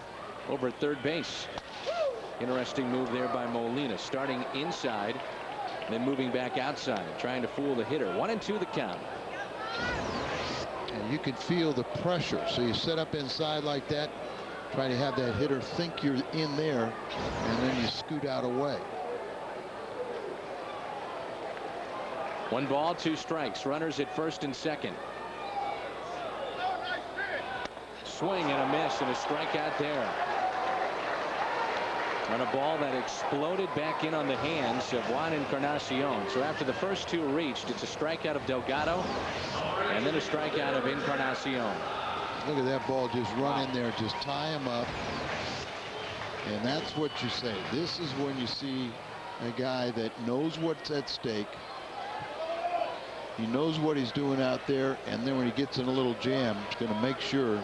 over at third base. Interesting move there by Molina, starting inside, then moving back outside, trying to fool the hitter. 1-2 the count. And you can feel the pressure. So you set up inside like that, try to have that hitter think you're in there, and then you scoot out away. 1 ball, 2 strikes. Runners at first and second. Swing and a miss, and a strikeout there. On a ball that exploded back in on the hands of Juan Encarnacion. So after the first 2 reached, it's a strikeout of Delgado and then a strikeout of Encarnacion. Look at that ball just run in there, just tie him up. And that's what you say. This is when you see a guy that knows what's at stake. He knows what he's doing out there, and then when he gets in a little jam, he's going to make sure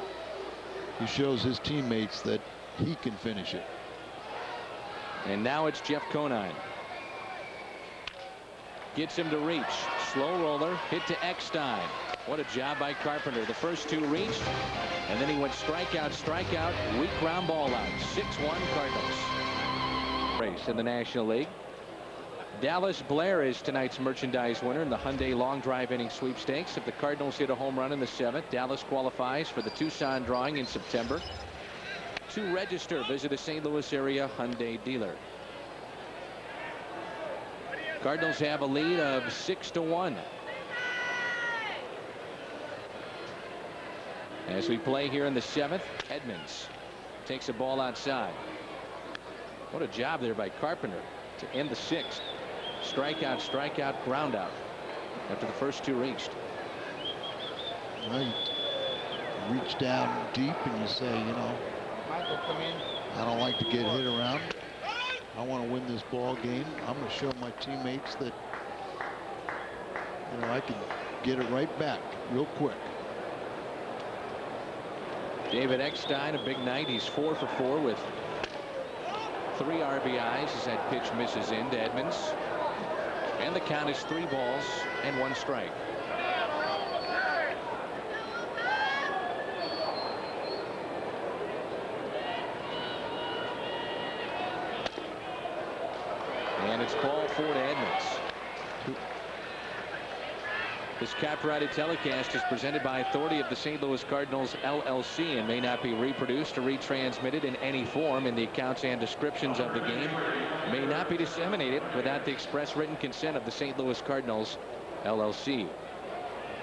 he shows his teammates that he can finish it. And now it's Jeff Conine. Gets him to reach. Slow roller. Hit to Eckstein. What a job by Carpenter. The first 2 reached, and then he went strikeout, strikeout, weak ground ball out. 6-1 Cardinals. Race in the National League. Dallas Blair is tonight's merchandise winner in the Hyundai Long Drive Inning Sweepstakes. If the Cardinals hit a home run in the 7th, Dallas qualifies for the Tucson drawing in September. To register, visit a St. Louis area Hyundai dealer. Cardinals have a lead of 6-1. As we play here in the 7th, Edmonds takes a ball outside. What a job there by Carpenter to end the 6th. Strikeout, strikeout, ground out after the first 2 reached. Well, you reach down deep and you say, I don't like to get hit around. I want to win this ball game. I'm going to show my teammates that I can get it right back real quick. David Eckstein, a big night. He's 4 for 4 with 3 RBIs as that pitch misses into Edmonds. And the count is 3 balls and 1 strike. And it's ball 4 to Edmonds. This copyrighted telecast is presented by authority of the St. Louis Cardinals LLC and may not be reproduced or retransmitted in any form, and the accounts and descriptions of the game may not be disseminated without the express written consent of the St. Louis Cardinals LLC.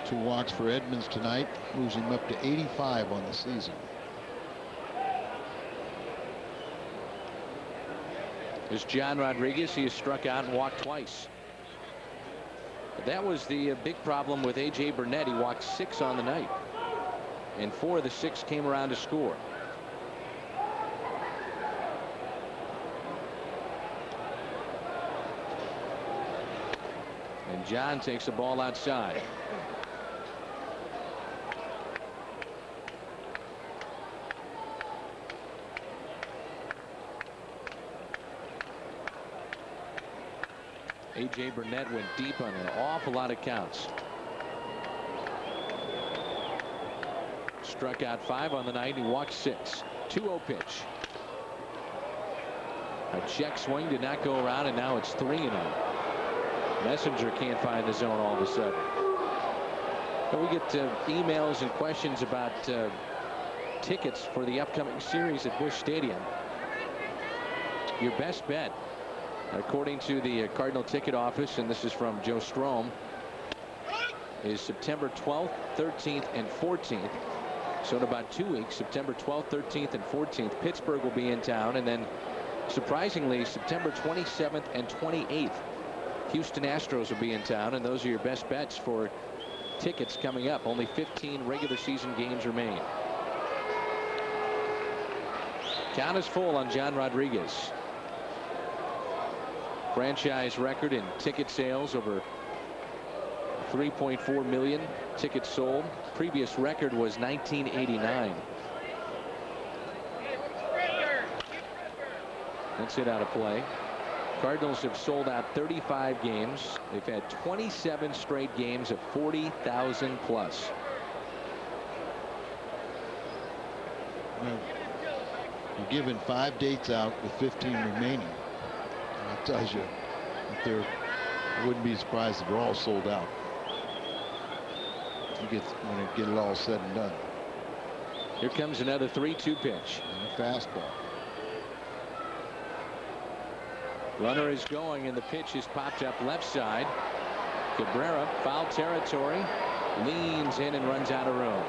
2 walks for Edmonds tonight, moves him up to 85 on the season. There's John Rodriguez. He has struck out and walked twice. But that was the big problem with A.J. Burnett. He walked 6 on the night, and 4 of the 6 came around to score. And John takes the ball outside. A.J. Burnett went deep on an awful lot of counts. Struck out 5 on the night. He walked 6. 2-0 pitch. A check swing did not go around, and now it's 3-0. Messenger can't find the zone all of a sudden. But we get emails and questions about tickets for the upcoming series at Busch Stadium. Your best bet, according to the Cardinal ticket office, and this is from Joe Strom, is September 12th, 13th, and 14th. So in about 2 weeks, September 12th, 13th, and 14th, Pittsburgh will be in town. And then, surprisingly, September 27th and 28th, Houston Astros will be in town. And those are your best bets for tickets coming up. Only 15 regular season games remain. Count is full on John Rodriguez. Franchise record in ticket sales, over 3.4 million tickets sold. Previous record was 1989. That's it out of play. Cardinals have sold out 35 games. They've had 27 straight games of 40,000 plus. Well, you're given 5 dates out with 15 remaining. That tells you that I wouldn't be surprised if they're all sold out. When it get it all said and done. Here comes another 3-2 pitch. And a fastball. Runner is going, and the pitch is popped up left side. Cabrera, foul territory, leans in and runs out of room.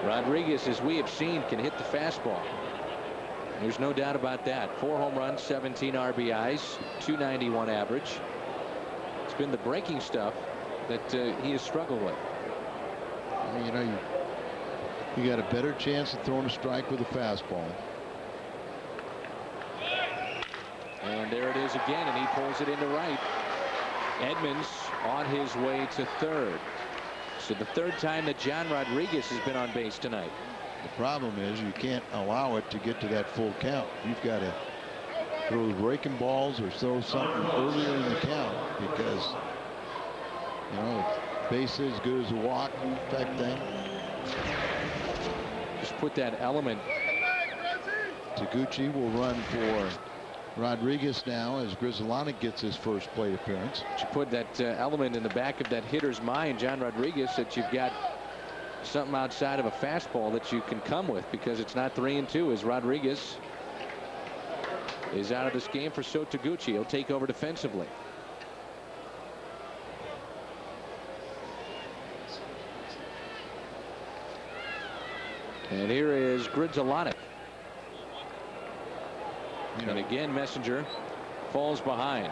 Rodriguez, as we have seen, can hit the fastball. There's no doubt about that. 4 home runs, 17 RBIs, 291 average. It's been the breaking stuff that he has struggled with. You know, you got a better chance of throwing a strike with a fastball. And there it is again, and he pulls it into right. Edmonds on his way to third. So the 3rd time that John Rodriguez has been on base tonight. The problem is you can't allow it to get to that full count. You've got to throw breaking balls or throw something earlier in the count, because you know base is as good as a walk type thing. Just put that element. Taguchi will run for Rodriguez now as Grizzlonic gets his first plate appearance. You put that element in the back of that hitter's mind, John Rodriguez, that you've got something outside of a fastball that you can come with, because it's not 3-2 as Rodriguez is out of this game for So Taguchi. He'll take over defensively. And here is Grizzlonic. And again, Messenger falls behind.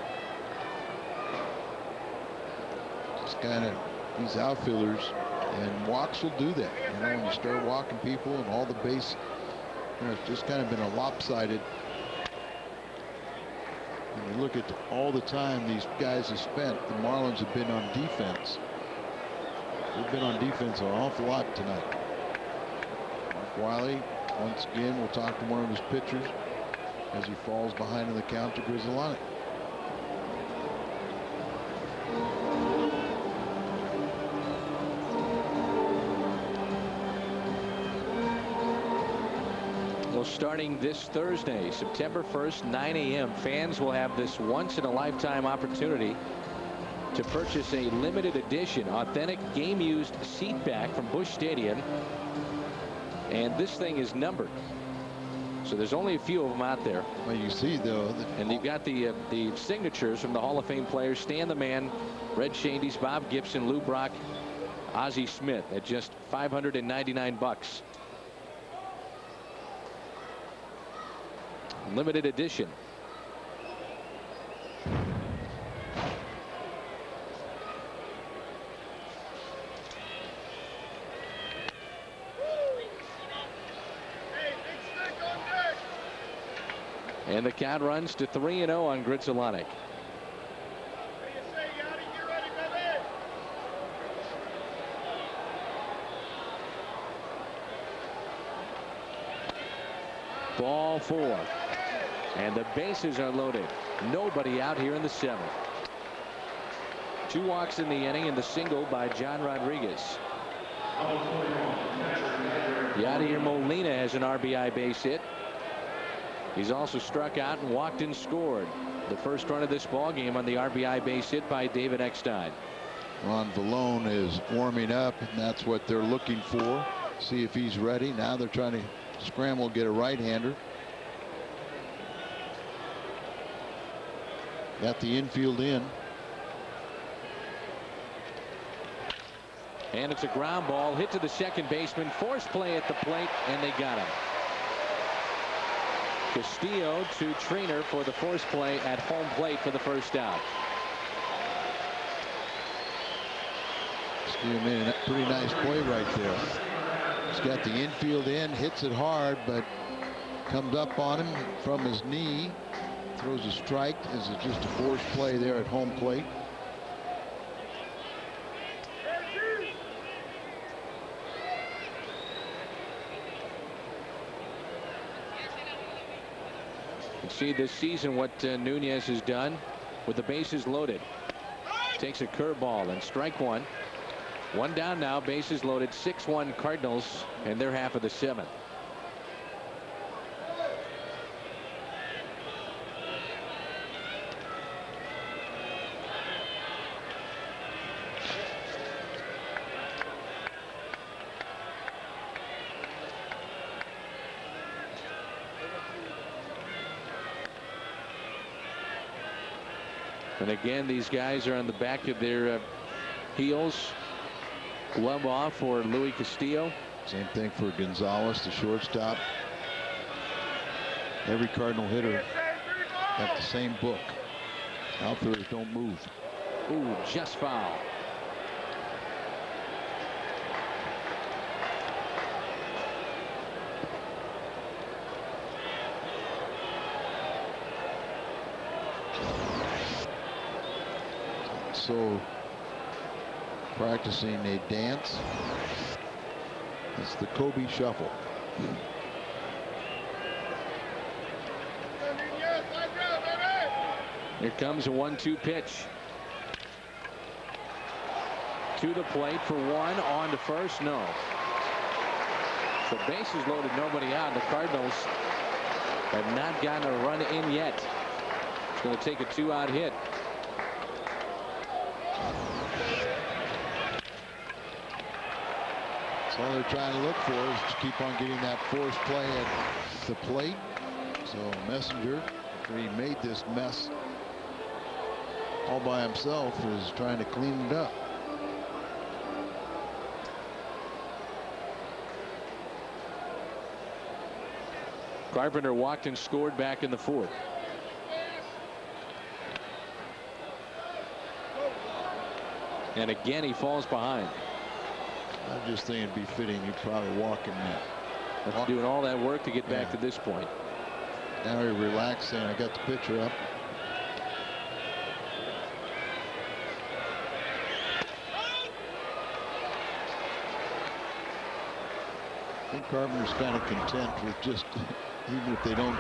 It's kind of these outfielders, and walks will do that. You know, when you start walking people and all the base, you know, it's just kind of been a lopsided. When you look at all the time these guys have spent, the Marlins have been on defense. They've been on defense an awful lot tonight. Mark Wiley, once again, will talk to one of his pitchers as he falls behind in the count to Grizzlonic. Well, starting this Thursday, September 1st, 9 a.m., fans will have this once-in-a-lifetime opportunity to purchase a limited edition authentic game-used seat back from Busch Stadium. And this thing is numbered. So there's only a few of them out there. Well, you see, though. And you've got the signatures from the Hall of Fame players: Stan the Man, Red Shandies, Bob Gibson, Lou Brock, Ozzie Smith, at just $599. Limited edition. And the count runs to 3-0 on Grzelcyk. Ball 4. And the bases are loaded. Nobody out here in the 7th. 2 walks in the inning and the single by John Rodriguez. Yadier Molina has an RBI base hit. He's also struck out and walked and scored. The first run of this ball game on the RBI base hit by David Eckstein. Ron Vallone is warming up, and that's what they're looking for. See if he's ready. Now they're trying to scramble, get a right-hander. Got the infield in. And it's a ground ball hit to the second baseman. Force play at the plate, and they got him. Castillo to Treanor for the force play at home plate for the first out. Castillo made a pretty nice play right there. He's got the infield in, hits it hard, but comes up on him from his knee. Throws a strike. This is just a forced play there at home plate. You see this season what Nunez has done with the bases loaded. Takes a curveball and strike 1. 1 down now, bases loaded. 6-1 Cardinals, and they're half of the 7th. And again, these guys are on the back of their heels. Glove off for Luis Castillo. Same thing for Gonzalez, the shortstop. Every Cardinal hitter got the same book. Outfielders don't move. Ooh, just foul. So practicing a dance. It's the Kobe shuffle. Here comes a 1-2 pitch. To the plate for 1, on to first, no. So bases loaded, nobody out. The Cardinals have not gotten a run in yet. It's going to take a 2-out hit. All they're trying to look for is to keep on getting that force play at the plate. So Messenger, after he made this mess all by himself, is trying to clean it up. Carpenter walked and scored back in the 4th. And again, he falls behind. I just think it'd be fitting he'd probably walk in that. After doing all that work to get back to this point. Now he relaxed, saying, I got the pitcher up. I think Carpenter's kind of content with just, even if they don't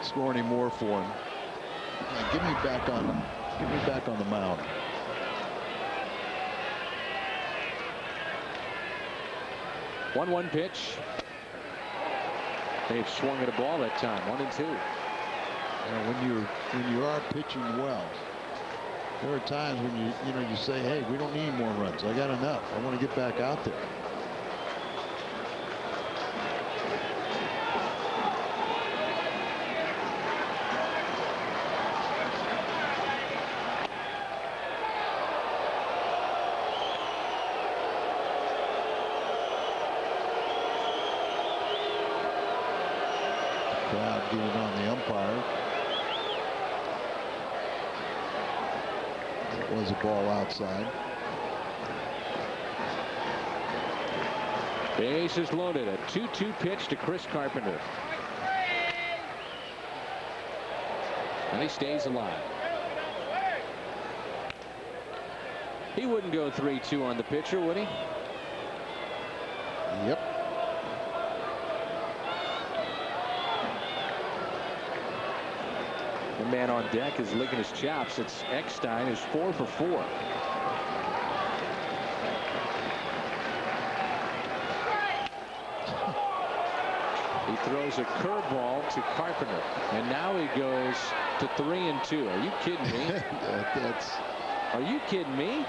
score any more for him, get me back on the mound. One pitch. They've swung at a ball that time. 1-2. When you are pitching well, there are times when you say, hey, we don't need more runs. I got enough. I want to get back out there. Crowd getting on the umpire. That was a ball outside. Bases loaded. A 2-2 pitch to Chris Carpenter. And he stays alive. He wouldn't go 3-2 on the pitcher, would he? Yep. The man on deck is licking his chops. It's Eckstein, who's 4 for 4. He throws a curveball to Carpenter, and now he goes to 3-2. Are you kidding me? Are you kidding me?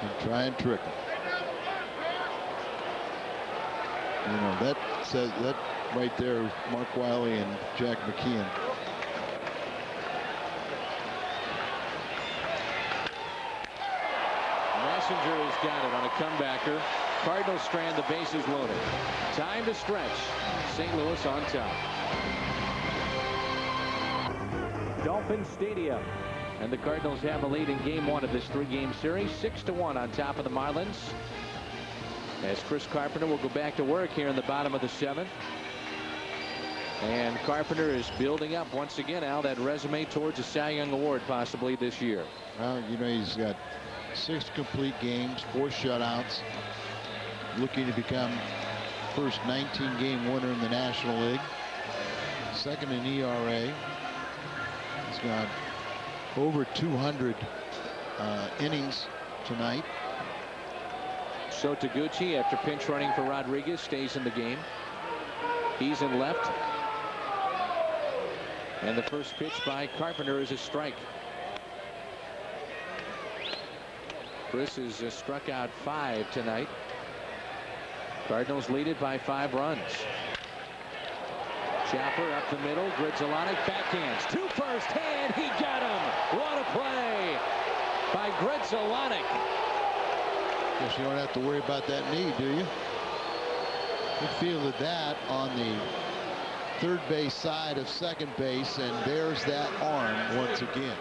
And try and trick him. That says that right there, Mark Wiley and Jack McKeon. Messenger has got it on a comebacker. Cardinals strand, the bases loaded. Time to stretch. St. Louis on top. Dolphin Stadium. And the Cardinals have a lead in game 1 of this 3-game series. 6-1 on top of the Marlins. As Chris Carpenter will go back to work here in the bottom of the 7th. And Carpenter is building up once again, Al, that resume towards a Cy Young Award possibly this year. Well, he's got 6 complete games, 4 shutouts. Looking to become first 19-game winner in the National League. Second in ERA. He's got over 200 innings tonight. So Taguchi, after pinch running for Rodriguez, stays in the game. He's in left. And the first pitch by Carpenter is a strike. Chris has struck out 5 tonight. Cardinals lead it by 5 runs. Chopper up the middle. Gridzolonic backhands to first, and he got him. What a play by Gridzolonic. Guess you don't have to worry about that knee, do you? He fielded that on the third base side of second base, and there's that arm once again.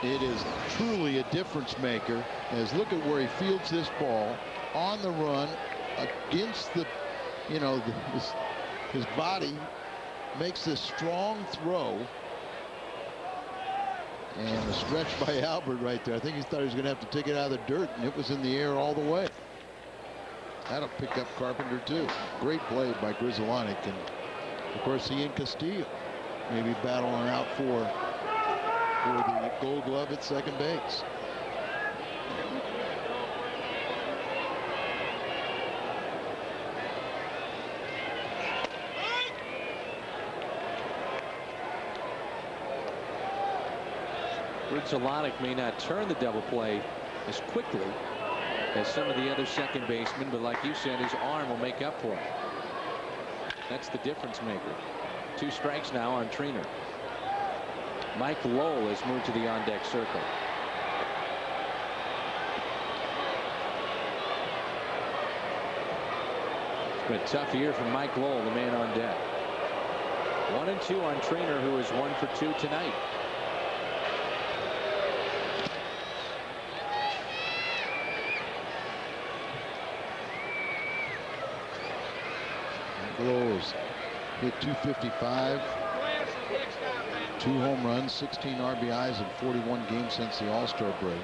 It is truly a difference maker. As look at where he fields this ball on the run against the, his body makes this strong throw. And a stretch by Albert right there. I think he thought he was going to have to take it out of the dirt, and it was in the air all the way. That'll pick up Carpenter too. Great play by Grizzolonic, and of course he and Castillo maybe battling out for the Gold Glove at second base. Gridzolonic may not turn the double play as quickly as some of the other second basemen, but like you said, his arm will make up for it. That's the difference maker. 2 strikes now on Trainer. Mike Lowell has moved to the on-deck circle. It's been a tough year for Mike Lowell, the man on deck. 1-2 on Trainer, who is 1 for 2 tonight. Lowell's hit .255, 2 home runs, 16 RBIs in 41 games since the All-Star break.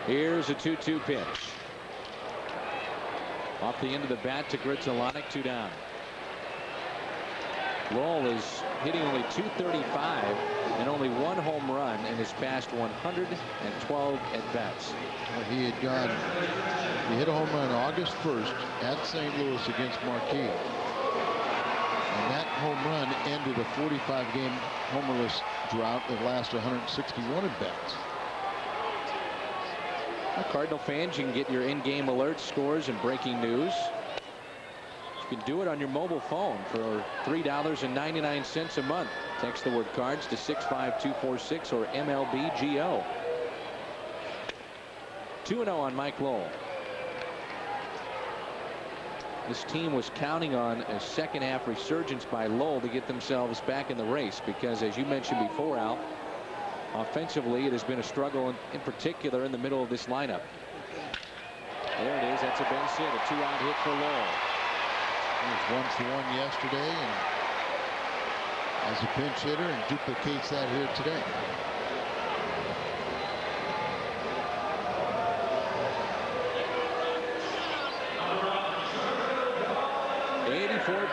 Here's a 2-2 pitch. Off the end of the bat to Gridzolonic, 2 down. Lowell is hitting only .235 and only 1 home run in his past 112 at-bats. Well, he had gone He hit a home run August 1st at St. Louis against Marquee. And that home run ended a 45-game homerless drought that lasted 161 at-bats. Well, Cardinal fans, you can get your in-game alerts, scores, and breaking news. You can do it on your mobile phone for $3.99 a month. Text the word Cards to 65246 or MLBGO. 2-0 on Mike Lowell. This team was counting on a second half resurgence by Lowell to get themselves back in the race, because as you mentioned before, Al, offensively it has been a struggle in particular in the middle of this lineup. There it is. That's a base hit, a 2-out hit for Lowell. He was 1-for-1 yesterday and as a pinch hitter, and duplicates that here today.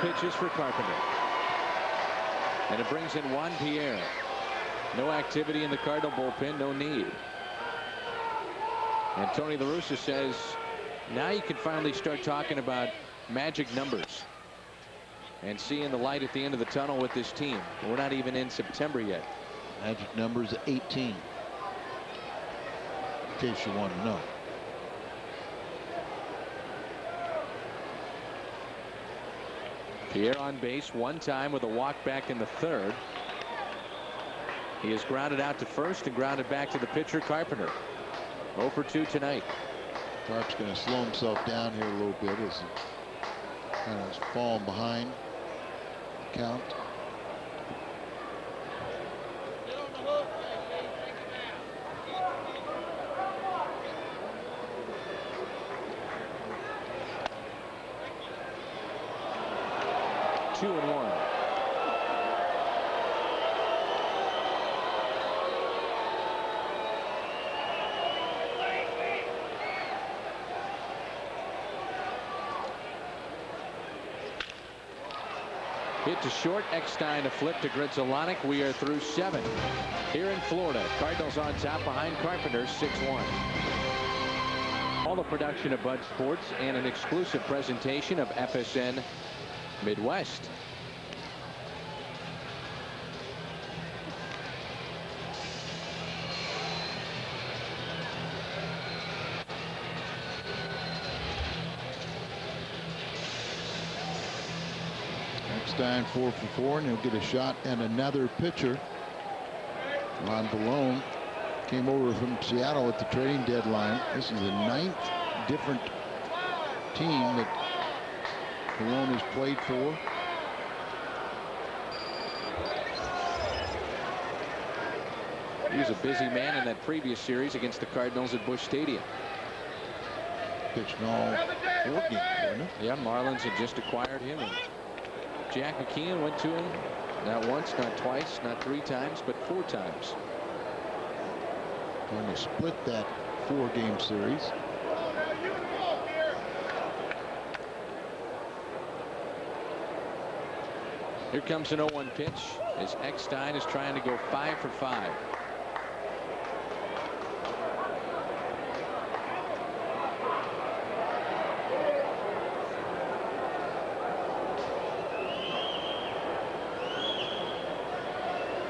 Pitches for Carpenter, and it brings in Juan Pierre. No activity in the Cardinal bullpen, no need. And Tony La Russa says now you can finally start talking about magic numbers and seeing the light at the end of the tunnel with this team. We're not even in September yet. Magic numbers 18, in case you want to know. Pierre on base one time with a walk back in the third. He is grounded out to first and grounded back to the pitcher, Carpenter. 0 for 2 tonight. Carp's going to slow himself down here a little bit as he kind of is falling behind the count. Hit to short. Eckstein to flip to Grizzolonic. We are through 7 here in Florida. Cardinals on top behind Carpenter 6-1. All the production of Bud Sports and an exclusive presentation of FSN Midwest. Eckstein 4 for 4, and he'll get a shot at another pitcher. Ron Ballone came over from Seattle at the trading deadline. This is the 9th different team that Ballone has played for. He was a busy man in that previous series against the Cardinals at Busch Stadium. Pitched in all 4 games, wasn't it? Yeah, Marlins had just acquired him, and Jack McKeon went to him not once, not twice, not 3 times, but 4 times. Going to split that 4-game series. Here comes an 0-1 pitch as Eckstein is trying to go 5 for 5.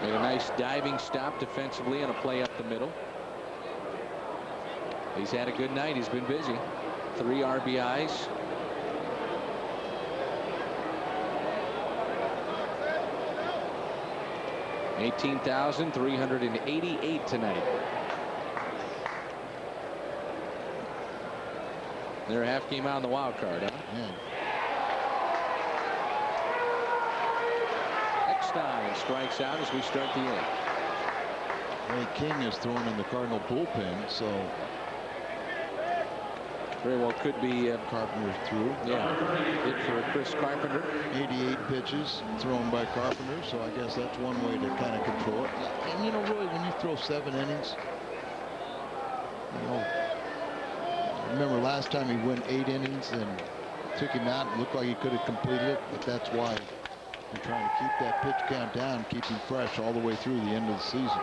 Made a nice diving stop defensively on a play up the middle. He's had a good night. He's been busy. 3 RBIs. $18,388 tonight. They're a half game out on the wild card, huh? Yeah. Eckstein strikes out as we start the 8th. Ray King is thrown in the Cardinal bullpen, so very well could be Carpenter through. Yeah, hit for Chris Carpenter. 88 pitches thrown by Carpenter, so I guess that's one way to kind of control it. And you know, really, when you throw 7 innings, you know, I remember last time he went 8 innings and took him out and looked like he could have completed it, but that's why they're trying to keep that pitch count down, keep him fresh all the way through the end of the season.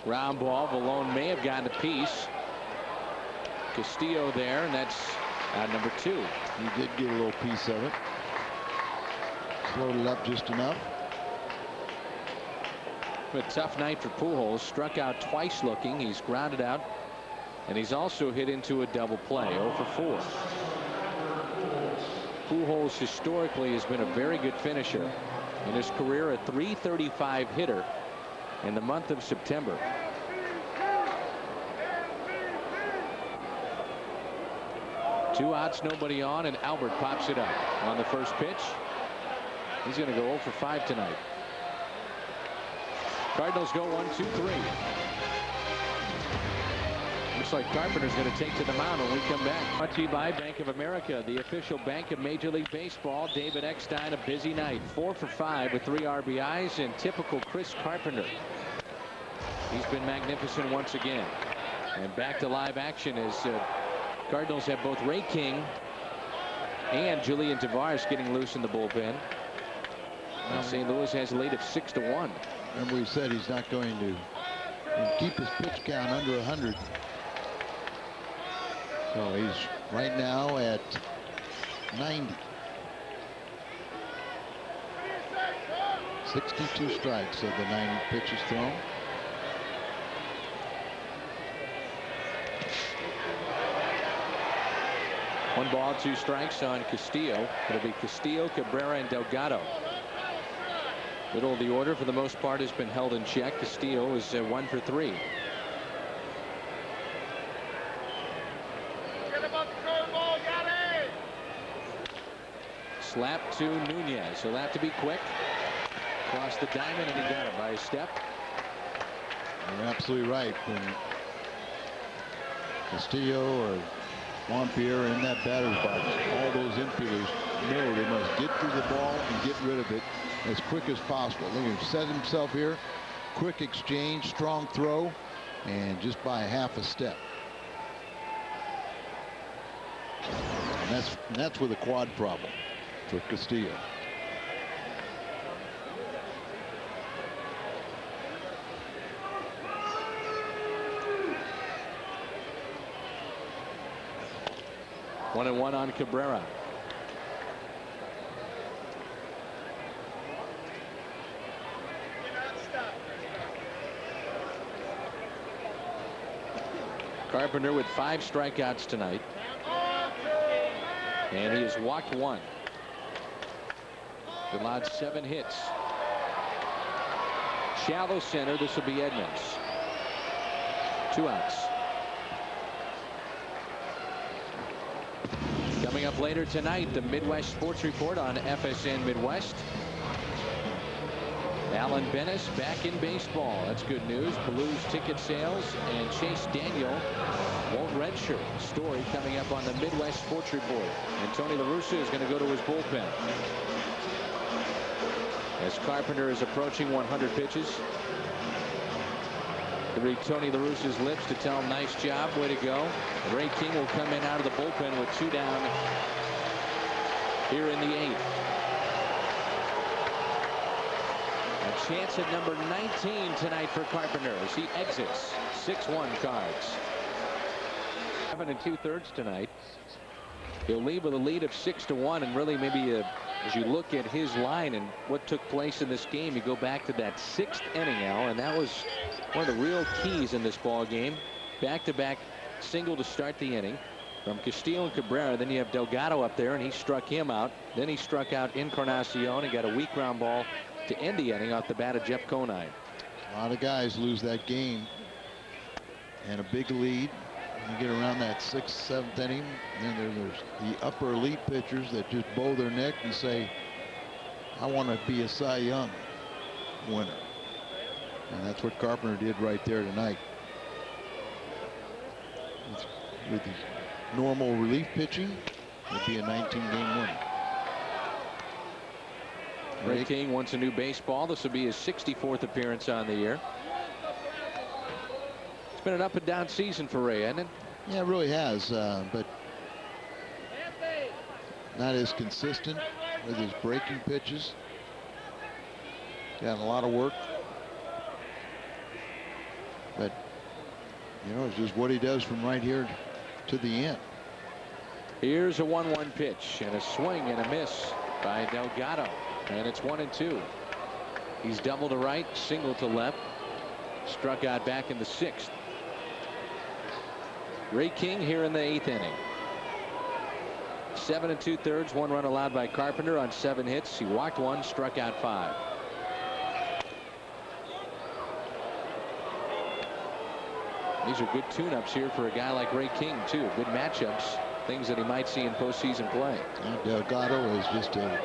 Ground ball. Valone may have gotten a piece. Castillo there, and that's number 2. He did get a little piece of it. Slowed it up just enough. A tough night for Pujols. Struck out twice looking. He's grounded out, and he's also hit into a double play. 0 for 4. Pujols historically has been a very good finisher. In his career, a .335 hitter in the month of September. Two outs, nobody on, and Albert pops it up on the first pitch. He's going to go 0 for 5 tonight. Cardinals go 1-2-3. Looks like Carpenter's going to take to the mound when we come back. Brought to you by Bank of America, the official bank of Major League Baseball. David Eckstein, a busy night. 4 for 5 with 3 RBIs, and typical Chris Carpenter. He's been magnificent once again. And back to live action as Cardinals have both Ray King and Julian Tavares getting loose in the bullpen. And St. Louis has a lead of 6-1. Remember, we said he's not going to keep his pitch count under 100. So he's right now at 90. 62 strikes of the 90 pitches thrown. One ball, 2 strikes on Castillo. It'll be Castillo, Cabrera, and Delgado. Middle of the order for the most part has been held in check. Castillo is 1 for 3. Slap to Nunez. He'll have to be quick. Across the diamond, and he got him by a step. You're absolutely right. When Castillo or Juan Pierre in that batter's box, all those infielders know they must get to the ball and get rid of it as quick as possible. Look at him set himself here. Quick exchange, strong throw, and just by half a step. And that's with a quad problem for Castillo. One and one on Cabrera. Carpenter with 5 strikeouts tonight, and he has walked 1. Allowed 7 hits. Shallow center. This will be Edmonds. 2 outs. Coming up later tonight, the Midwest Sports Report on FSN Midwest. Alan Bennis back in baseball. That's good news. Blues ticket sales, and Chase Daniel won't redshirt. Story coming up on the Midwest Sports Report. And Tony La Russa is going to go to his bullpen as Carpenter is approaching 100 pitches. To read Tony La Russa's lips to tell him nice job, way to go. Ray King will come in out of the bullpen with 2 down here in the 8th. A chance at number 19 tonight for Carpenter as he exits. 6-1 Cards. 7 2/3 tonight. He'll leave with a lead of 6-1, and really maybe as you look at his line and what took place in this game, you go back to that 6th inning, Al, and that was one of the real keys in this ball game. Back-to-back single to start the inning from Castillo and Cabrera. Then you have Delgado up there, and he struck him out. Then he struck out Encarnacion and got a weak ground ball to end the inning off the bat of Jeff Conine. A lot of guys lose that game, and a big lead. You get around that 6th, 7th inning, and then there's the upper elite pitchers that just bow their neck and say, I want to be a Cy Young winner. And that's what Carpenter did right there tonight. With his normal relief pitching, it'd be a 19-game winner. Ray King wants a new baseball. This will be his 64th appearance on the year. It's been an up and down season for Ray, hasn't it? Yeah, it really has, but not as consistent with his breaking pitches. Got a lot of work. But, you know, it's just what he does from right here to the end. Here's a 1-1 pitch and a swing and a miss by Delgado, and it's 1-2. He's double to right, single to left. Struck out back in the 6th. Ray King here in the 8th inning. 7 2/3, 1 run allowed by Carpenter on 7 hits. He walked 1, struck out 5. These are good tune-ups here for a guy like Ray King too. Good matchups, things that he might see in postseason play. Delgado is just a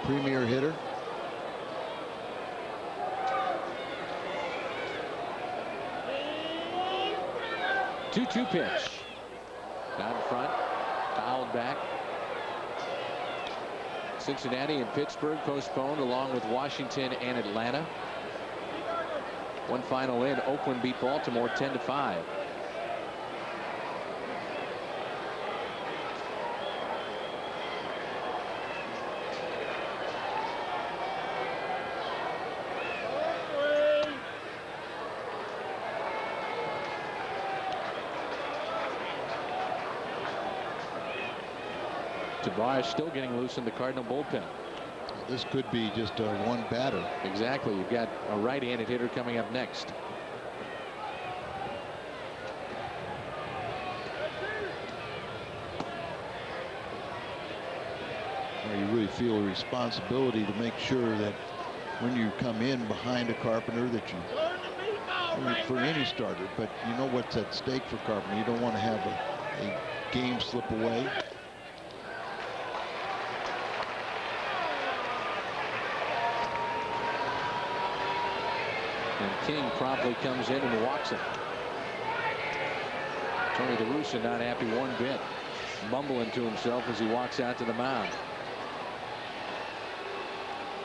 premier hitter. 2-2 pitch. Down front, fouled back. Cincinnati and Pittsburgh postponed along with Washington and Atlanta. One final in. Oakland beat Baltimore 10-5. Tavares still getting loose in the Cardinal bullpen. This could be just a one batter. Exactly. You've got a right-handed hitter coming up next. Well, you really feel a responsibility to make sure that when you come in behind a Carpenter that you, I mean, for any starter, but you know what's at stake for Carpenter. You don't want to have a game slip away. And King promptly comes in and walks him. Tony La Russa not happy one bit, mumbling to himself as he walks out to the mound.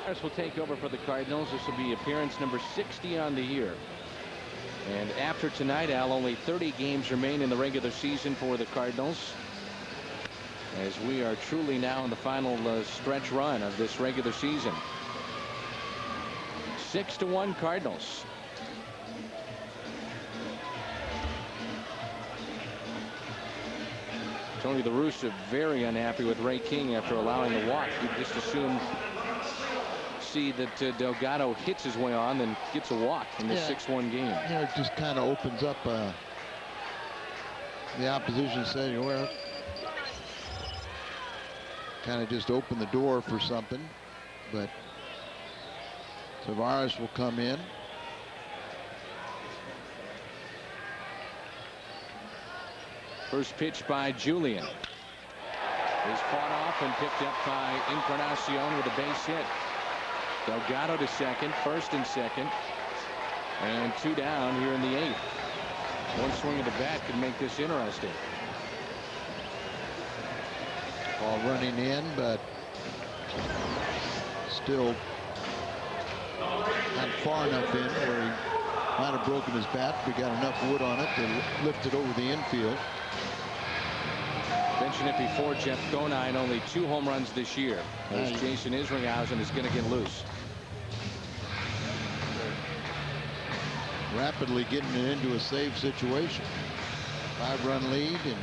Harris will take over for the Cardinals. This will be appearance number 60 on the year. And after tonight, Al, only 30 games remain in the regular season for the Cardinals, as we are truly now in the final stretch run of this regular season. 6-1 Cardinals. Tony La Russa very unhappy with Ray King after allowing the walk. He'd just assumed see that Delgado hits his way on, then gets a walk in this 6-1 game. You know, it just kind of opens up the opposition saying, well, kind of just open the door for something. But Tavares will come in. First pitch by Julian is fought off and picked up by Encarnacion with a base hit. Delgado to second, first and second, and 2 down here in the 8th. One swing of the bat could make this interesting. Ball running in, but still not far enough in where he might have broken his bat. We got enough wood on it to lift it over the infield. Mentioned it before, Jeff Conine only 2 home runs this year, as Jason Isringhausen is going to get loose. Rapidly getting it into a save situation. 5-run lead, and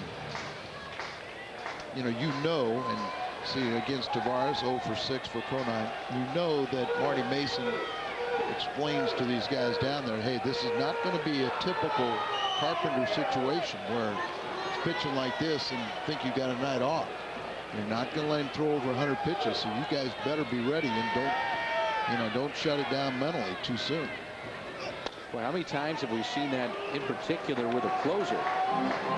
you know, and see against Tavares, 0 for 6 for Conine. You know that Marty Mason explains to these guys down there, hey, this is not going to be a typical Carpenter situation where pitching like this and think you got a night off. You're not going to let him throw over 100 pitches, so you guys better be ready and don't shut it down mentally too soon. Well, how many times have we seen that in particular with a closer?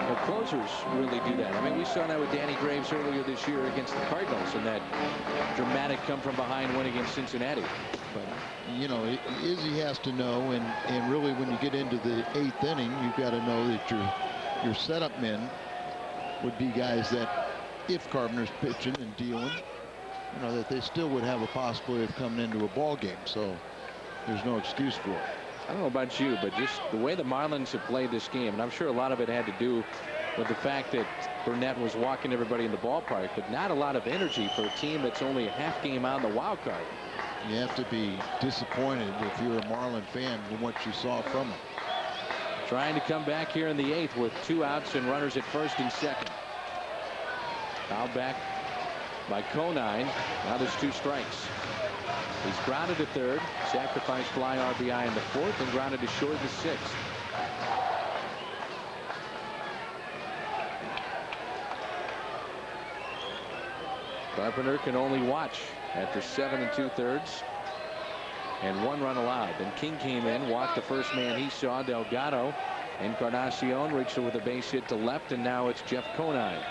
The closers really do that. I mean, we saw that with Danny Graves earlier this year against the Cardinals, and that dramatic come from behind win against Cincinnati. But Izzy has to know, and really when you get into the 8th inning, you've got to know that your setup men would be guys that, if Carpenter's pitching and dealing, that they still would have a possibility of coming into a ball game. So there's no excuse for it. I don't know about you, but just the way the Marlins have played this game, and I'm sure a lot of it had to do with the fact that Burnett was walking everybody in the ballpark, but not a lot of energy for a team that's only a half game on the wild card. You have to be disappointed if you're a Marlin fan in what you saw from them. Trying to come back here in the 8th with 2 outs and runners at first and second. Fouled back by Conine. Now there's 2 strikes. He's grounded to third, sacrifice fly RBI in the 4th, and grounded to short in the 6th. Carpenter can only watch after 7 2/3. And 1 run allowed. Then King came in, walked the first man he saw, Delgado. Encarnacion reached it with a base hit to left, and now it's Jeff Conine.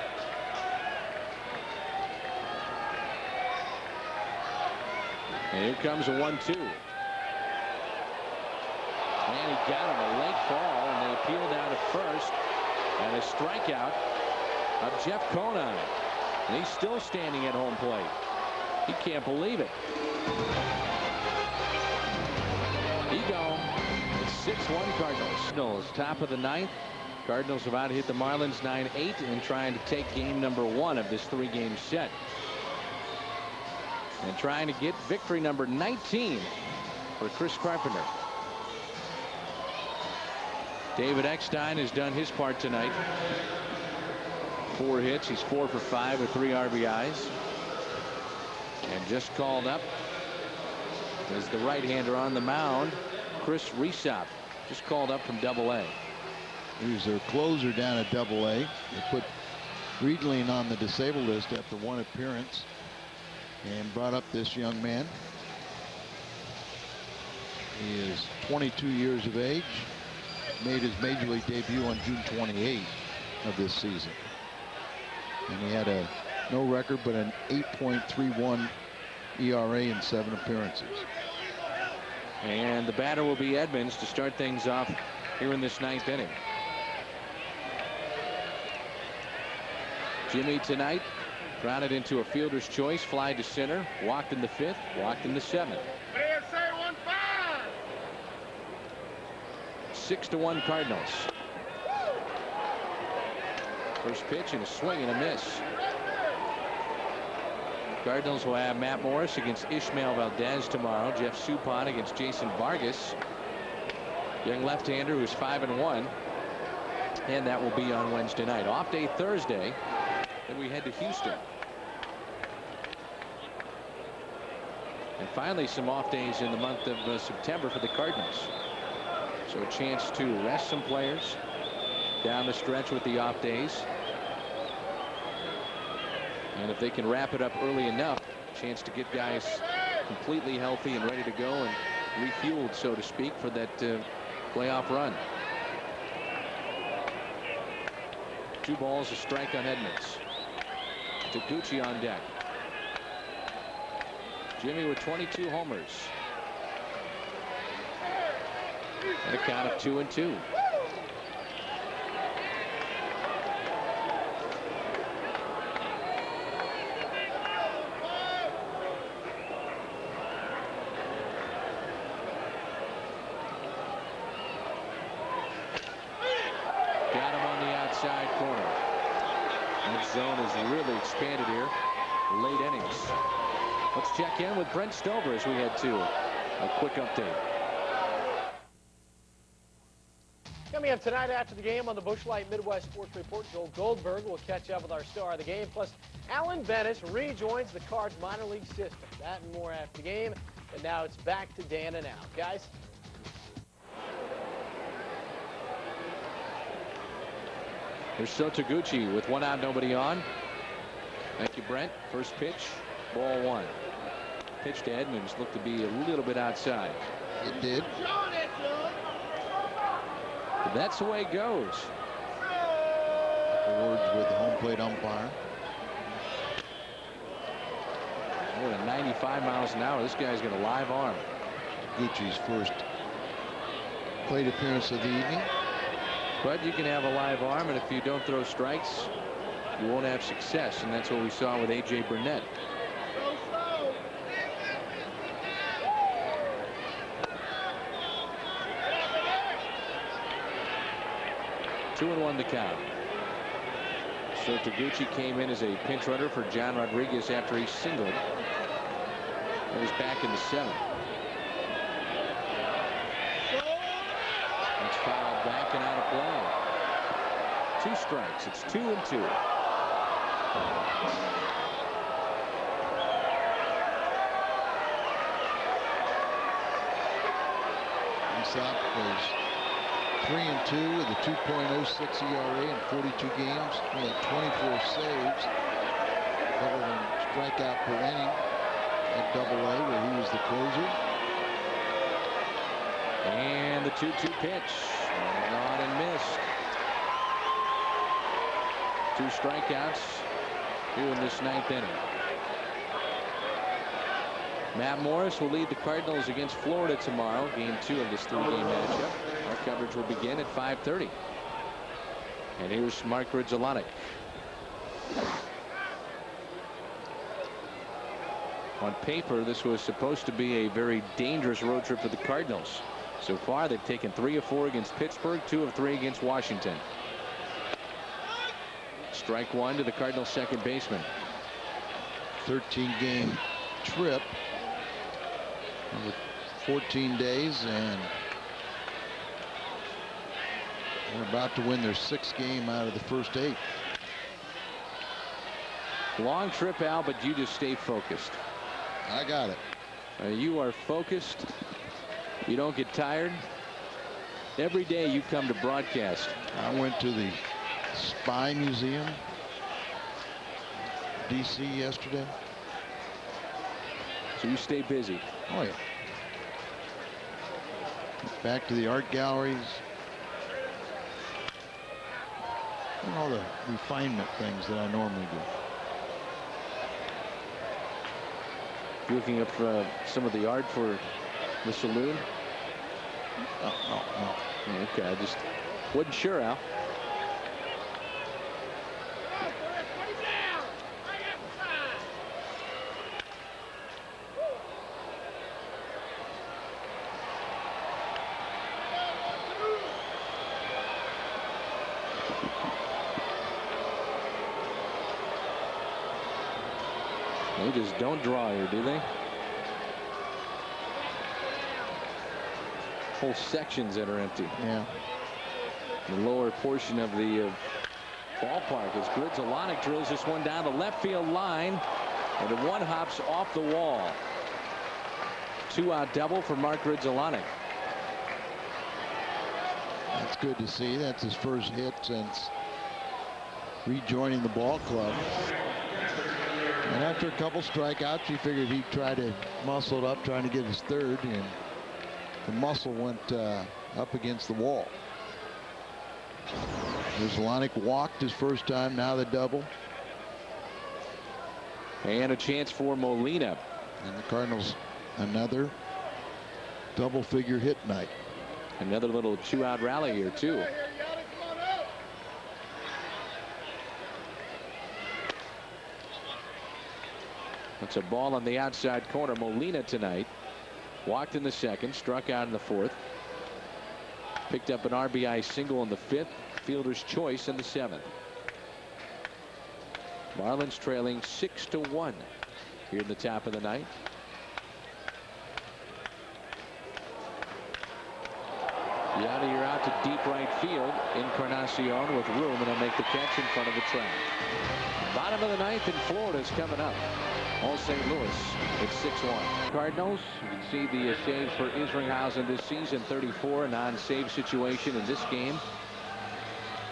And here comes a 1-2. And he got him a late ball, and they appeal down to first. And a strikeout of Jeff Conine. And he's still standing at home plate. He can't believe it. He gone. It's 6-1 Cardinals. Top of the 9th. Cardinals have out hit the Marlins 9-8 and trying to take game number 1 of this 3-game set. And trying to get victory number 19 for Chris Carpenter. David Eckstein has done his part tonight. 4 hits. He's 4 for 5 with 3 RBIs. And just called up is the right-hander on the mound, Chris Resop, just called up from Double-A. He was their closer down at Double-A. They put Riedling on the disabled list after 1 appearance and brought up this young man. He is 22 years of age. Made his major league debut on June 28th of this season. And he had a no record but an 8.31 ERA in 7 appearances. And the batter will be Edmonds to start things off here in this 9th inning. Jimmy tonight grounded into a fielder's choice, fly to center, walked in the 5th, walked in the 7th. 6-1 Cardinals. First pitch and a swing and a miss. Cardinals will have Matt Morris against Ishmael Valdez tomorrow. Jeff Suppan against Jason Vargas. Young left-hander who's 5-1. And that will be on Wednesday night. Off day Thursday. Then we head to Houston. And finally some off days in the month of September for the Cardinals. So a chance to rest some players down the stretch with the off days. And if they can wrap it up early enough, chance to get guys completely healthy and ready to go and refueled, so to speak, for that playoff run. 2 balls, a strike on Edmonds. Taguchi on deck. Jimmy with 22 homers. And a count of 2-2. Got him on the outside corner. That zone is really expanded here. Late innings. Let's check in with Brent Stover as we head to a quick update. Coming up tonight after the game on the Busch Light Midwest Sports Report, Joel Goldberg will catch up with our star of the game. Plus, Alan Bennis rejoins the Cards minor league system. That and more after the game. And now it's back to Dan and Al. Guys. Here's Taguchi with 1 out, nobody on. Thank you, Brent. First pitch, ball 1. Pitch to Edmonds looked to be a little bit outside. It did. But that's the way it goes. Words with the home plate umpire. More than 95 miles an hour. This guy's got a live arm. Gucci's first plate appearance of the evening. But you can have a live arm, and if you don't throw strikes, you won't have success. And that's what we saw with A.J. Burnett. Two and 1 the count. So Taguchi came in as a pinch runner for John Rodriguez after he singled. And he's back in the 7th. It's fouled back and out 2 strikes. It's 2-2. Aesop was 3-2 with a 2.06 ERA in 42 games. He had 24 saves, better than strikeout per inning at Double-A, where he was the closer. And the 2-2 pitch. On and missed. 2 strikeouts here in this 9th inning. Matt Morris will lead the Cardinals against Florida tomorrow, game 2 of this 3-game matchup. Our coverage will begin at 5:30. And here's Mark Grudzielanek. On paper, this was supposed to be a very dangerous road trip for the Cardinals. So far, they've taken 3 of 4 against Pittsburgh, 2 of 3 against Washington. Strike 1 to the Cardinals' second baseman. 13-game trip over 14 days, and they're about to win their 6th game out of the first 8. Long trip, Al, but you just stay focused. I got it. You are focused. You don't get tired. Every day you come to broadcast. I went to the Spy Museum, D.C. yesterday. So you stay busy. Oh, yeah. Back to the art galleries. And all the refinement things that I normally do. Looking up some of the art for the saloon. No. Okay, I just wasn't sure, Al. They just don't draw here, do they? Whole sections that are empty. Yeah. The lower portion of the ballpark as Grudzielanek drills this one down the left field line, and the one hops off the wall. 2-out double for Mark Grudzielanek. That's good to see. That's his first hit since rejoining the ball club. And after a couple strikeouts, you figured he'd try to muscle it up, trying to get his 3rd, and the muscle went up against the wall. Grudzielanek walked his first time, now the double. And a chance for Molina. And the Cardinals another double-figure hit night. Another little 2-out rally here, too. It's a ball on the outside corner. Molina tonight walked in the 2nd, struck out in the 4th, picked up an RBI single in the 5th, fielder's choice in the 7th. Marlins trailing 6-1 here in the top of the 9th. Yadier out to deep right field. Encarnacion with room, and he'll make the catch in front of the track. Bottom of the 9th in Florida is coming up. All St. Louis at 6-1. Cardinals, you can see the saves for Isringhausen this season, 34, a non-save situation in this game.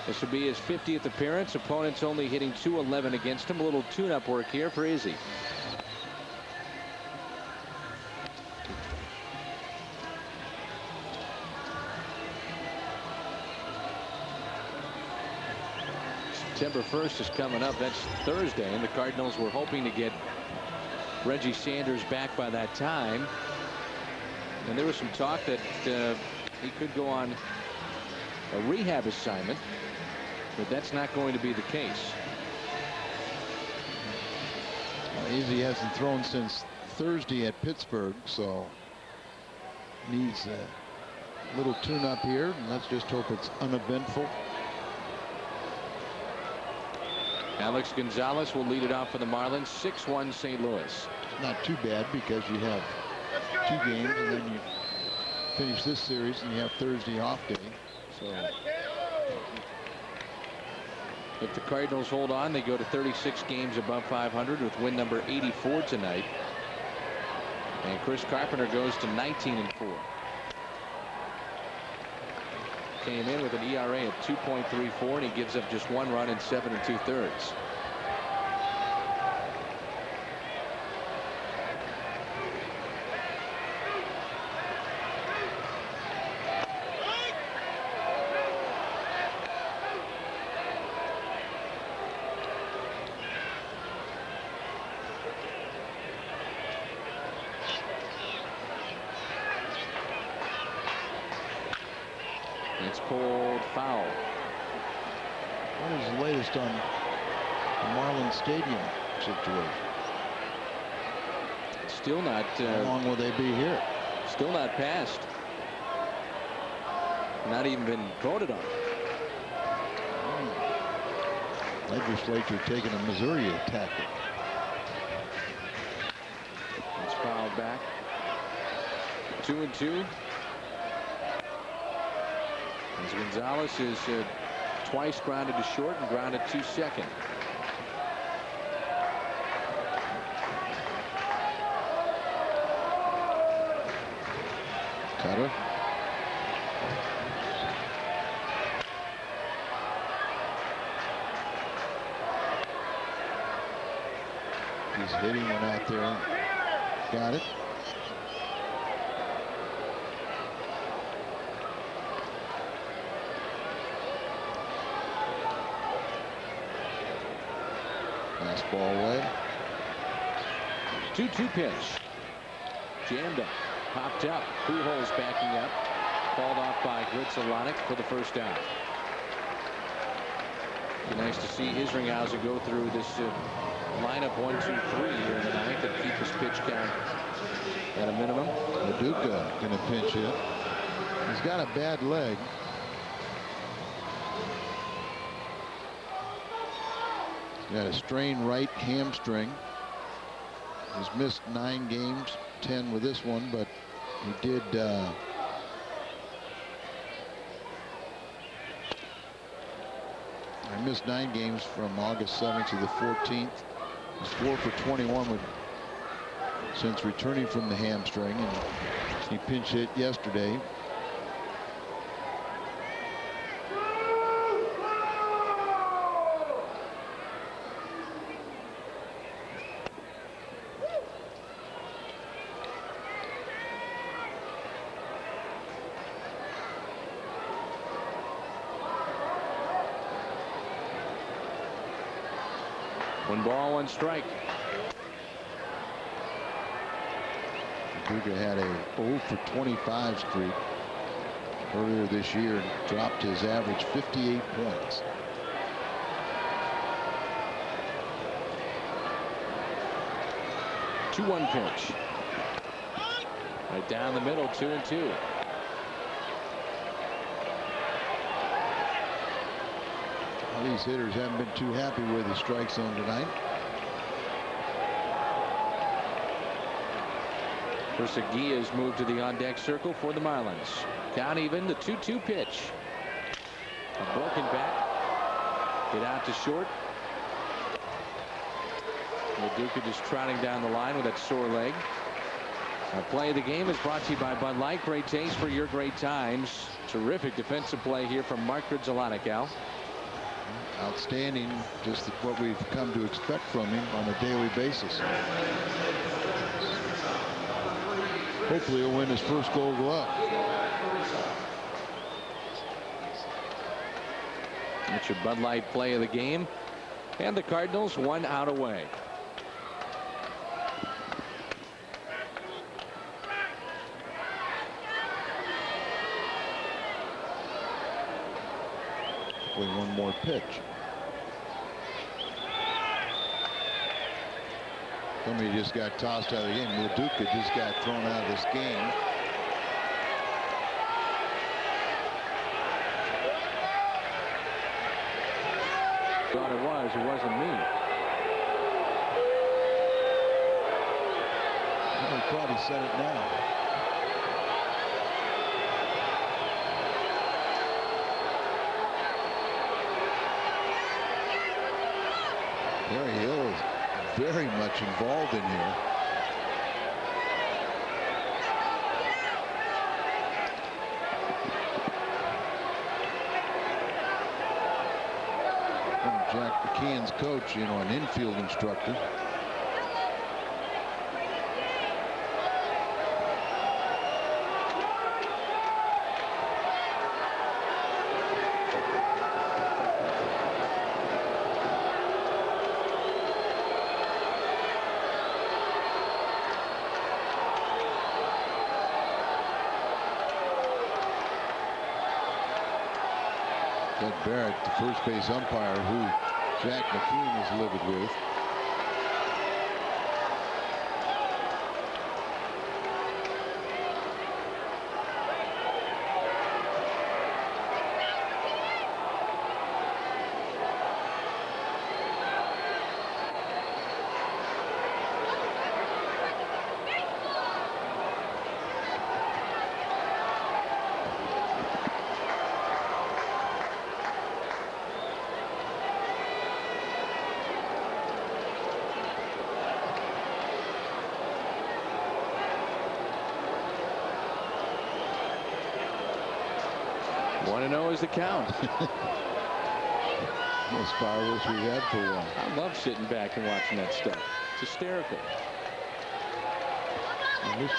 This will be his 50th appearance. Opponents only hitting .211 against him. A little tune-up work here for Izzy. September 1st is coming up. That's Thursday, and the Cardinals were hoping to get Reggie Sanders back by that time. And there was some talk that he could go on a rehab assignment, but that's not going to be the case. Izzy hasn't thrown since Thursday at Pittsburgh, so needs a little tune-up here, and let's just hope it's uneventful. Alex Gonzalez will lead it off for the Marlins. 6-1 St. Louis. Not too bad, because you have 2 games and then you finish this series and you have Thursday off day. So If the Cardinals hold on, they go to 36 games above 500 with win number 84 tonight. And Chris Carpenter goes to 19-4. Came in with an ERA of 2.34, and he gives up just 1 run in 7 2/3. It's pulled foul. What is the latest on the Marlins Stadium situation? Still not. How long will they be here? Still not passed. Not even been voted on. Legislature taking a Missouri tactic. It's fouled back. 2-2. As Gonzalez is twice grounded to short and grounded to second. Cutter. He's hitting one out there. Got it. Fastball away. 2-2 pitch. Jammed up. Popped up. Pujols backing up. Called off by Gritzelanic for the first down. Be nice to see Isringhausen go through this lineup 1, 2, 3 here in the ninth and keep his pitch count at a minimum. Maduka going to pinch hit. He's got a bad leg. He's got a strained right hamstring. He's missed 9 games, 10 with this one, but he did I missed 9 games from August 7th to the 14th. He's 4 for 21 since returning from the hamstring, and he pinch hit yesterday. One ball, one strike. Duga had a 0 for 25 streak earlier this year and dropped his average 58 points. Two-one pitch. Right down the middle, 2-2. These hitters haven't been too happy with the strike zone tonight. Persegui has moved to the on-deck circle for the Marlins. Count even, the 2-2 pitch. A broken bat. Get out to short. Maduka just trotting down the line with that sore leg. Our play of the game is brought to you by Bud Light. Great taste for your great times. Terrific defensive play here from Mark Gritzelanic, Al. Outstanding, just what we've come to expect from him on a daily basis. Hopefully he'll win his first Gold Glove. That's your Bud Light play of the game. And the Cardinals 1 out away. One more pitch. Somebody just got tossed out of the game. Maduka just got thrown out of this game. Thought it wasn't me. He probably said it now. Harry Hill is very much involved in here. Jack McKeon's coach, you know, an infield instructor. Doug Barrett, the first base umpire who Jack McKeon was livid with. Want to know is the count. Most fireworks we've had for a while. I love sitting back and watching that stuff. It's hysterical. And this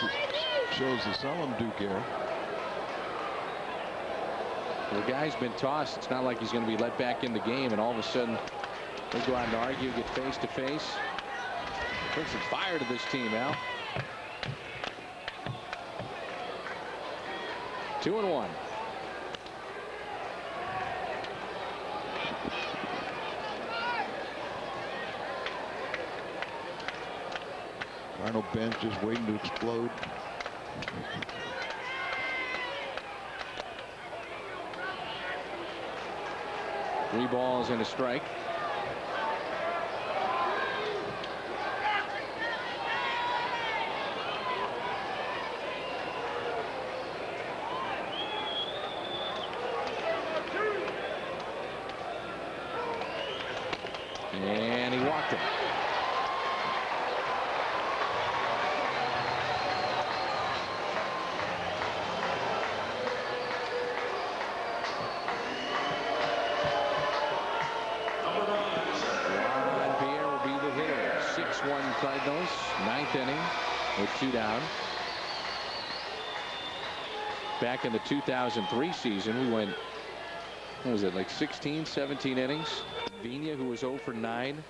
shows that some of them do care. The guy's been tossed. It's not like he's going to be let back in the game, and all of a sudden they go out and argue, get face to face. Brings some fire to this team, Al. 2-1. Cardinal bench just waiting to explode. Three balls and a strike. And he walked him. Cardinals, ninth inning with 2 down. Back in the 2003 season, we went, what was it, like 16, 17 innings. Vina, who was 0 for 9.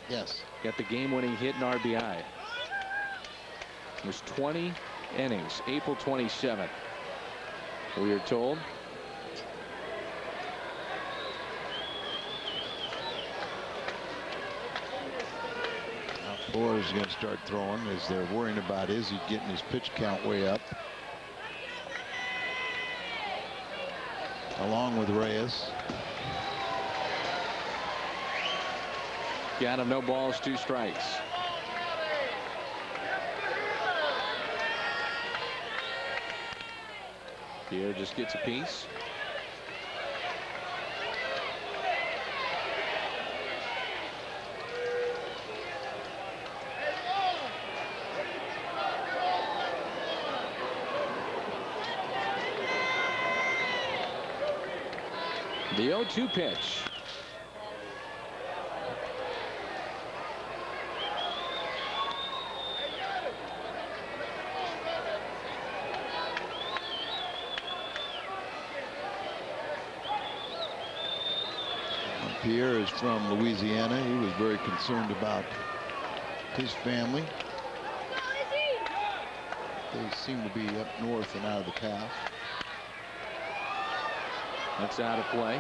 Yes. Got the game-winning hit in RBI. It was 20 innings, April 27th. We are told. Boy is going to start throwing as they're worrying about is he getting his pitch count way up. Along with Reyes. Got him, no balls, 2 strikes. Pierre just gets a piece. The 0-2 pitch. Pierre is from Louisiana. He was very concerned about his family. They seem to be up north and out of the path. That's out of play.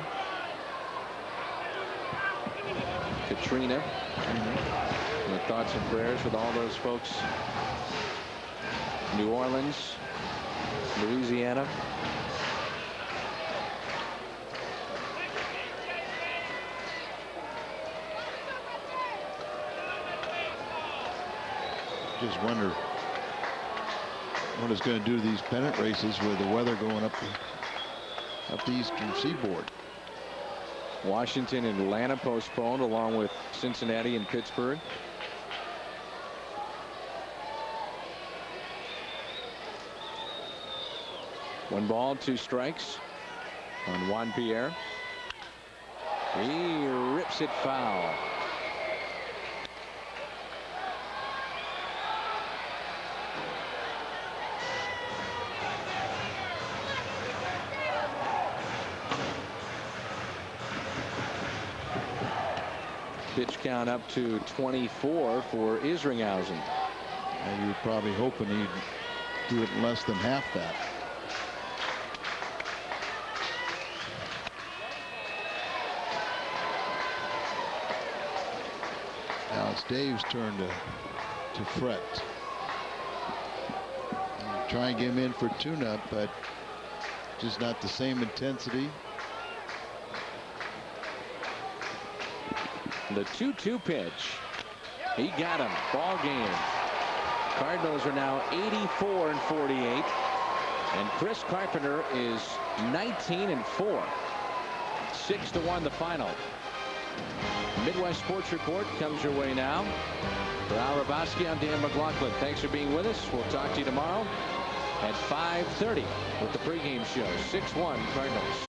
Katrina. My thoughts and prayers with all those folks. New Orleans, Louisiana. Just wonder what it's going to do to these pennant races with the weather going up the eastern seaboard. Washington and Atlanta postponed, along with Cincinnati and Pittsburgh. One ball, 2 strikes on Juan Pierre. He rips it foul. Pitch count up to 24 for Isringhausen. And you're probably hoping he'd do it in less than half that. Now it's Dave's turn to fret. And try and get him in for tune-up, but just not the same intensity. The 2-2 pitch. He got him. Ball game. Cardinals are now 84-48. And Chris Carpenter is 19-4. 6-1 the final. Midwest Sports Report comes your way now. For Al Raboski, I'm Dan McLaughlin. Thanks for being with us. We'll talk to you tomorrow at 5:30 with the pregame show. 6-1 Cardinals.